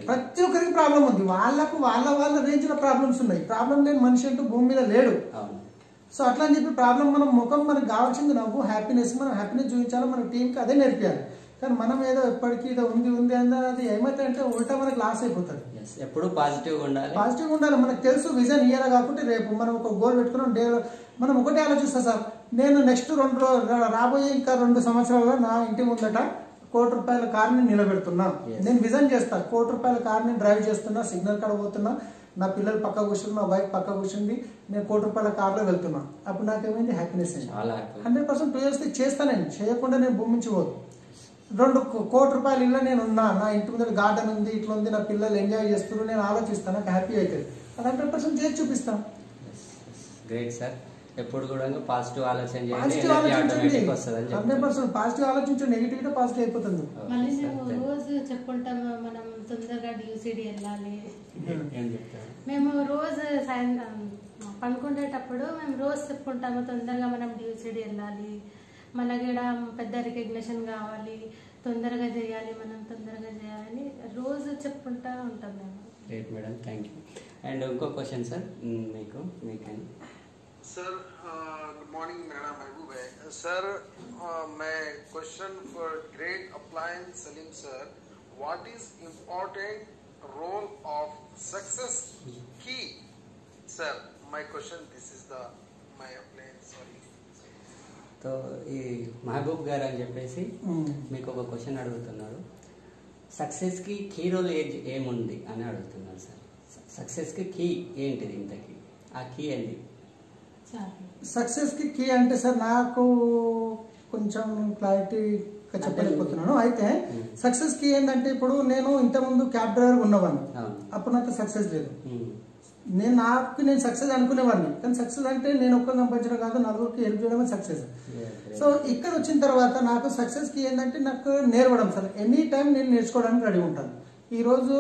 ప్రతి ఒక్కరికి ప్రాబ్లం ఉంది. వాళ్ళకు వాళ్ళ రేంజ్ లో ప్రాబ్లమ్స్ ఉన్నాయి. ప్రాబ్లం లేని మనిషి అంటూ భూమి మీద లేడు. సో అట్లా అని చెప్పి ప్రాబ్లం, మనం ముఖం మనకు కావాల్సింది నవ్వు, హ్యాపీనెస్. మనం హ్యాపీనెస్ చూపించాలి, మన టీంకి అదే నేర్పించాలి. కానీ మనం ఏదో ఎప్పటికీ ఇదో ఉంది అన్నది అది ఏమైతే ఉల్టా మనకు లాస్ అయిపోతుంది. ఎప్పుడు పాజిటివ్ ఉండాలి, మనకు తెలుసు విజన్ ఇయర్ కాకుంటే రేపు మనం ఒక గోల్ పెట్టుకున్నాం, మనం ఒకటే ఆలోచిస్తాం సార్, నేను నెక్స్ట్ రాబోయే ఇంకా 2 సంవత్సరాల్లో నా ఇంటి ముందట ₹1,00,00,000 కార్ని నిలబెడుతున్నా. నేను విజన్ చేస్తా, ₹1,00,00,000 కార్ని డ్రైవ్ చేస్తున్నా, సిగ్నల్ కాడ పోతున్నా, నా పిల్లలు పక్క కూర్చుంది, మా వైఫ్ పక్క కూర్చుంది, నేను ₹1,00,00,000 కార్లో వెళ్తున్నా. అప్పుడు నాకేమైంది, హ్యాపీనెస్ అయింది. 100% 2 years చేస్తా. నేను చేయకుండా నేను భూమి నుంచి పోదు. ₹2,00,00,000 ఇల్లు నేను ఉన్నా, నా ఇంటి ముందు గార్డెన్ ఉంది, ఇట్లా ఉంది, నా పిల్లలు ఎంజాయ్ చేస్తున్నారు, నేను ఆలోచిస్తాను, నాకు హ్యాపీ అవుతుంది. అది 100% చేసి చూపిస్తాను. Great sir. ఎప్పుడు కూడా పాజిటివ్ ఆలోచన చేయండి, 100% పాజిటివ్ ఆలోచించండి, నెగిటివ్ పాజిటివ్ అయిపోతుంది. మళ్ళీ మేము రోజు చెప్పుకుంటాం, మనం తొందరగా DUCD వెళ్ళాలి. మేము రోజు సాయంత్రం పనుకునేటప్పుడు మేము రోజు చెప్పుకుంటాము, తొందరగా మనం DUCD వెళ్ళాలి, మనకి పెద్ద రికగ్నిషన్ కావాలి, తొందరగా చేయాలి, మనం తొందరగా చేయాలని రోజు చెప్పుకుంటా ఉంటాం మేము. Great madam, thank you. And ఇంకో క్వశ్చన్ సార్ మీకని. सर गुड मॉर्निंग, मेरा नाम महबूब है सर. मैं question for great appliance Salim sir, what is important role of success की sir? My question this is the my appliance. Sorry. तो ఈ మహబూబ్ గారు అని చెప్పేసి మీకు ఒక క్వశ్చన్ అడుగుతున్నాడు, సక్సెస్కి కీ రోల్ ఏముంది అని అడుగుతున్నారు సార్. సక్సెస్కి కీ ఏంటిది, ఇంతకీ ఆ కీ ఏంటి? సక్సెస్ కి కీ అంటే సార్ నాకు కొంచెం క్లారిటీగా చెప్పలేకపోతున్నాను. అయితే సక్సెస్ కీ ఏంటంటే, ఇప్పుడు నేను ఇంతకుముందు క్యాబ్ డ్రైవర్ ఉన్నవాడిని, అప్పుడు నాకు సక్సెస్ లేదు. నేను సక్సెస్ అనుకునేవాడిని, కానీ సక్సెస్ అంటే నేను ఒక్కరు సంపాదించడం కాదు, నలుగురికి హెల్ప్ చేయడమే సక్సెస్. సో ఇక్కడ వచ్చిన తర్వాత నాకు సక్సెస్ కి ఏంటంటే, నాకు నేర్వడం సార్. ఎనీ టైం నేను నేర్చుకోవడానికి రెడీ ఉంటాను. ఈరోజు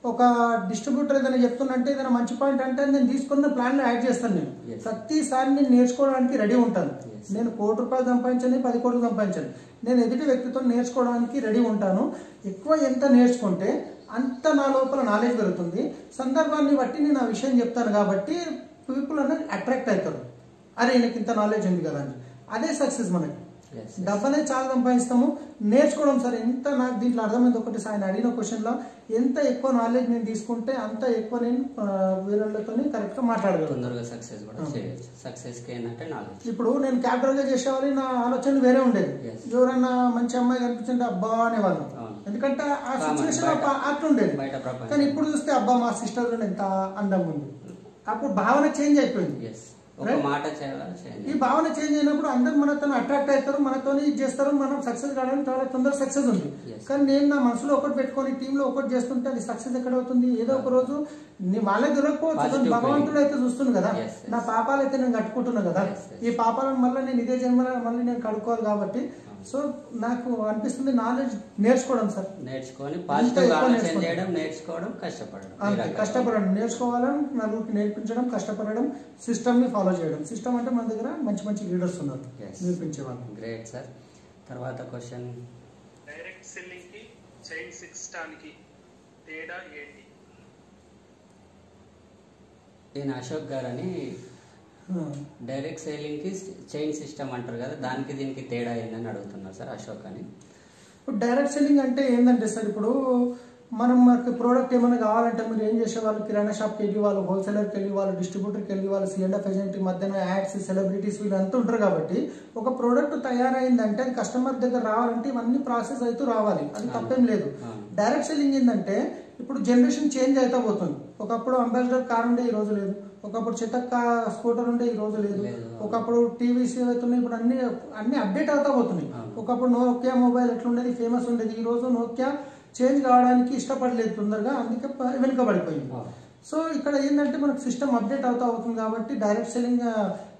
ఒక డిస్ట్రిబ్యూటర్ ఏదైనా చెప్తున్నంటే, ఏదైనా మంచి పాయింట్ అంటే నేను తీసుకున్న ప్లాన్ యాడ్ చేస్తాను. నేను ప్రతిసారి నేను నేర్చుకోవడానికి రెడీ ఉంటాను. నేను ₹1,00,00,000 సంపాదించని, 10 కోట్లు సంపాదించను, నేను ఎదుటి వ్యక్తితో నేర్చుకోవడానికి రెడీ ఉంటాను. ఎక్కువ ఎంత నేర్చుకుంటే అంత నా లోపల నాలెడ్జ్ పెరుగుతుంది. సందర్భాన్ని బట్టి నేను ఆ విషయం చెప్తాను కాబట్టి పీపుల్ అనేది అట్రాక్ట్ అవుతారు, అరే ఈయనకి ఇంత నాలెడ్జ్ ఉంది కదా అని. అదే సక్సెస్ మనకి. Yes, డబ్బు అనేది చాలా సంపాదిస్తాము. నేర్చుకోవడం సార్ ఎంత నాకు దీంట్లో అర్థమైంది ఒకటి ఆయన అడిగిన క్వశ్చన్లో, ఎంత ఎక్కువ నాలెడ్జ్ నేను తీసుకుంటే అంత ఎక్కువ నేను వేరేళ్ళతో కరెక్ట్గా మాట్లాడగలను, తొందరగా సక్సెస్ కూడా చేయొచ్చు. సక్సెస్కి ఏంటంటే నాలెడ్జ్. ఇప్పుడు నేను క్యాప్టర్గా చేసేవాళ్ళు నా ఆలోచనలు వేరే ఉండేది. ఎవరన్నా మంచి అమ్మాయి కనిపించింటే అబ్బా అనేవాళ్ళు, ఎందుకంటే ఆ సిచ్యువేషన్ అట్లా ఉండేది. కానీ ఇప్పుడు చూస్తే అబ్బా మా సిస్టర్ ఎంత అందంగా ఉంది, అప్పుడు భావన చేంజ్ అయిపోయింది. ఈ భావన చేంజ్ అయినప్పుడు అందరు మనతో అట్రాక్ట్ అవుతారు, మనతో ఇది చేస్తారు, మనం సక్సెస్ కావడానికి చాలా తొందర సక్సెస్ ఉంది. కానీ నేను నా మనసులో ఒకటి పెట్టుకొని టీంలో ఒకటి చేస్తుంటే అది సక్సెస్ ఎక్కడ అవుతుంది? ఏదో ఒక రోజు వాళ్ళకి దొరకపోవచ్చు, భగవంతుడు అయితే చూస్తుంది కదా, నా పాపాలు అయితే నేను కట్టుకుంటున్నా కదా, ఈ పాపాలను మళ్ళీ నేను ఇదే జన్మలో మళ్ళీ నేను కడుక్కోవాలి. కాబట్టి సో నాకు అనిపిస్తుంది నాలెడ్జ్ నేర్చుకోవడం సార్, నేర్చుకోవడం, కష్టపడడం, నేర్చుకోవాలని నలుగురికి నేర్పించడం, కష్టపడడం, సిస్టమ్ ని ఫాలో చేయడం. సిస్టమ్ అంటే మన దగ్గర మంచి మంచి లీడర్స్ ఉన్నారు నేర్పించే వాళ్ళు. Great sir. తర్వాత క్వశ్చన్, డైరెక్ట్ సెల్లింగ్ కి చైన్ సిస్టానికి తేడా ఏంటి? నేను అశోక్ గారు అని డైరెక్ట్ సేలింగ్ కి చైన్ సిస్టమ్ అంటారు కదా, దానికి దీనికి తేడా ఏందని అడుగుతున్నారు సార్ అశోక్ అని. ఇప్పుడు డైరెక్ట్ సెల్లింగ్ అంటే ఏంటంటే సార్, ఇప్పుడు మనం మనకి ప్రోడక్ట్ ఏమైనా కావాలంటే మీరు ఏం చేసేవాళ్ళు, కిరాణా షాప్కి వెళ్ళి వాళ్ళు, హోల్సేలర్కి వెళ్ళి వాళ్ళు, డిస్ట్రిబ్యూటర్కి వెళ్ళి వాళ్ళు, C&F ఏజెంట్ మధ్యన యాడ్స్, సెలబ్రిటీస్ వీళ్ళంతా ఉంటారు. కాబట్టి ఒక ప్రోడక్ట్ తయారైందంటే అది కస్టమర్ దగ్గర రావాలంటే ఇవన్నీ ప్రాసెస్ అయితే రావాలి, అది తప్పేం లేదు. డైరెక్ట్ సెల్లింగ్ ఏంటంటే ఇప్పుడు జనరేషన్ చేంజ్ అయితే పోతుంది. ఒకప్పుడు అంబాసిడర్ కార్ ఉండే, ఈ రోజు లేదు. ఒకప్పుడు చితక్క స్కూటర్ ఉండే, ఈ రోజు లేదు. ఒకప్పుడు టీవీస్ అవుతున్నాయి, ఇప్పుడు అన్ని అప్డేట్ అవుతా పోతున్నాయి. ఒకప్పుడు నోకియా మొబైల్ ఎట్లుండేది, ఫేమస్ ఉండేది, ఈ రోజు నోకియా చేంజ్ కావడానికి ఇష్టపడలేదు తొందరగా, అందుకే వెనుకబడిపోయింది. సో ఇక్కడ ఏంటంటే మనకు సిస్టమ్ అప్డేట్ అవుతా అవుతుంది. కాబట్టి డైరెక్ట్ సెల్లింగ్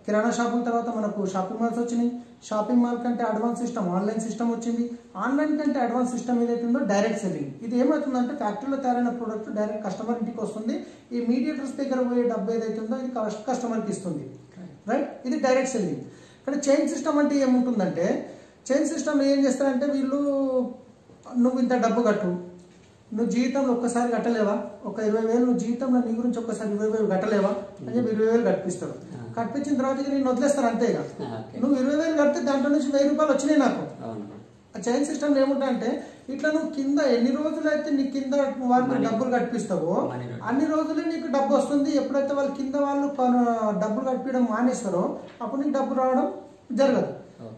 కిరాణా షాపింగ్ తర్వాత మనకు షాపింగ్ మాల్స్ వచ్చినాయి. షాపింగ్ మాల్ కంటే అడ్వాన్స్ సిస్టమ్ ఆన్లైన్ సిస్టమ్ వచ్చింది. ఆన్లైన్ కంటే అడ్వాన్స్ సిస్టమ్ ఏదైతుందో డైరెక్ట్ సెల్లింగ్. ఇది ఏమవుతుందంటే ఫ్యాక్టరీలో తయారైన ప్రోడక్ట్ డైరెక్ట్ కస్టమర్ ఇంటికి వస్తుంది. ఈ మీడియేటర్స్ దగ్గర పోయే డబ్బు ఏదైతుందో ఇది కస్టమర్కి ఇస్తుంది, రైట్? ఇది డైరెక్ట్ సెల్లింగ్. ఇక్కడ చైన్ సిస్టమ్ అంటే ఏముంటుందంటే, చైన్ సిస్టమ్ ఏం చేస్తారంటే వీళ్ళు, నువ్వు ఇంత డబ్బు కట్టు, నువ్వు జీవితంలో ఒక్కసారి కట్టలేవా, ఒక 20,000 నువ్వు జీవితంలో నీ గురించి ఒక్కసారి 20,000 కట్టలేవా అని చెప్పి 20,000 కట్టిస్తారు. కట్టించిన తర్వాత నేను వదిలేస్తారు అంతేగా. నువ్వు 20,000 కడితే దాంట్లో నుంచి 1,000 రూపాయలు వచ్చినాయి నాకు. ఆ చైన్ సిస్టమ్ ఏముంటాయంటే ఇట్లా నువ్వు కింద ఎన్ని రోజులు అయితే నీ కింద వాళ్ళకి డబ్బులు కట్టిస్తావో అన్ని రోజులే నీకు డబ్బు వస్తుంది. ఎప్పుడైతే వాళ్ళ కింద వాళ్ళు డబ్బులు కట్టించడం మానేస్తారో అప్పుడు నీకు డబ్బు రావడం జరగదు.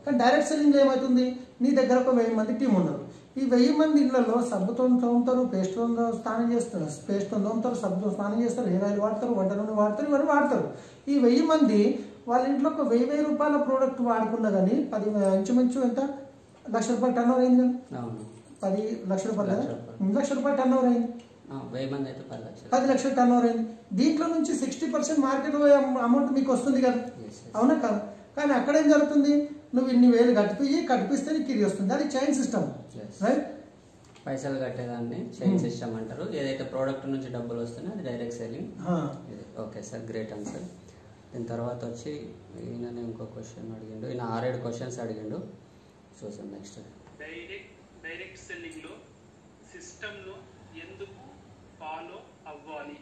కానీ డైరెక్ట్ సెల్లింగ్ ఏమవుతుంది, నీ దగ్గర ఒక 1000 మంది టీం ఉన్నారు. ఈ 1000 మంది ఇళ్లలో సబ్బుతో తోముతారు, పేస్ట్తో స్నానం చేస్తారు, పేస్ట్తో తోముతారు, సబ్బుతో స్నానం చేస్తారు, హెయిర్ ఆయిల్ వాడతారు, వంట నూనె వాడతారు, ఇవన్నీ వాడతారు. ఈ 1000 మంది వాళ్ళ ఇంట్లో ఒక 1000 రూపాయల ప్రోడక్ట్ వాడుకున్నా కానీ 10 ఇంచుమించు ఎంత, 1,00,000 రూపాయలు టర్న్ ఓవర్ అయింది కదా, 10 లక్షల రూపాయలు కదా, 1,00,000 రూపాయలు టర్న్ ఓవర్ అయింది, 10 లక్షలు టర్న్ ఓవర్ అయింది. దీంట్లో నుంచి 60% మార్కెట్ అమౌంట్ మీకు వస్తుంది కదా, అవునా కదా? కానీ అక్కడ ఏం జరుగుతుంది, నువ్వు ఇన్ని వేలు కట్టిపిస్తే నీకు ఇది వస్తుంది. అది చైన్ సిస్టమ్, రైట్? పైసలు కట్టేదాన్ని చైన్ సిస్టమ్ అంటారు. ఏదైతే ప్రోడక్ట్ నుంచి డబ్బులు వస్తున్నాయో అది direct selling. Okay sir, great answer. దీని తర్వాత వచ్చి ఈయన ఇంకో క్వశ్చన్ అడిగిండు, ఈయన 6-7 క్వశ్చన్స్ అడిగిండు, చూసాం. నెక్స్ట్, డైరెక్ట్ సెల్లింగ్ లో సిస్టమ్ ను ఎందుకు ఫాలో అవ్వాలి?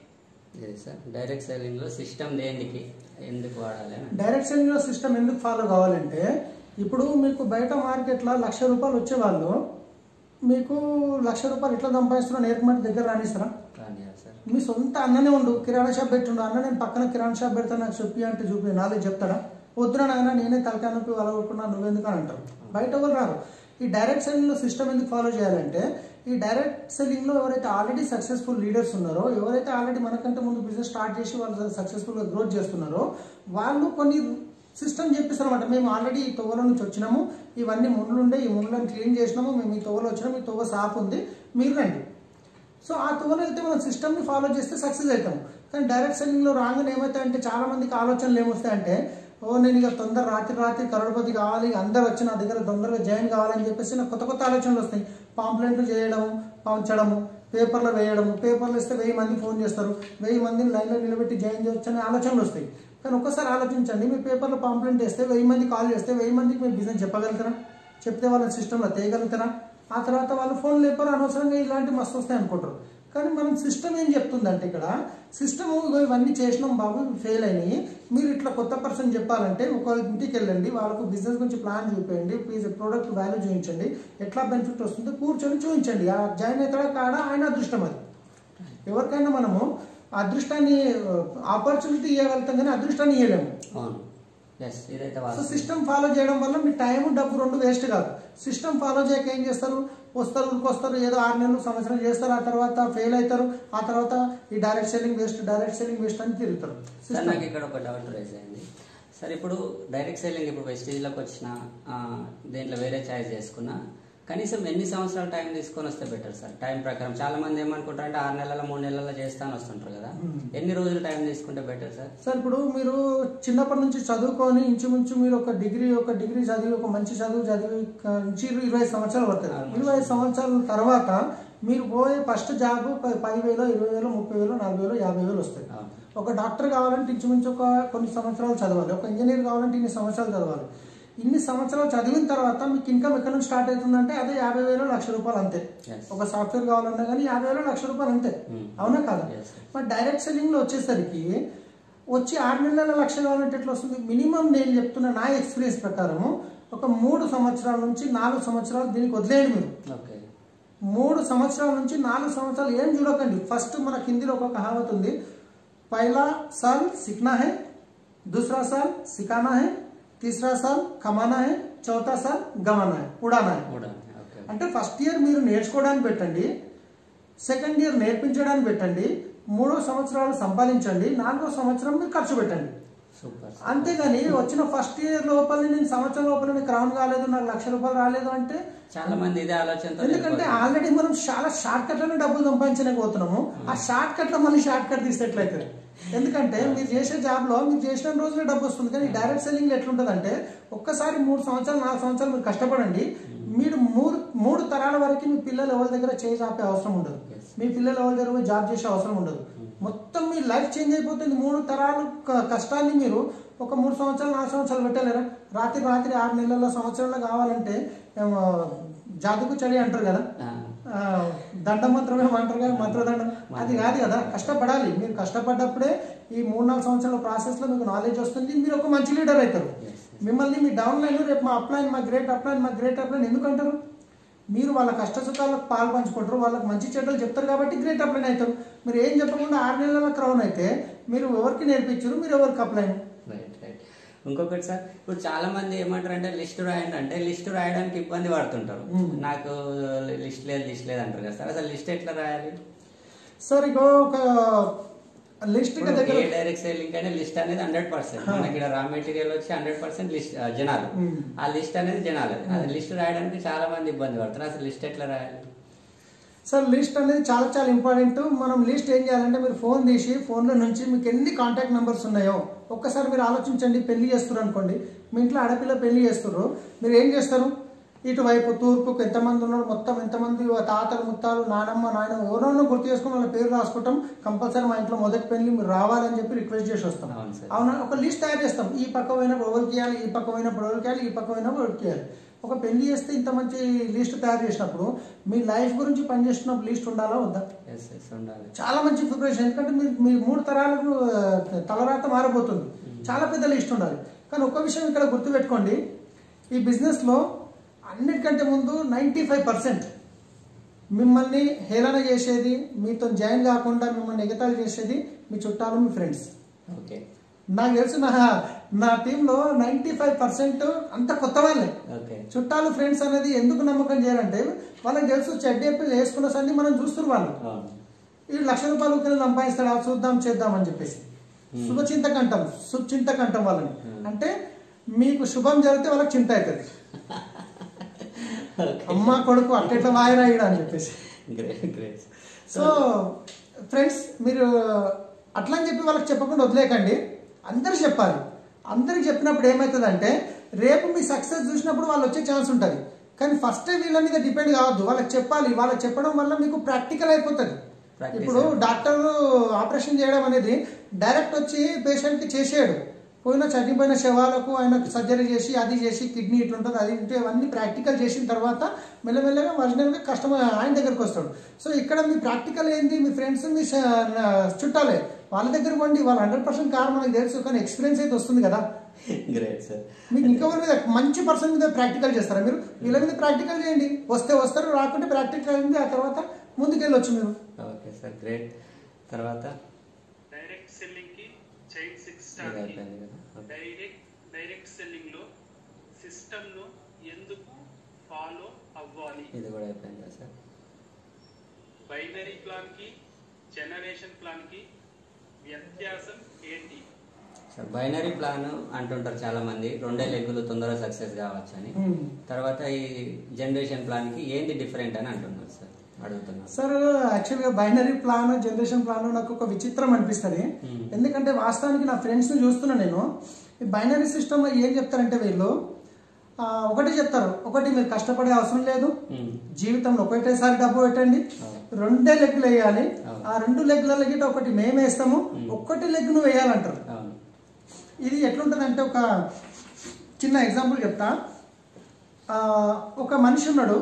సార్ డైరెక్ట్ సెల్లింగ్ లో సిస్టమ్ దేనికి ఎందుకు వాడాలి? డైరెక్ట్ సెల్లింగ్ లో సిస్టమ్ ఎందుకు ఫాలో కావాలంటే, ఇప్పుడు మీకు బయట మార్కెట్లో 1,00,000 రూపాయలు వచ్చేవాళ్ళు మీకు 1,00,000 రూపాయలు ఎట్లా సంపాదిస్తున్నా నేర్పమంటే దగ్గర రానిస్తారా? మీ సొంత అన్ననే ఉండు, కిరాణా షాప్ పెట్టుండు, అన్న నేను పక్కన కిరాణా షాప్ పెడతాను నాకు చెప్పి అంటే చూపి నాలెడ్జ్ చెప్తాడా? వద్దురా నాయన నేనే తలకానొప్పి వలగొట్టుకున్నా నువ్వెందుకు అని అంటారు. బయట ఎవరు రారు. ఈ డైరెక్ట్ సెల్లింగ్ లో సిస్టమ్ ఎందుకు ఫాలో చేయాలంటే, ఈ డైరెక్ట్ సెల్లింగ్ లో ఎవరైతే ఆల్రెడీ సక్సెస్ఫుల్ లీడర్స్ ఉన్నారో, ఎవరైతే ఆల్రెడీ మనకంటే ముందు బిజినెస్ స్టార్ట్ చేసి వాళ్ళు సక్సెస్ఫుల్ గా గ్రోత్ చేస్తున్నారో వాళ్ళు కొన్ని సిస్టమ్ చెప్పిస్తారు అనమాట. మేము ఆల్రెడీ ఈ తొవ్వల నుంచి వచ్చినాము, ఇవన్నీ ముళ్ళు ఉండే, ఈ ముళ్ళని క్లీన్ చేసినాము, మేము ఈ తొవ్వలో వచ్చినాము, ఈ తొవ్వ సాఫ్ ఉంది, మీరు రండి. సో ఆ తొవ్వలో వెళ్తే మనం సిస్టమ్ని ఫాలో చేస్తే సక్సెస్ అవుతాం. కానీ డైరెక్ట్ సెల్లింగ్లో రాగానే ఏమవుతాయంటే చాలా మందికి ఆలోచనలు ఏమొస్తాయంటే, నేను ఇక తొందర రాత్రి కరోడ్పతి కావాలి, అందరు వచ్చి నా దగ్గర తొందరగా జాయిన్ కావాలని చెప్పేసి నాకు కొత్త ఆలోచనలు వస్తాయి. పాంప్లెంట్లు చేయడం, పంచడము, పేపర్లో వేయడము, పేపర్లు ఇస్తే 1000 మంది ఫోన్ చేస్తారు, 1000 మందిని లైన్లో నిలబెట్టి జాయిన్ చేయొచ్చు అనే ఆలోచనలు వస్తాయి. కానీ ఒక్కసారి ఆలోచించండి, మీ పేపర్లో పాంప్లెంట్ వేస్తే 1000 మంది కాల్ చేస్తే 1000 మందికి మీరు బిజినెస్ చెప్పగలుగుతారా? చెప్తే వాళ్ళ సిస్టంలో తేయగలుగుతారా? ఆ తర్వాత వాళ్ళు ఫోన్ లేపారు, అనవసరంగా ఇలాంటి మస్తు వస్తాయి అనుకుంటారు. కానీ మనం సిస్టమ్ ఏం చెప్తుందంటే ఇక్కడ సిస్టమ్ ఇవన్నీ చేసినాం బాబు ఫెయిల్ అయినాయి, మీరు ఇట్లా కొత్త పర్సన్ చెప్పాలంటే ఒకళ్ళ ఇంటికి వెళ్ళండి, వాళ్ళకు బిజినెస్ గురించి ప్లాన్ చూపించండి, ప్రోడక్ట్ వాల్యూ చూపించండి, ఎట్లా బెనిఫిట్ వస్తుందో కూర్చొని చూపించండి. ఆ జాయిన్ అవుతాడా కాడా ఆయన అదృష్టం. అది ఎవరికైనా మనము అదృష్టాన్ని ఆపర్చునిటీ ఇవ్వగలుగుతాం కానీ అదృష్టాన్ని ఇవ్వలేము. సో సిస్టమ్ ఫాలో చేయడం వల్ల మీ టైం డబ్బు రెండు వేస్ట్ కాదు. సిస్టమ్ ఫాలో చేయక ఏం చేస్తారు, వస్తారు ఊరికొస్తారు, ఏదో 6 నెలలు సంవత్సరం చేస్తారు, ఆ తర్వాత ఫెయిల్ అవుతారు, ఆ తర్వాత ఈ డైరెక్ట్ సెల్లింగ్ వేస్ట్ అని తిరుగుతారు. నాకు ఇక్కడ ఒక డౌట్ రైజ్ అయింది సార్. ఇప్పుడు డైరెక్ట్ సెల్లింగ్ ఇప్పుడు వెస్టేజ్లోకి వచ్చిన దేంట్లో వేరే చాయిస్ చేసుకున్నా కనీసం ఎన్ని సంవత్సరాలు టైం తీసుకొని వస్తే బెటర్ సార్? టైం ప్రకారం చాలా మంది ఏమనుకుంటారంటే 6 నెలల 3 నెలల చేస్తాను వస్తుంటారు కదా, ఎన్ని రోజులు టైం తీసుకుంటే బెటర్ సార్? సార్ ఇప్పుడు మీరు చిన్నప్పటి నుంచి చదువుకొని ఇంచుమించు మీరు ఒక డిగ్రీ చదివి ఒక మంచి చదువు చదివి 25 సంవత్సరాలు పడుతుంది. 25 సంవత్సరాల తర్వాత మీరు పోయే ఫస్ట్ జాబ్ 10,000, 20,000, 30,000, 40,000, 50,000 వస్తాయి. ఒక డాక్టర్ కావాలంటే ఇంచుమించు కొన్ని సంవత్సరాలు చదవాలి, ఒక ఇంజనీర్ కావాలంటే ఇన్ని సంవత్సరాలు చదవాలి. ఇన్ని సంవత్సరాలు చదివిన తర్వాత మీకు ఇన్కమ్ ఎక్కడి నుంచి స్టార్ట్ అవుతుందంటే అదే 50,000, 1,00,000 రూపాయలు అంతే. ఒక సాఫ్ట్వేర్ కావాలన్నా కానీ 50,000, 1,00,000 రూపాయలు అంతే. అవునా కాదా? మరి డైరెక్ట్ సెల్లింగ్ లో వచ్చేసరికి వచ్చి 6 నెలల 1,00,000 కావాలంటే ఎట్లా వస్తుంది? మినిమం నేను చెప్తున్నా నా ఎక్స్పీరియన్స్ ప్రకారము ఒక 3 సంవత్సరాల నుంచి 4 సంవత్సరాలు దీనికి వదిలేయండి. మీరు 3 సంవత్సరాల నుంచి 4 సంవత్సరాలు ఏం చూడకండి. ఫస్ట్ మన హిందీలో ఒక కహావత్ ఉంది, पहला साल सीखना है, दूसरा साल सिखाना है, तीसरा साल कमाना है, चौथा साल गवाना है, उड़ाना है. అంటే ఫస్ట్ ఇయర్ మీరు నేర్చుకోవడానికి పెట్టండి, సెకండ్ ఇయర్ నేర్పించడానికి పెట్టండి, 3వ సంవత్సరాలు సంపాదించండి, 4వ సంవత్సరం మీరు ఖర్చు పెట్టండి. అంతేగాని వచ్చిన ఫస్ట్ ఇయర్ లోపల నేను సంవత్సరం లోపల మీకు రౌండ్ కాలేదు, నాకు 1,00,000 రూపాయలు రాలేదు అంటే చాలా మంది ఇదే ఆలోచన. ఎందుకంటే ఆల్రెడీ మనం చాలా షార్ట్ కట్ లోనే డబ్బులు సంపాదించలేకపోతున్నాము. ఆ షార్ట్ కట్ లో మళ్ళీ షార్ట్ కట్ తీసేట్లయితే, ఎందుకంటే మీరు చేసే జాబ్ లో మీరు చేసిన రోజులే డబ్బు వస్తుంది. కానీ డైరెక్ట్ సెల్లింగ్ ఎట్లుంటది అంటే ఒక్కసారి 3 సంవత్సరాలు 4 సంవత్సరాలు మీరు కష్టపడండి, మీరు 3 తరాల వరకు మీ పిల్లలు ఎవరి దగ్గర చేసి ఆపే అవసరం ఉండదు, మీ పిల్లలు ఎవరి దగ్గర జాబ్ చేసే అవసరం ఉండదు. మొత్తం మీ లైఫ్ చేంజ్ అయిపోతుంది. 3 తరాలు కష్టాన్ని మీరు ఒక 3 సంవత్సరాలు 4 సంవత్సరాలు పెట్టలేరా? రాత్రి 6 నెలల సంవత్సరాల్లో కావాలంటే జాదుకు చలి అంటారు కదా, దండం మంత్రమే అంటారు కదా, మంత్రదండం, అది కాదు కదా. కష్టపడాలి. మీరు కష్టపడ్డప్పుడే ఈ 3-4 సంవత్సరాల ప్రాసెస్ లో మీకు నాలెడ్జ్ వస్తుంది, మీరు ఒక మంచి లీడర్ అవుతారు. మిమ్మల్ని మీ డౌన్ లైన్ రేపు మా అప్లైన్, మా గ్రేట్ అప్లైన్ ఎందుకంటారు? మీరు వాళ్ళ కష్ట సుఖాలకు పాలు పంచుకుంటారు, వాళ్ళకి మంచి చెడ్డలు చెప్తారు కాబట్టి గ్రేట్ అప్లైన్ అవుతారు. మీరు ఏం చెప్పకుండా 6 నెలల క్రౌన్ అయితే మీరు ఎవరికి నేర్పించారు, మీరు ఎవరికి అప్లైన్. ఇంకొకటి సార్, ఇప్పుడు చాలా మంది ఏమంటారు అంటే లిస్ట్ రాయండి అంటే లిస్ట్ రాయడానికి ఇబ్బంది పడుతుంటారు. నాకు లిస్ట్ లేదు అంటారు కదా సార్, అసలు లిస్ట్ ఎట్లా రాయాలి సార్? ఇగో ఒక లిస్ట్ డైరెక్ట్ సెల్లింగ్ అంటే లిస్ట్ అనేది 100%, మనకి రా మెటీరియల్ వచ్చి 100% లిస్ట్ జనాలు, ఆ లిస్ట్ అనేది జనాలు. అది లిస్ట్ రాయడానికి చాలా మంది ఇబ్బంది పడుతున్నారు. అసలు లిస్ట్ ఎట్లా రాయాలి సార్? లిస్ట్ అనేది చాలా ఇంపార్టెంట్. మనం లిస్ట్ ఏం చేయాలంటే మీరు ఫోన్ తీసి ఫోన్లో నుంచి మీకు ఎన్ని కాంటాక్ట్ నెంబర్స్ ఉన్నాయో ఒక్కసారి మీరు ఆలోచించండి. పెళ్లి చేస్తారు అనుకోండి, మీ ఇంట్లో ఆడపిల్ల పెళ్లి చేస్తారు, మీరు ఏం చేస్తారు? ఇటువైపు తూర్పుకు ఎంతమంది ఉన్నారు, మొత్తం ఎంతమంది తాతలు ముత్తాలు నానమ్మ నాయన ఎవరో గుర్తు చేసుకుని వాళ్ళ పేరు రాసుకుంటాం. కంపల్సరీ మా ఇంట్లో మొదటి పెళ్లి మీరు రావాలని చెప్పి రిక్వెస్ట్ చేసి వస్తాం. అవునా? ఒక లిస్ట్ తయారు చేస్తాం. ఈ పక్క పోయినప్పుడు ఎవరికి చేయాలి, ఈ పక్క పోయినప్పుడు ఎవరికి చేయాలి, ఈ పక్క పోయినప్పుడు ఎవరికి చేయాలి. ఒక పెళ్లి చేస్తే ఇంత మంచి లిస్ట్ తయారు చేసినప్పుడు మీ లైఫ్ గురించి పనిచేస్తున్నప్పుడు లిస్ట్ ఉండాలా వద్దా? చాలా మంచి ప్రిపరేషన్. ఎందుకంటే మీ 3 తరాలకు తలరాత మారబోతుంది. చాలా పెద్ద లిస్ట్ ఉండాలి. కానీ ఒక్క విషయం ఇక్కడ గుర్తుపెట్టుకోండి, ఈ బిజినెస్ లో అన్నిటికంటే ముందు 95% మిమ్మల్ని హేళన చేసేది, మీతో జాయిన్ కాకుండా మిమ్మల్ని ఎగతాళి చేసేది మీ చుట్టాలు, మీ ఫ్రెండ్స్. నాకు తెలుసు నా టీంలో 95% అంత కొత్త వాళ్ళే. చుట్టాలు ఫ్రెండ్స్ అనేది ఎందుకు నమ్మకం చేయాలంటే వాళ్ళకి తెలుసు చెడ్డ వేసుకున్న సంది మనం చూస్తున్నారు. వాళ్ళు ఈ 1,00,000 రూపాయలు సంపాదిస్తాడా, చూద్దాం చేద్దాం అని చెప్పేసి శుభచింతకంటాం వాళ్ళని. అంటే మీకు శుభం జరిగితే వాళ్ళకి చింత అవుతుంది, అమ్మ కొడుకు అట్టెట్లా వాయిరాయిడా అని చెప్పేసి. సో ఫ్రెండ్స్, మీరు అట్లా అని చెప్పి వాళ్ళకి చెప్పకుండా వదిలేకండి, అందరికి చెప్పాలి. అందరికి చెప్పినప్పుడు ఏమవుతుందంటే రేపు మీ సక్సెస్ చూసినప్పుడు వాళ్ళు వచ్చే ఛాన్స్ ఉంటుంది. కానీ ఫస్ట్ వీళ్ళ మీద డిపెండ్ కావద్దు, వాళ్ళకి చెప్పాలి. వాళ్ళకి చెప్పడం వల్ల మీకు ప్రాక్టికల్ అయిపోతుంది. ఇప్పుడు డాక్టర్ ఆపరేషన్ చేయడం అనేది డైరెక్ట్ వచ్చి పేషెంట్కి చేసేయడు, చనిపోయిన శవాలకు ఆయన సర్జరీ చేసి అది చేసి కిడ్నీ ఇట్లుంటుంది అది ఉంటే అవన్నీ ప్రాక్టికల్ చేసిన తర్వాత మెల్లమెల్లగా ఒరిజినల్గా కస్టమర్ ఆయన దగ్గరికి వస్తాడు. సో ఇక్కడ మీ ప్రాక్టికల్ ఏంటి, మీ ఫ్రెండ్స్ మీ చుట్టాలే వాళ్ళ దగ్గర పోండి, వాళ్ళు 100% కార్ మనకు తెలుసు, కానీ ఎక్స్పీరియన్స్ అయితే వస్తుంది కదా. Great sir. మీకు ఇంకెవరి మీద మంచి పర్సన్ మీద ప్రాక్టికల్ చేస్తారా మీరు? వీళ్ళ మీద ప్రాక్టికల్ చేయండి, వస్తే వస్తారు, రాకుంటే ప్రాక్టికల్ అయింది, ఆ తర్వాత ముందుకెళ్ళొచ్చు మీరు. Okay sir, great. తర్వాత డైరెక్ట్ సెల్లింగ్ కి చైన్ 6 స్టార్ డైరెక్ట్ సెల్లింగ్ లో సిస్టమ్ ను ఎందుకు ఫాలో అవ్వాలి? ఇది కూడా అయిపోయిందా సార్? బైనరీ ప్లాన్ కి జనరేషన్ ప్లాన్ కి వ్యత్యాసం ఏంటి? సార్ బైనరీ ప్లాన్ అంటుంటారు చాలా మంది, 2 లెగ్గులు తొందరగా సక్సెస్ కావచ్చు అని. తర్వాత ఈ జనరేషన్ ప్లాన్ కి ఏంది డిఫరెంట్ అని అంటున్నారు సార్, అడుగుతున్నారు సార్. యాక్చువల్గా బైనరీ ప్లాన్ జనరేషన్ ప్లాన్ నాకు ఒక విచిత్రం అనిపిస్తుంది. ఎందుకంటే వాస్తవానికి నా ఫ్రెండ్స్ ని చూస్తున్నా నేను, ఈ బైనరీ సిస్టమ్ లో ఏం చెప్తారంటే వీళ్ళు ఒకటి చెప్తారు, ఒకటి మీరు కష్టపడే అవసరం లేదు, జీవితంలో ఒకటేసారి డబ్బు పెట్టండి, 2 లెగ్గులు వేయాలి, ఆ 2 లెగ్గుల గిట్ట ఒకటి మేము వేస్తాము, ఒక్కటి లెగ్ నువ్వు వేయాలంటారు. ఇది ఎట్లుంటది అంటే ఒక చిన్న ఎగ్జాంపుల్ చెప్తా. ఒక మనిషి ఉన్నాడు,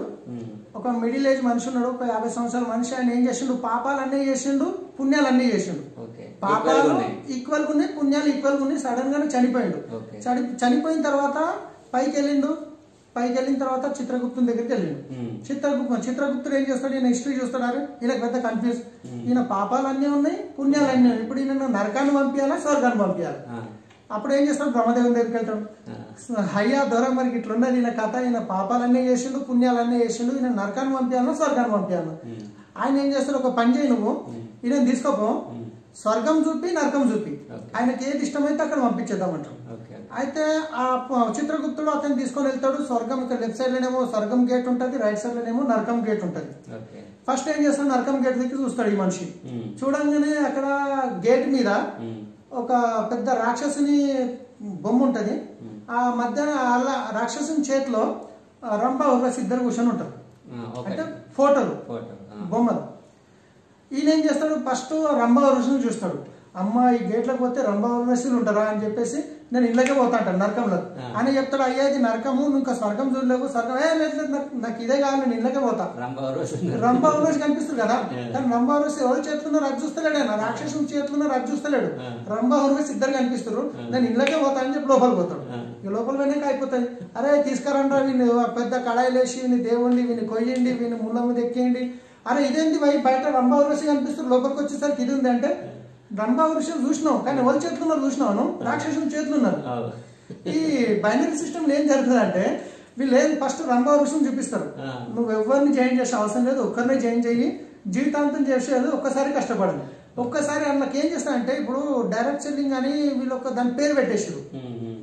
ఒక మిడిల్ ఏజ్ మనిషి ఉన్నాడు, ఒక 50 సంవత్సరాల మనిషి. ఆయన ఏం చేసిండు, పాపాలు అన్నీ చేసిండు, పుణ్యాలు అన్నీ చేసిండు. పాపాలు ఈక్వల్ గా ఉన్నాయి, పుణ్యాలు ఈక్వల్ గా ఉన్నాయి. సడన్ గానే చనిపోయిండు. చనిపోయిన తర్వాత పైకి వెళ్ళిన తర్వాత చిత్రగుప్తుని దగ్గరికి వెళ్ళిండు. చిత్రగుప్తుడు ఏం చేస్తాడు, ఈయన హిస్టరీ చూస్తాడు, ఈయనకు పెద్ద కన్ఫ్యూజ్. ఈయన పాపాలు అన్నీ ఉన్నాయి, పుణ్యాలు అన్నీ ఉన్నాయి, ఇప్పుడు ఈయన నరకాన్ని పంపించాలా స్వర్గాన్ని పంపించాలి. అప్పుడు ఏం చేస్తాడు, బ్రహ్మదేవుని దగ్గరికి వెళ్తాడు. హయ్యా దొర మరి ఇట్లున్నది ఈయన కథ, ఈయన పాపాలన్నీ చేసిండు, పుణ్యాలన్నీ చేసిండు, ఈయన నరకాన్ని పంపించాను స్వర్గాన్ని పంపించాను. ఆయన ఏం చేస్తాడు, ఒక పని చేయి నువ్వు, ఈయన తీసుకోపో, స్వర్గం చూపి నరకం చూపి, ఆయనకి ఏది ఇష్టమైతే అక్కడ పంపించేద్దామంటాడు. అయితే ఆ చిత్రగుప్తుడు అతను తీసుకొని వెళ్తాడు. స్వర్గం ఇక్కడ లెఫ్ట్ సైడ్ లోనేమో స్వర్గం గేట్ ఉంటుంది, రైట్ సైడ్ లోనేమో నరకం గేట్ ఉంటుంది. ఫస్ట్ ఏం చేస్తాడు, నరకం గేట్ దగ్గర చూస్తాడు ఈ మనిషి. చూడంగానే అక్కడ గేట్ మీద ఒక పెద్ద రాక్షసుని బొమ్మ ఉంటది. ఆ మధ్యాహ్న అలా రాక్షసుని చేతిలో రంభ ఉర్వశి ఇద్దరు కూర్చొని ఉంటారు, అంటే ఫోటోలు బొమ్మలు. ఈయన ఏం చేస్తాడు, ఫస్ట్ రంభ ఉర్వశిని చూస్తాడు. అమ్మ ఈ గేట్లోకి పోతే రంభ ఉర్వశులు ఉంటారా అని చెప్పేసి నేను ఇళ్ళకే పోతా అంటాను నరకంలో అని చెప్తాడు. అయ్యా ఇది నరకము, నువ్వు ఇంకా స్వర్గం చూడలేవు, స్వర్గం లేదు నాకు ఇదే కావాలి, నేను ఇళ్ళకే పోతా. రంభ ఉర్వశి కనిపిస్తుంది కదా, కానీ రంభ ఉర్వశి ఎవరు చేతులున్నా రద్దు చూస్తలేడు, ఆయన రాక్షసుని చేతులున్నా రద్దు చూస్తలేడు. రంభ ఉర్వశి ఇద్దరు కనిపిస్తారు. నేను ఇళ్ళకే పోతా అని చెప్పి లోపలికి పోతాడు. ఈ లోపల పోయినాక అయిపోతుంది. అరే తీసుకురండి వీని పెద్ద కళాయిలు వేసి వీని దేవుండి, వీని కొయ్యండి, వీని ముళ్ళ మీద ఎక్కేయండి. అరే ఇదేంటి బయట రంభ ఉర్వశి కనిపిస్తారు, లోపలికి వచ్చేసరికి ఇది ఉంది అంటే రంభ ఉర్వశిని చూసినావు, కానీ ఎవరు చేతులున్నారు చూసినావు, రాక్షసుని చేతులు ఉన్నారు. ఈ బైనరీ సిస్టమ్ ఏం జరుగుతుంది అంటే వీళ్ళు ఏం ఫస్ట్ రంభ ఉర్వశిని చూపిస్తారు. నువ్వు ఎవరిని జాయిన్ చేసే అవసరం లేదు, ఒక్కరినే జాయిన్ చేయి, జీవితాంతం చేసేది ఒక్కసారి కష్టపడదు. ఒక్కసారి అందులోకి ఏం చేస్తారంటే ఇప్పుడు డైరెక్ట్ సెల్లింగ్ అని వీళ్ళు దాని పేరు పెట్టేసారు.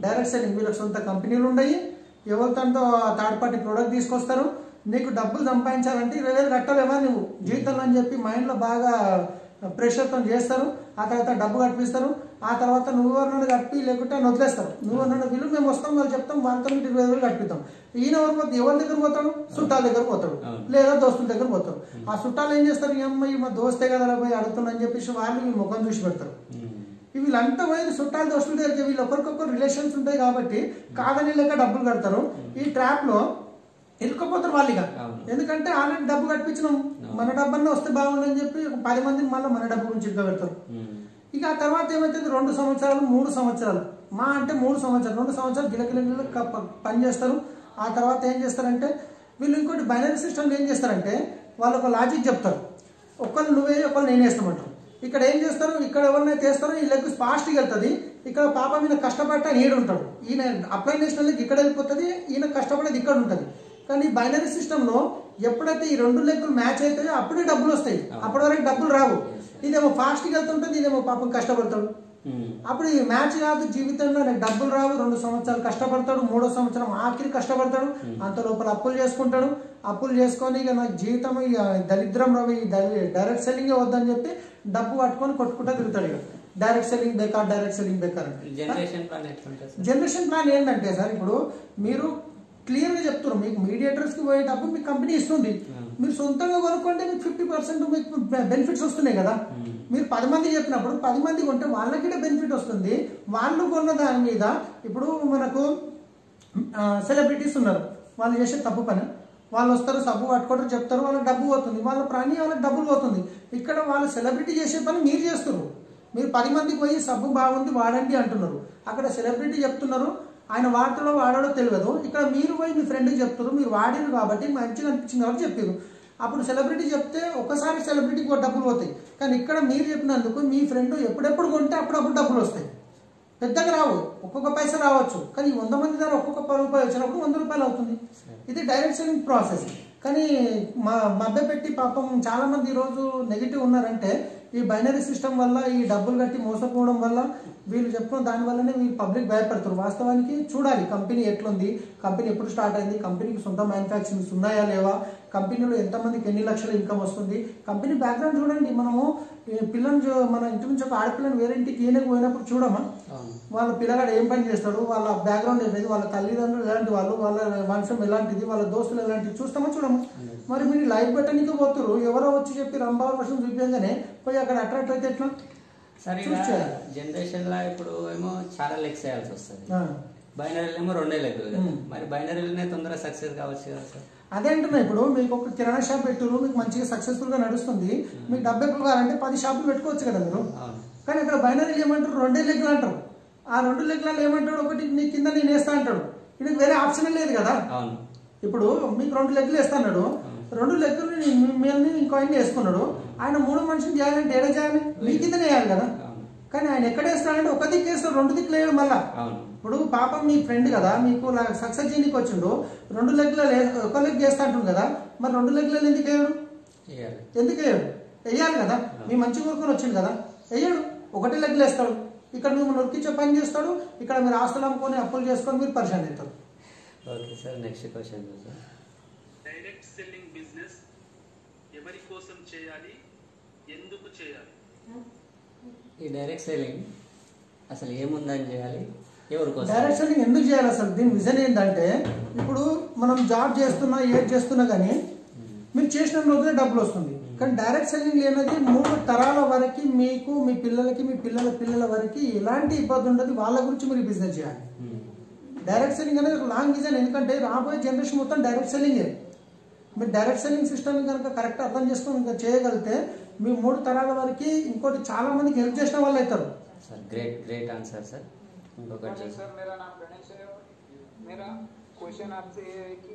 డైరెక్ట్ సెల్లింగ్ వీళ్ళకి సొంత కంపెనీలు ఉన్నాయి, ఎవరితో థర్డ్ పార్టీ ప్రోడక్ట్ తీసుకొస్తారు. నీకు డబ్బులు సంపాదించాలంటే 20,000 కట్టలేవా నువ్వు జీవితంలో అని చెప్పి మైండ్లో బాగా ప్రెషర్తో చేస్తారు. ఆ తర్వాత డబ్బు కట్టిస్తారు. ఆ తర్వాత నువ్వు నుండి కట్టి లేకుంటే వదిలేస్తారు. నువ్వు నుండి వీళ్ళు మేము వస్తాం వాళ్ళు చెప్తాం, వాళ్ళతో 20,000 కట్టిస్తాం. ఈయన ఎవరి దగ్గర పోతాడు, చుట్టాల దగ్గర పోతాడు, లేదా దోస్తుల దగ్గర పోతాడు. ఆ చుట్టాలు ఏం చేస్తారు, ఈ అమ్మాయి మా దోస్తే కదా పోయి అడుగుతున్నా అని చెప్పేసి వాళ్ళు మీ ముఖం చూసి పెడతారు. వీళ్ళంతా పోయి చుట్టాలు దోస్తుల దగ్గర వీళ్ళు ఒకరికొకరు రిలేషన్స్ ఉంటాయి కాబట్టి కాదని లేక డబ్బులు కడతారు. ఈ ట్రాప్ లో ఇరుక్కుపోతారు వాళ్ళుగా. ఎందుకంటే ఆల్రెడీ డబ్బు కట్టించినాం, మన డబ్బన్నా వస్తే బాగుండని చెప్పి 10 మందిని మళ్ళీ మన డబ్బు గురించి పెడతారు. ఇక ఆ తర్వాత ఏమైతుంది, 2 సంవత్సరాలు 3 సంవత్సరాలు మా అంటే 3 సంవత్సరాలు 2 సంవత్సరాలు గిలగిల పని చేస్తారు. ఆ తర్వాత ఏం చేస్తారంటే వీళ్ళు ఇంకోటి బైనరీ సిస్టమ్ ఏం చేస్తారంటే వాళ్ళు ఒక లాజిక్ చెప్తారు, ఒకళ్ళు నువ్వే ఒకళ్ళు నేను వేస్తామంటారు. ఇక్కడ ఏం చేస్తారు, ఇక్కడ ఎవరినైతే వేస్తారో ఈ లెగ్ ఫాస్ట్గా వెళ్తుంది. ఇక్కడ పాప మీద కష్టపడ్డా ఈడు ఉంటాడు, ఈయన అప్లై నేషనల్ లెగ్ ఇక్కడ వెళ్ళిపోతుంది, ఈయన కష్టపడేది ఇక్కడ ఉంటుంది. కానీ బైనరీ సిస్టమ్ లో ఎప్పుడైతే ఈ 2 లెగ్గులు మ్యాచ్ అవుతాయో అప్పుడే డబ్బులు వస్తాయి, అప్పటి వరకు డబ్బులు రావు. ఇదేమో ఫాస్ట్ గా వెళ్తుంటుంది, ఇదేమో పాపం కష్టపడతాడు. అప్పుడు ఈ మ్యాచ్ కాదు, జీవితంలో నాకు డబ్బులు రావు. 2 సంవత్సరాలు కష్టపడతాడు, 3వ సంవత్సరం ఆఖరి కష్టపడతాడు. అంత లోపల అప్పులు చేసుకుంటాడు. అప్పులు చేసుకొని ఇక నాకు జీవితం ఇక దరిద్రం రవి డైరెక్ట్ సెల్లింగ్ వద్దని చెప్పి డబ్బు పట్టుకొని కొట్టుకుంటా తిరుగుతాడు. ఇక డైరెక్ట్ సెల్లింగ్ బేకార్, డైరెక్ట్ సెల్లింగ్ బేకార్ అంటే. జనరేషన్ ప్లాన్ ఏంటంటే సార్ ఇప్పుడు మీరు క్లియర్గా చెప్తున్నారు. మీకు మీడియేటర్స్కి పోయేటప్పుడు మీకు కంపెనీ ఇస్తుంది, మీరు సొంతంగా కొనుక్కుంటే మీకు 50% మీకు బెనిఫిట్స్ వస్తున్నాయి కదా. మీరు 10 మంది చెప్పినప్పుడు 10 మంది కొంటే వాళ్ళకి బెనిఫిట్ వస్తుంది. వాళ్ళు కొన్న దాని మీద ఇప్పుడు మనకు సెలబ్రిటీస్ ఉన్నారు, వాళ్ళు చేసే తప్పు పని, వాళ్ళు వస్తారు సబ్బు పట్టుకోవడం చెప్తారు, వాళ్ళకి డబ్బు పోతుంది, వాళ్ళ ప్రాణి వాళ్ళకి డబ్బులు పోతుంది. ఇక్కడ వాళ్ళు సెలబ్రిటీ చేసే పని మీరు చేస్తున్నారు. మీరు 10 మందికి పోయి సబ్బు బాగుంది వాడండి అంటున్నారు, అక్కడ సెలబ్రిటీ చెప్తున్నారు, ఆయన వాడతాడో వాడాడో తెలియదు. ఇక్కడ మీరు పోయి మీ ఫ్రెండ్కి చెప్తారు, మీరు వాడిరు కాబట్టి మంచిగా అనిపించింది కాబట్టి చెప్పారు. అప్పుడు సెలబ్రిటీ చెప్తే ఒకసారి సెలబ్రిటీకి డబ్బులు పోతాయి. కానీ ఇక్కడ మీరు చెప్పినందుకు మీ ఫ్రెండ్ ఎప్పుడెప్పుడు కొంటే అప్పుడప్పుడు డబ్బులు వస్తాయి. పెద్దగా రావు, ఒక్కొక్క పైసా రావచ్చు, కానీ 100 మంది ద్వారా ఒక్కొక్క రూపాయి వచ్చినప్పుడు 100 రూపాయలు అవుతుంది. ఇది డైరెక్ట్ సెల్లింగ్ ప్రాసెస్. కానీ మభ్యపెట్టి పాపం చాలా మంది ఈరోజు నెగిటివ్ ఉన్నారంటే ఈ బైనరీ సిస్టమ్ వల్ల, ఈ డబ్బులు కట్టి మోసపోవడం వల్ల, వీళ్ళు చెప్పుకున్న దాని వల్లనే వీళ్ళు పబ్లిక్ భయపడతారు. వాస్తవానికి చూడాలి కంపెనీ ఎట్లుంది, కంపెనీ ఎప్పుడు స్టార్ట్ అయింది, కంపెనీకి సొంత మ్యానుఫ్యాక్చరింగ్స్ ఉన్నాయా లేవా, కంపెనీలో ఎంతమందికి ఎన్ని లక్షల ఇన్కమ్ వస్తుంది, కంపెనీ బ్యాక్గ్రౌండ్ చూడండి. మనము పిల్లలు మన ఇంటి నుంచి ఒక ఆడపిల్లని వేరే ఇంటికి ఈయనకు పోయినప్పుడు చూడమా, వాళ్ళ పిల్లగాడు ఏం పని చేస్తాడు, వాళ్ళ బ్యాక్గ్రౌండ్ ఏంటిది, వాళ్ళ తల్లిదండ్రులు ఎలాంటి వాళ్ళు, వాళ్ళ వంశం ఎలాంటిది, వాళ్ళ దోస్తులు ఎలాంటివి చూస్తామా చూడము. మరి మీరు లైవ్ పెట్టడానికి పోతున్నారు, ఎవరో వచ్చి చెప్పి రంభావ వర్షం చూపించగానే పోయి అక్కడ అట్రాక్ట్ అయితే ఎట్లా? సరే జనరేషన్ లో ఇప్పుడు ఏమో చాలా లెగ్స్ చేయాల్సి వస్తుంది, బైనరీలు ఏమో 2 లెగ్లు కదా. మరి బైనరీలనే తొందరగా సక్సెస్ కావచ్చు కదా సార్. అదే అంటున్నా, ఇప్పుడు మీకు ఒక కిరాణా షాప్ పెట్టారు, మీకు మంచిగా సక్సెస్ఫుల్ గా నడుస్తుంది, మీకు డబ్బు ఎక్కువ కావాలంటే 10 షాపులు పెట్టుకోవచ్చు కదా మీరు. కానీ ఇక్కడ బైనరీలు ఏమంటారు, 2 లెగ్లు అంటారు. ఆ 2 లెగ్లలో ఏమంటాడు, ఒకటి నీ కింద నేను వేస్తా అంటాడు, ఇది వేరే ఆప్షన్ లేదు కదా. ఇప్పుడు మీకు 2 లెగ్లు వేస్తాడు, 2 లెగ్లు మిమ్మల్ని ఇంకో ఆయన వేసుకున్నాడు, ఆయన 3 మనిషిని చేయాలంటే ఏడ చేయాలి, మీ కిందనే వేయాలి కదా. కానీ ఆయన ఎక్కడ వేస్తాడంటే ఒక దిక్కు వేస్తాడు, 2 దిక్కులు వేయడం మళ్ళా. ఇప్పుడు పాపం మీ ఫ్రెండ్ కదా, మీకు సక్సెస్ చేయడానికి వచ్చిండు, 2 లెగ్లలో ఒక లెగ్ వేస్తా అంటుంది కదా, మరి 2 లెగ్లలో ఎందుకు వేయడు? ఎందుకు వేయడు? వేయాలి కదా, మీ మంచి కోరుకొని వచ్చింది కదా, వేయడు, 1 లెగ్లు వేస్తాడు. ఇక్కడ మిమ్మల్ని నొక్కించే పని చేస్తాడు, ఇక్కడ మీరు ఆస్తులు అమ్ముకొని అప్పులు చేసుకొని మీరు పరిశాన్ అవుతారు. Okay sir, next question. Direct selling business ఎవరి కోసం చేయాలి, ఎందుకు చేయాలి? ఈ డైరెక్ట్ సెల్లింగ్ అసలు ఏముందని చేయాలి, ఎవరి కోసం? డైరెక్ట్ సెల్లింగ్ ఎందుకు చేయాలి అసలు? దీని విజన్ ఏంటంటే, ఇప్పుడు మనం జాబ్ చేస్తున్నా ఏది చేస్తున్నా కానీ మీరు చేసిన రోజునే డబ్బులు వస్తుంది. కానీ డైరెక్ట్ సెల్లింగ్ అనేది 3 తరాల వరకు మీకు, మీ పిల్లలకి, మీ పిల్లల పిల్లల వరకు ఎలాంటి ఇబ్బంది ఉండదు, వాళ్ళ గురించి మీరు బిజినెస్ చేయాలి. డైరెక్ట్ సెల్లింగ్ అనేది ఒక లాంగ్ విజన్, ఎందుకంటే రాబోయే జనరేషన్ మొత్తం డైరెక్ట్ సెల్లింగే. మీరు డైరెక్ట్ సెల్లింగ్ సిస్టమ్ కనుక కరెక్ట్ అర్థం చేసుకొని ఇంకా చేయగలిగితే మీ 3 తరాల వరకు ఇంకోటి చాలా మందికి హెల్ప్ చేసిన వాళ్ళు అవుతారు. Sir great answer sir. इंकोकट सर मेरा नाम गणेश है और मेरा क्वेश्चन आपसे ये है कि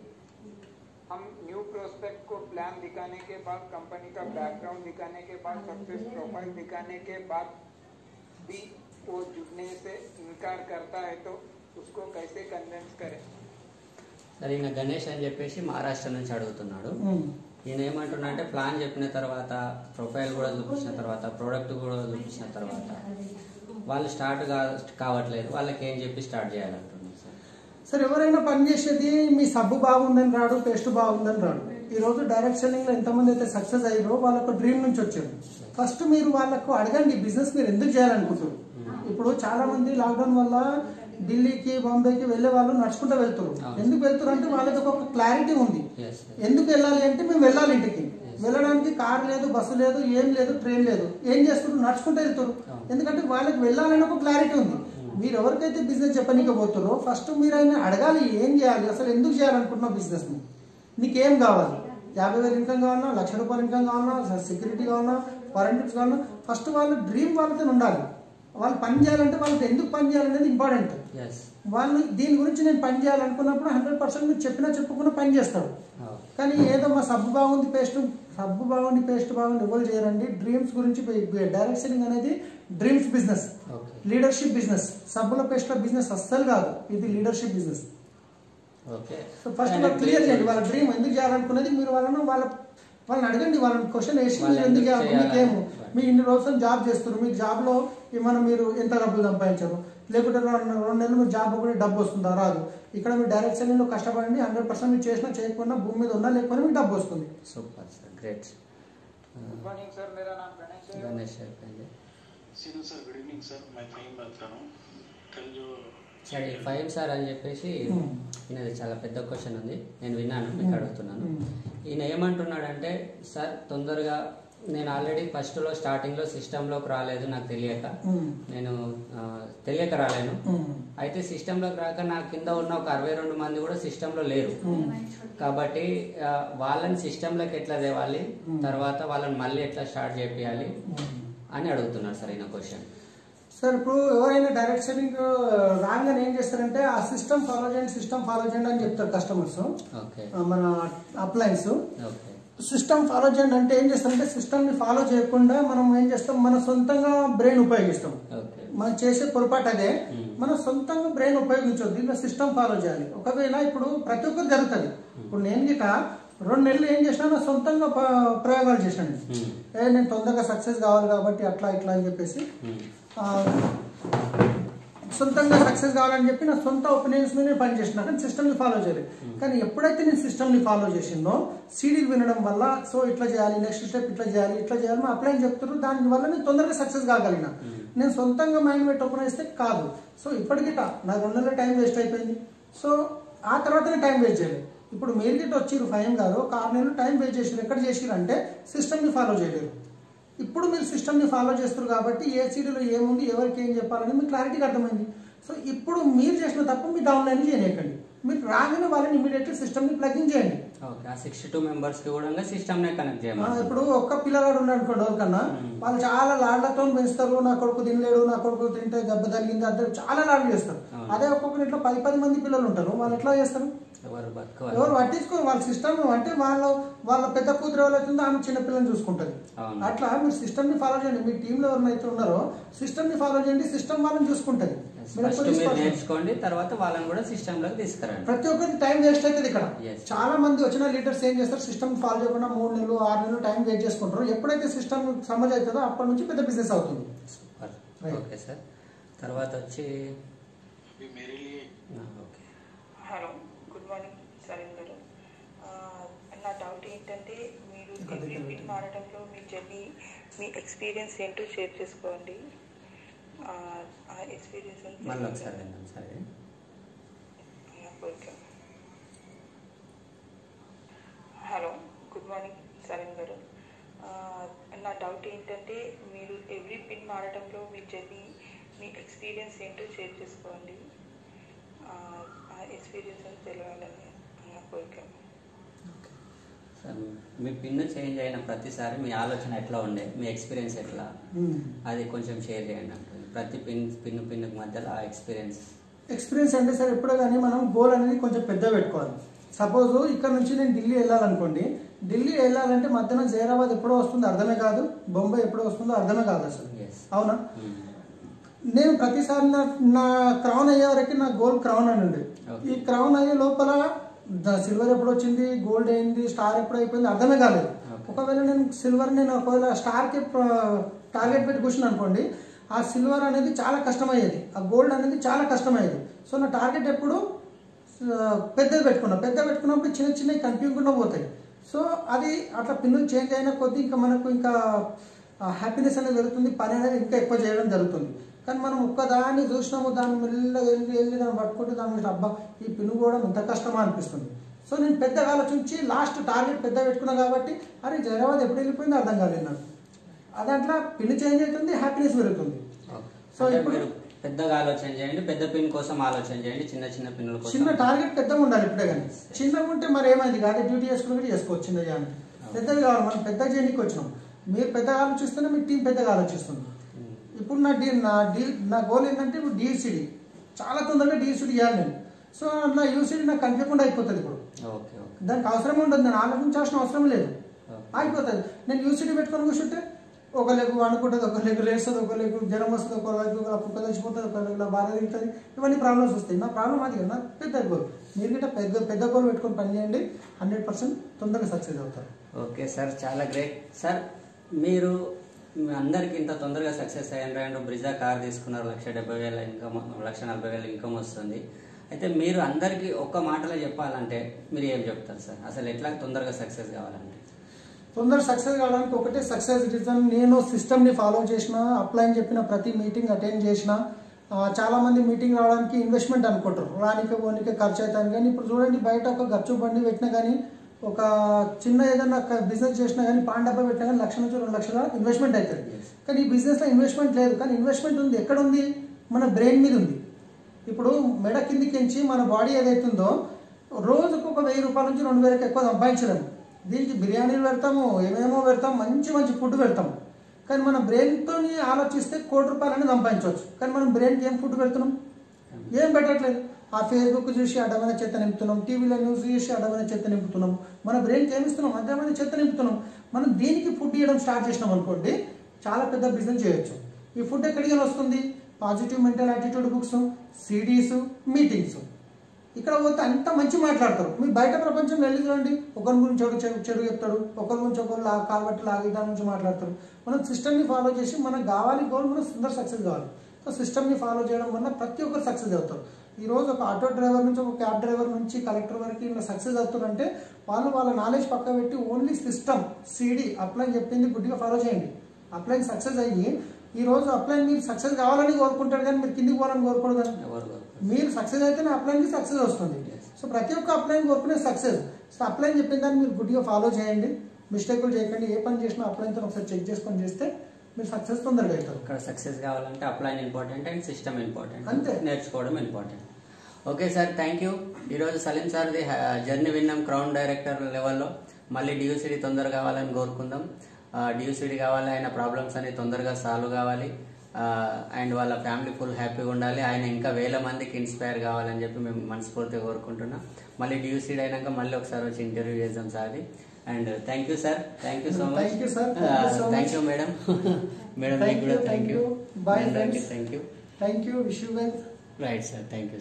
हम न्यू प्रोस्पेक्ट को प्लान दिखाने के बाद, कंपनी का बैकग्राउंड दिखाने के बाद, सक्सेस प्रोफाइल दिखाने के बाद भी वो जुड़ने से इनकार करता है तो उसको कैसे कन्विंस करें? సరే, ఈయన గణేష్ అని చెప్పేసి మహారాష్ట్ర నుంచి అడుగుతున్నాడు. ఈయన ఏమంటున్నా అంటే ప్లాన్ చెప్పిన తర్వాత, ప్రొఫైల్ కూడా చూపించిన తర్వాత, ప్రోడక్ట్ కూడా చూపించిన తర్వాత వాళ్ళు స్టార్ట్ కావట్లేదు, వాళ్ళకి ఏం చెప్పి స్టార్ట్ చేయాలంటున్నారు సార్. సార్, ఎవరైనా పని చేసేది మీ సబ్బు బాగుందని రాడు, పేస్ట్ బాగుందని రాడు. ఈరోజు డైరెక్ట్ సెల్లింగ్లో ఎంతమంది అయితే సక్సెస్ అయ్యారో వాళ్ళకు డ్రీమ్ నుంచి వచ్చారు. ఫస్ట్ మీరు వాళ్ళకు అడగండి బిజినెస్ మీరు ఎందుకు చేయాలనుకుంటారు. ఇప్పుడు చాలా మంది లాక్డౌన్ వల్ల ఢిల్లీకి, బాంబేకి వెళ్లే వాళ్ళు నడుచుకుంటూ వెళ్తారు. ఎందుకు వెళ్తారు అంటే వాళ్ళకి ఒక క్లారిటీ ఉంది. ఎందుకు వెళ్ళాలి అంటే మేము వెళ్ళాలి, ఇంటికి వెళ్ళడానికి కార్ లేదు, బస్సు లేదు, ఏం లేదు, ట్రైన్ లేదు, ఏం చేస్తారు, నడుచుకుంటూ వెళ్తారు. ఎందుకంటే వాళ్ళకి వెళ్ళాలని ఒక క్లారిటీ ఉంది. మీరు ఎవరికైతే బిజినెస్ చెప్పనీకపోతారో ఫస్ట్ మీరు ఆయన అడగాలి, ఏం చేయాలి, అసలు ఎందుకు చేయాలనుకుంటున్నావు బిజినెస్ ని, నీకేం కావాలి, 50,000 ఇన్కమ్ కావాలన్నా, ₹1,00,000 ఇన్కమ్ కావాలన్నా, సెక్యూరిటీ కావాలన్నా, ఫారెన్ ట్రిప్స్ కావాలన్నా, ఫస్ట్ వాళ్ళ డ్రీమ్ వాళ్ళతో ఉండాలి. వాళ్ళు పని చేయాలంటే వాళ్ళకి ఎందుకు పని చేయాలనేది ఇంపార్టెంట్. వాళ్ళు దీని గురించి నేను పని చేయాలనుకున్నప్పుడు 100% మీరు చెప్పినా చెప్పకుండా పని చేస్తారు. కానీ ఏదో మా సబ్బు బాగుంది, పేస్ట్ బాగుంది ఎవరు చేయరండి. డ్రీమ్స్ గురించి డైరెక్ట్ సెల్లింగ్ అనేది డ్రీమ్స్ బిజినెస్, లీడర్షిప్ బిజినెస్. సబ్బుల పేస్ట్ల బిజినెస్ అస్సలు కాదు, ఇది leadership business. So first clear చేయండి వాళ్ళ డ్రీమ్ ఎందుకు చేయాలనుకున్నది. మీరు వాళ్ళని అడగండి, వాళ్ళని క్వశ్చన్ వేసి మీరు ఎందుకు చేయాలి, మీకేమో మీరు ఇన్ని రోజులు జాబ్ చేస్తున్నారు, మీకు జాబ్లో ఏమన్నా మీరు ఎంత డబ్బులు సంపాదించారు, లేకుంటే 2 నెలలు మీరు జాబ్ ఒకటి డబ్బు వస్తుందా, రాదు. ఇక్కడ మీరు డైరెక్ట్ సెల్లింగ్లో కష్టపడండి, 100% మీరు చేసినా చేయకుండా భూమి మీద ఉన్నా లేకపోయినా మీకు డబ్బు వస్తుంది. Super sir, great. Good morning sir, मेरा नाम गणेश है। गणेश है। सीनू सर, गुड इवनिंग सर, मैं फहीम बात कर रहा हूँ। कल जो సరే ఫైవ్ సార్ అని చెప్పేసి ఈయనది చాలా పెద్ద క్వశ్చన్ ఉంది, నేను విన్నాను, మీకు అడుగుతున్నాను. ఈయన ఏమంటున్నాడంటే, సార్ తొందరగా నేను ఆల్రెడీ ఫస్ట్లో స్టార్టింగ్లో సిస్టంలోకి రాలేదు, నాకు తెలియక రాలేను. అయితే సిస్టంలోకి రాక నా కింద ఉన్న ఒక 62 మంది కూడా సిస్టంలో లేరు. కాబట్టి వాళ్ళని సిస్టంలోకి ఎట్లా తేవాలి, తర్వాత వాళ్ళని మళ్ళీ ఎట్లా స్టార్ట్ చేయాలి అని అడుగుతున్నారు సార్ ఈయన క్వశ్చన్. సార్ ఇప్పుడు ఎవరైనా డైరెక్ట్ సెల్లింగ్ రాగానే ఏం చేస్తారంటే ఆ సిస్టమ్ ఫాలో చేయండి అని చెప్తారు కస్టమర్స్. మన అప్లయన్స్ సిస్టమ్ ఫాలో చేయండి అంటే ఏం చేస్తారంటే సిస్టమ్ ని ఫాలో చేయకుండా మనం ఏం చేస్తాం, మన సొంతంగా బ్రెయిన్ ఉపయోగిస్తాం. మనం చేసే పొరపాటు అదే, మన సొంతంగా బ్రెయిన్ ఉపయోగించొద్దు, దీంట్లో సిస్టమ్ ఫాలో చేయాలి. ఒకవేళ ఇప్పుడు ప్రతి ఒక్కరు జరుగుతుంది. ఇప్పుడు నేను గిట 2 నెలలు ఏం చేసినా నా సొంతంగా ప్రయోగాలు చేశాను. నేను తొందరగా సక్సెస్ కావాలి కాబట్టి అట్లా ఇట్లా అని చెప్పేసి సొంతంగా సక్సెస్ కావాలని చెప్పి నా సొంత ఒపీనియన్స్ మీద నేను పనిచేసిన, కానీ సిస్టమ్ని ఫాలో చేయలేదు. కానీ ఎప్పుడైతే నేను సిస్టమ్ని ఫాలో చేసిందో సీడీలు వినడం వల్ల, సో ఇట్లా చేయాలి, నెక్స్ట్ స్టెప్ ఇట్లా చేయాలి మా అప్లైన్ చెప్తున్నారు, దానివల్ల నేను తొందరగా సక్సెస్ కాగలిగిన. నేను సొంతంగా మైండ్ పెట్టి ఓపెన్ చేస్తే కాదు. సో ఇప్పటికి నాకు 2 నెలల టైం వేస్ట్ అయిపోయింది. సో ఆ తర్వాతనే టైం వేస్ట్ చేయలేదు. ఇప్పుడు మీరు గిట్ట వచ్చిర్రు ఫైన్ కాదు, ఒక 6 నెలలు టైం వేస్ట్ చేసారు. ఎక్కడ చేసిరు అంటే సిస్టమ్ని ఫాలో చేయలేరు. ఇప్పుడు మీరు సిస్టమ్ని ఫాలో చేస్తారు కాబట్టి ఏ సీడీలో ఏముంది, ఎవరికి ఏం చెప్పాలని మీకు క్లారిటీగా అర్థమైంది. సో ఇప్పుడు మీరు చేసిన తప్పు మీ డౌన్లైన్ చేయలేకండి, మీరు రాగానే వాళ్ళని ఇమీడియట్లీ సిస్టమ్ని ప్లగిన్ చేయండి. 62 మెంబర్స్ కి కూడా సిస్టమ్నే కనెక్ట్ చేయాలి. ఇప్పుడు ఒక్క పిల్లగాడు ఉన్నాడు అనుకోండి, ఎవరికన్నా వాళ్ళు చాలా లాడ్లతో పెంచుతారు. నా కొడుకు తినలేడు, నా కొడుకు తింటే దెబ్బ తగిలింది, అందరూ చాలా లాడ్లు చేస్తారు. అదే ఒక్కొక్కరి ఇంట్లో 10 మంది పిల్లలు ఉంటారు, వాళ్ళు ఎట్లా చేస్తారు? ఎవరు పట్టించుకోరు. వాళ్ళ సిస్టమ్ అంటే వాళ్ళ పెద్ద కూతురు ఎవరైతుందో ఆమె చిన్న పిల్లల్ని చూసుకుంటది. అట్లా మీరు సిస్టమ్ ని ఫాలో చేయండి. మీ టీంలో ఎవరైతే ఉన్నారో సిస్టమ్ ని ఫాలో చేయండి, సిస్టమ్ వాళ్ళని చూసుకుంటది. నేర్చుకోండి, తర్వాత వాళ్ళని కూడా సిస్టమ్ లోకి తీసుకురండి. ప్రతి ఒక్కరికి టైం వేస్ట్ అవుతుంది. ఇక్కడ చాలా మంది వచ్చిన లీడర్స్ ఏం చేస్తారు, సిస్టమ్ ఫాలో చేయకుండా 3 నెలలు 6 నెలలు టైం వేస్ట్ చేసుకుంటారు. ఎప్పుడైతే సిస్టమ్ సమజ్ అవుతుందో అప్పటి నుంచి పెద్ద బిజినెస్ అవుతుంది. Okay sir. తర్వాత వచ్చి హలో, గుడ్ మార్నింగ్ సలీం గారు. నా డౌట్ ఏంటంటే, మీరు పిన్ మారడంలో మీ జర్నీ, మీ ఎక్స్పీరియన్స్ ఏంటో షేర్ చేసుకోండి. ఆ experience hello, good morning Salim గారు. నా డౌట్ ఏంటంటే, మీరు ఎవ్రీ పిన్ మారడంలో మీ జర్నీ, మీ ఎక్స్పీరియన్స్ ఏంటో షేర్ చేసుకోండి. ఆ ఎక్స్పీరియన్స్ అని తెలియాలని నా కోరిక. మీ పిన్ చేంజ్ అయిన ప్రతిసారి మీ ఆలోచన ఎట్లా ఉండే, మీ ఎక్స్పీరియన్స్ ఎట్లా, అది కొంచెం షేర్ చేయండి. ప్రతి పిన్ మధ్యలో ఆ ఎక్స్పీరియన్స్ అంటే సార్ ఎప్పుడో కానీ మనం గోల్ అనేది కొంచెం పెద్ద పెట్టుకోవాలి. సపోజ్ ఇక్కడ నుంచి నేను ఢిల్లీ వెళ్ళాలనుకోండి, ఢిల్లీ వెళ్ళాలంటే మధ్యన జైరాబాద్ ఎప్పుడో వస్తుందో అర్థమే కాదు, బొంబాయి ఎప్పుడో వస్తుందో అర్థమే కాదు అసలు, అవునా? నేను ప్రతిసారి నా క్రౌన్ అయ్యే వరకు నా గోల్ క్రౌన్ అని ఉండే. ఈ క్రౌన్ అయ్యే లోపల సిల్వర్ ఎప్పుడు వచ్చింది, గోల్డ్ అయింది, స్టార్ ఎప్పుడు అయిపోయింది అర్థమే కాలేదు. ఒకవేళ నేను ఒకవేళ స్టార్కి టార్గెట్ పెట్టి కూర్చున్నాను అనుకోండి, ఆ సిల్వర్ అనేది చాలా కష్టమయ్యేది, ఆ గోల్డ్ అనేది చాలా కష్టమయ్యేది. సో నా టార్గెట్ ఎప్పుడు పెద్దది పెట్టుకున్నప్పుడు చిన్నవి కనిపించకుండా పోతాయి. సో అది అట్లా పిన్నులు చేంజ్ అయిన కొద్దీ ఇంకా మనకు ఇంకా హ్యాపీనెస్ అనేది జరుగుతుంది, పని అనేది ఇంకా ఎక్కువ చేయడం జరుగుతుంది. కానీ మనం ఒక్కదాన్ని చూసినాము, దాన్ని మెల్లగా వెళ్ళి దాన్ని పట్టుకుంటే దాని మీద అబ్బా ఈ పిన్ను కూడా ఇంత కష్టమా అనిపిస్తుంది. సో నేను పెద్దగా ఆలోచించి లాస్ట్ టార్గెట్ పెద్ద పెట్టుకున్నా కాబట్టి అరే జైరాబాద్ ఎప్పుడు వెళ్ళిపోయిందో అర్థం కాలేదు నాకు. అదంట్లో పిన్ చేంజ్ అవుతుంది, హ్యాపీనెస్ పెరుగుతుంది. సో ఇప్పుడు పెద్దగా ఆలోచన చేయండి, పెద్ద పిన్ కోసం ఆలోచన చేయండి, చిన్న పిన్నుల కోసం. చిన్న టార్గెట్ పెద్దగా ఉండాలి ఇప్పుడే, కానీ చిన్నగా ఉంటే మరి ఏమైంది కాదు, డ్యూటీ చేసుకుని చేసుకోవచ్చు. చిన్న చేయాలి, పెద్దది కావాలి. మనం పెద్ద చేయడానికి వచ్చినాం, మీరు పెద్దగా ఆలోచిస్తేనే మీ టీం పెద్దగా ఆలోచిస్తుంది. ఇప్పుడు నా గోల్ ఏంటంటే ఇప్పుడు డిఎస్సిడి చాలా తొందరగా డిఎస్సిడి చేయాలి నేను. సో నా యూసిడి నాకు కనిపించకుండా అయిపోతుంది. ఇప్పుడు దానికి అవసరం ఉండదు, నేను ఆలోచించాల్సిన అవసరం లేదు, అయిపోతుంది. నేను యూసిడి పెట్టుకొని కూర్చుంటే ఒక లెగ్ అనుకుంటుంది, ఒక లెగ్ లేస్తుంది, ఒక లెగ్ జ్వరం వస్తుంది, ఒక లెగ్ కుక్క తెచ్చిపోతుంది, ఒక లెగ్ బాధ తిరుగుతుంది, ఇవన్నీ ప్రాబ్లమ్స్ వస్తాయి. నా ప్రాబ్లం అది కదా, పెద్ద గోల్. మీరు గిట్ట పెద్ద గోల్ పెట్టుకొని పని చేయండి, 100% తొందరగా సక్సెస్ అవుతారు. ఓకే సార్, చాలా గ్రేట్ సార్. మీరు అందరికి ఇంత తొందరగా సక్సెస్ అయ్యారు. బ్రిజా కార్ తీసుకున్నారు, 1,70,000 ఇన్కమ్, 1,40,000 ఇన్కమ్ వస్తుంది. అయితే మీరు అందరికీ ఒక్క మాటలో చెప్పాలంటే మీరు ఏం చెప్తారు సార్? అసలు ఎట్లా తొందరగా సక్సెస్ కావాలంటే? తొందరగా సక్సెస్ కావడానికి ఒకటే సక్సెస్ రీజన్, నేను సిస్టమ్ని ఫాలో చేసిన, అప్లైన్ చెప్పిన ప్రతి మీటింగ్ అటెండ్ చేసిన, చాలా మంది మీటింగ్ రావడానికి ఇన్వెస్ట్మెంట్ అనుకుంటారు, రానికి పోనీకి ఖర్చు అవుతాను. కానీ ఇప్పుడు చూడండి, బయట ఒక గచ్చు బండి పెట్టినా కానీ, ఒక చిన్న ఏదైనా బిజినెస్ చేసినా కానీ, పాన్ డబ్బా పెట్టినా కానీ 1 నుంచి 2 లక్షల ఇన్వెస్ట్మెంట్ అవుతుంది. కానీ ఈ బిజినెస్లో ఇన్వెస్ట్మెంట్ లేదు. కానీ ఇన్వెస్ట్మెంట్ ఉంది, ఎక్కడ ఉంది? మన బ్రెయిన్ మీద ఉంది. ఇప్పుడు మెడ కిందికించి మన బాడీ ఏదైతుందో రోజుకు ఒక 1000 రూపాయల నుంచి 2000 ఎక్కువ సంపాదించలేము. దీనికి బిర్యానీలు పెడతాము, ఏమేమో పెడతాము, మంచి మంచి ఫుడ్ పెడతాము. కానీ మన బ్రెయిన్తో ఆలోచిస్తే 1 కోటి రూపాయలని సంపాదించవచ్చు. కానీ మనం బ్రెయిన్కి ఏం ఫుడ్ పెడుతున్నాం? ఏం పెట్టట్లేదు. ఆ ఫేస్బుక్ చూసి అడ్డమైన చెత్త నింపుతున్నాం, టీవీలో న్యూస్ చూసి అడ్డమైన చెత్త నింపుతున్నాం. మన బ్రెయిన్కి ఏమి ఇస్తున్నాం? అడ్డమైన చెత్త నింపుతున్నాం. మనం దీనికి ఫుడ్ ఇవ్వడం స్టార్ట్ చేసినాం అనుకోండి, చాలా పెద్ద బిజినెస్ చేయొచ్చు. ఈ ఫుడ్ ఎక్కడికి వస్తుంది? Positive mental attitude books, CDs, meetings. ఇక్కడ పోతే అంత మంచి మాట్లాడతారు. మీరు బయట ప్రపంచం వెళ్ళి చూడండి, ఒకరి గురించి చెడు చెప్తాడు, ఒకరి గురించి ఒకరు కాబట్టి లాగే దాని నుంచి మాట్లాడతారు. మనం సిస్టమ్ని ఫాలో చేసి మనకు కావాలి గోల్, మనం సుందర సక్సెస్ కావాలి. సో సిస్టమ్ని ఫాలో చేయడం వల్ల ప్రతి ఒక్కరు సక్సెస్ అవుతారు. ఈరోజు ఒక ఆటో డ్రైవర్ నుంచి, ఒక క్యాబ్ డ్రైవర్ నుంచి కలెక్టర్ వరకు ఇలా సక్సెస్ అవుతారంటే వాళ్ళు వాళ్ళ నాలెడ్జ్ పక్క పెట్టి ఓన్లీ సిస్టమ్, సిడి, అప్లైన్ చెప్పింది గుడ్డిగా ఫాలో చేయండి. అప్లైన్ సక్సెస్ అయ్యి ఈరోజు అప్లైన్ మీరు సక్సెస్ కావాలని కోరుకుంటారు, కానీ మీరు కిందికి పోవాలని కోరుకోడు కదా. మీరు సక్సెస్ అయితేనే అప్లైన్కి సక్సెస్ వస్తుంది. సో ప్రతి ఒక్క అప్లైన్ కోరుకునే సక్సెస్. సో అప్లైన్ చెప్పిన దాన్ని మీరు గుడ్డిగా ఫాలో చేయండి, మిస్టేకులు చేయకండి. ఏ పని చేసినా అప్లైన్తో ఒకసారి చెక్ చేసుకొని చేస్తే మీరు సక్సెస్ తొందరగా అవుతారు. ఇక్కడ సక్సెస్ కావాలంటే upline important and system important, అంతే, నేర్చుకోవడం important. Okay sir, thank you. ఈరోజు సలీం సార్ది జర్నీ విన్నాం క్రౌన్ డైరెక్టర్ లెవెల్లో. మళ్ళీ డియూసిడి తొందరగా కావాలని కోరుకుందాం. డియూసిడి కావాలి, ఆయన ప్రాబ్లమ్స్ అనేవి తొందరగా సాల్వ్ కావాలి, అండ్ వాళ్ళ ఫ్యామిలీ ఫుల్ హ్యాపీగా ఉండాలి. ఆయన ఇంకా 1000 మందికి ఇన్స్పైర్ కావాలని చెప్పి మేము మనస్ఫూర్తిగా కోరుకుంటున్నాం. మళ్ళీ డియూసిడి అయినాక మళ్ళీ ఒకసారి వచ్చి ఇంటర్వ్యూ చేద్దాం సార్ది. And thank you sir, thank you so much. Thank you madam. Madam మీకు కూడా thank you. Bye friends. Thank you. Thank you. Wish you well. Right sir, thank you.